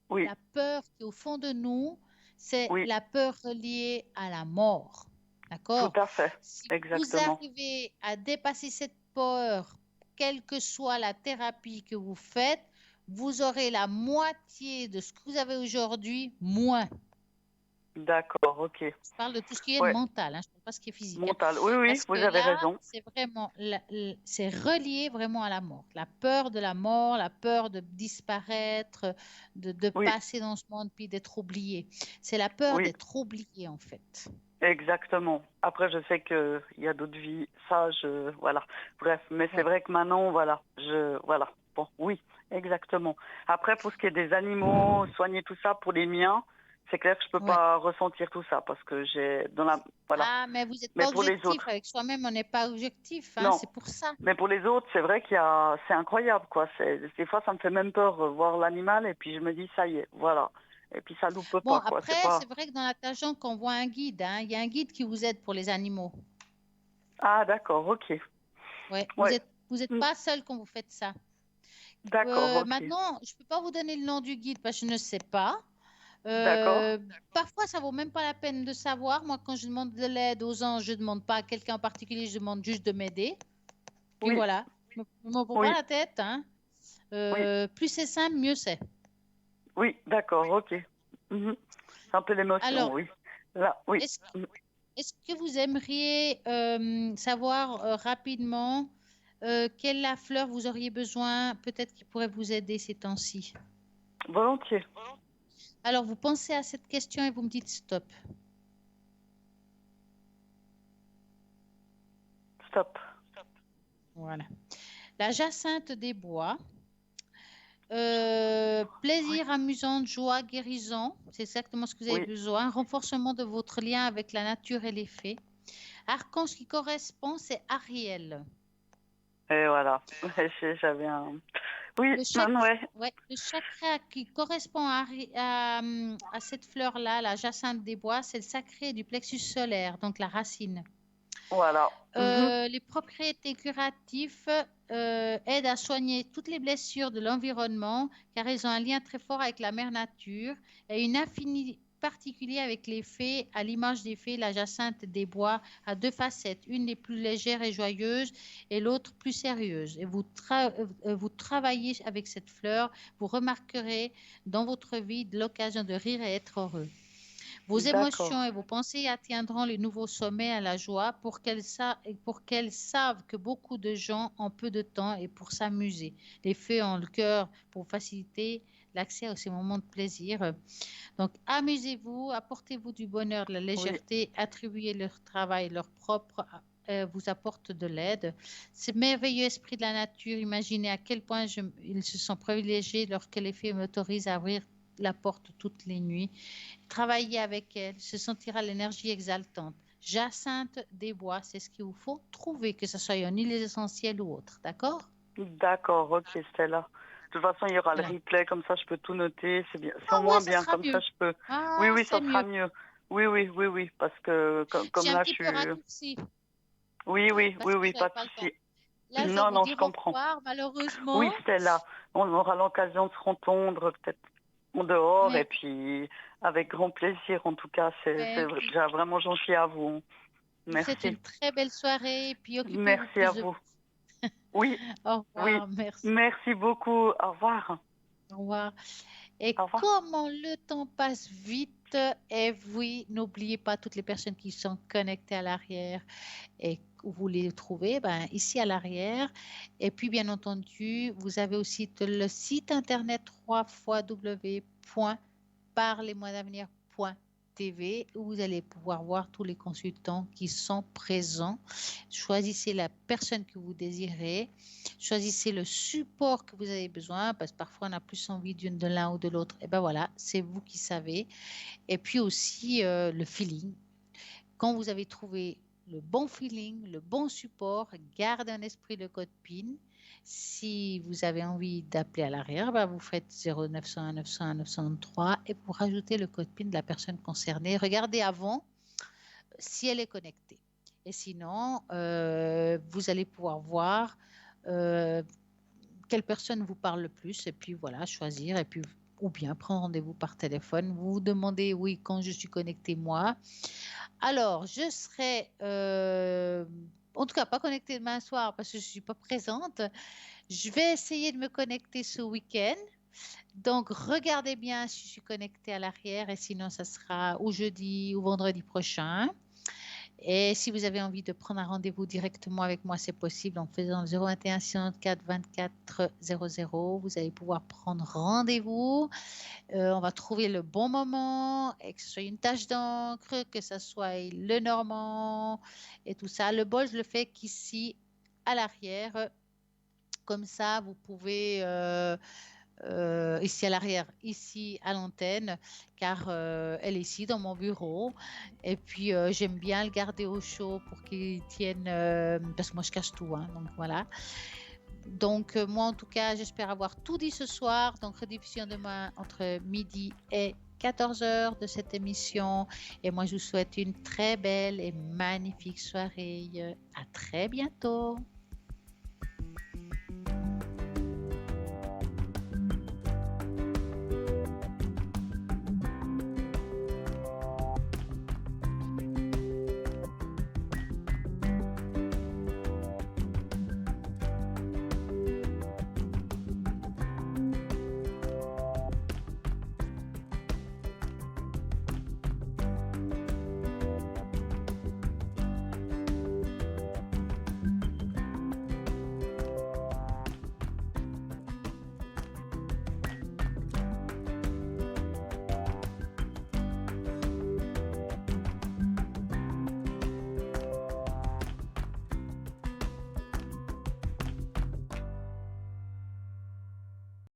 oui, La peur qui est au fond de nous, c'est oui. la peur reliée à la mort. Tout D'accord? à fait. Si vous Exactement. arrivez à dépasser cette peur, quelle que soit la thérapie que vous faites, vous aurez la moitié de ce que vous avez aujourd'hui, moins. D'accord, ok. Je parle de tout ce qui est Ouais, mental, hein, je ne parle pas de ce qui est physique, hein. mental. Oui, oui, Parce vous que avez là, raison. c'est vraiment, c'est relié vraiment à la mort. La peur de la mort, la peur de disparaître, de Oui, passer dans ce monde puis d'être oublié. C'est la peur oui. d'être oublié, en fait. Exactement. Après, je sais qu'il y a d'autres vies. Ça, voilà. Bref, mais c'est Ouais. vrai que maintenant, voilà. Voilà. Bon, oui, exactement. Après, pour ce qui est des animaux, soigner tout ça, pour les miens, C'est clair que je peux Ouais. pas ressentir tout ça parce que j'ai dans la voilà. Ah, mais vous n'êtes Mais pas pour les objectif. autres, Avec soi-même, on n'est pas objectif, hein, non. c'est pour ça. Mais pour les autres, c'est vrai c'est incroyable quoi. Des fois, ça me fait même peur voir l'animal et puis je me dis ça y est, voilà. Et puis ça loupe Bon, pas quoi. C'est après, pas. c'est vrai que dans la Tajon, qu'on voit un guide, hein, il y a un guide qui vous aide pour les animaux. Ah d'accord, ok. Ouais, Ouais. vous êtes Mm, pas seul quand vous faites ça. d'accord, ok. Maintenant, je peux pas vous donner le nom du guide parce que je ne sais pas. D'accord. Parfois, ça vaut même pas la peine de savoir. Moi, quand je demande de l'aide aux gens, je demande pas à quelqu'un en particulier, je demande juste de m'aider. Puis Oui, voilà, je me prends pas oui, la tête, hein. oui, Plus c'est simple, mieux c'est. oui, d'accord, ok. Mhm. C'est un peu l'émotion, Alors, oui. Là, oui. est-ce est-ce que vous aimeriez savoir rapidement quelle la fleur vous auriez besoin, peut-être qui pourrait vous aider ces temps-ci? Volontiers. Alors, vous pensez à cette question et vous me dites stop. Stop. Voilà. La jacinthe des bois. Oui, Plaisir, amusante, joie, guérison, c'est exactement ce que vous avez oui. besoin. Renforcement de votre lien avec la nature et les fées. Archange qui correspond, c'est Ariel. Et voilà. J'avais un. Oui, Le non, chakra, ouais. ouais, le chakra qui correspond à cette fleur-là, la jacinthe des bois, c'est le sacré du plexus solaire, donc la racine. Voilà. Mhm. Les propriétés curatives aident à soigner toutes les blessures de l'environnement car elles ont un lien très fort avec la mère nature et une affinité particulière avec les fées. À l'image des fées, la jacinthe des bois a deux facettes, une des plus légères et joyeuse et l'autre plus sérieuse. Et vous travaillez avec cette fleur, vous remarquerez dans votre vie de l'occasion de rire et être heureux. Vos émotions D'accord. et vos pensées atteindront les nouveaux sommets à la joie pour qu'elles savent que beaucoup de gens ont peu de temps et pour s'amuser. Les fées ont le cœur pour faciliter l'accès à ces moments de plaisir. Donc, amusez-vous, apportez-vous du bonheur, de la Oui, légèreté, attribuez leur travail, leur propre vous apporte de l'aide. Ce merveilleux esprit de la nature, imaginez à quel point ils se sont privilégiés lorsque les fées m'autorisent à ouvrir la porte toutes les nuits. Travailler avec elle, se sentira l'énergie exaltante. Jacinthe des bois, c'est ce qu'il vous faut trouver, que ce soit en huile essentielle ou autre. D'accord? d'accord, ok, Stella. De toute façon, il y aura le Voilà. replay, comme ça je peux tout noter. C'est bien, c'est au Ah ouais, moins ça bien, sera comme ça mieux. je peux. Oui, Ah, oui, ça c'est sera mieux. mieux. Oui, oui, oui, oui, parce que J'ai comme un là, je petit peu suis. raccourci Oui, oui, oui, parce que oui, j'avais pas de pas le temps. souci. Là, je dois Non, vous non, je dire au comprends. revoir, malheureusement. Oui, Stella, on aura l'occasion de se rencontrer peut-être en dehors et Mais, puis avec grand plaisir. En tout cas, c'est mais déjà vraiment gentil à vous. je vous souhaite Merci. une très belle soirée et puis occupez-vous Merci à plus de vous. vous. Oui, Au oui. revoir, merci. Merci beaucoup. Au revoir. Au revoir. Et Au revoir. comment le temps passe vite. Et oui, n'oubliez pas toutes les personnes qui sont connectées à l'arrière et où vous les trouvez ben, ici à l'arrière. Et puis, bien entendu, vous avez aussi le site internet www.parlez-moi-d'avenir.tv où vous allez pouvoir voir tous les consultants qui sont présents. Choisissez la personne que vous désirez. Choisissez le support que vous avez besoin parce que parfois on a plus envie de l'un ou de l'autre. Et ben voilà, c'est vous qui savez. Et puis aussi le feeling. Quand vous avez trouvé le bon feeling, le bon support, gardez en esprit le code PIN. Si vous avez envie d'appeler à l'arrière, ben vous faites 0901 901 903 et vous rajoutez le code PIN de la personne concernée. Regardez avant si elle est connectée. Et sinon, vous allez pouvoir voir euh, quelle personne vous parle le plus et puis voilà, choisir et puis ou bien prendre rendez-vous par téléphone. Vous vous demandez, oui, quand je suis connectée, moi. Alors, je serai, en tout cas, pas connectée demain soir parce que je ne suis pas présente. Je vais essayer de me connecter ce week-end. Donc, regardez bien si je suis connectée à l'arrière et sinon, ça sera ou jeudi ou vendredi prochain. Et si vous avez envie de prendre un rendez-vous directement avec moi, c'est possible en faisant 021 64 24 00. Vous allez pouvoir prendre rendez-vous. On va trouver le bon moment, et que ce soit une tache d'encre, que ce soit le normand et tout ça. Le bol, je le fais qu'ici, à l'arrière. Comme ça, vous pouvez ici à l'arrière, ici à l'antenne, car elle est ici dans mon bureau. Et puis j'aime bien le garder au chaud pour qu'il tienne, parce que moi je cache tout, hein, donc voilà. Donc moi en tout cas, j'espère avoir tout dit ce soir. Donc rediffusion demain entre midi et 14h de cette émission. Et moi je vous souhaite une très belle et magnifique soirée. À très bientôt.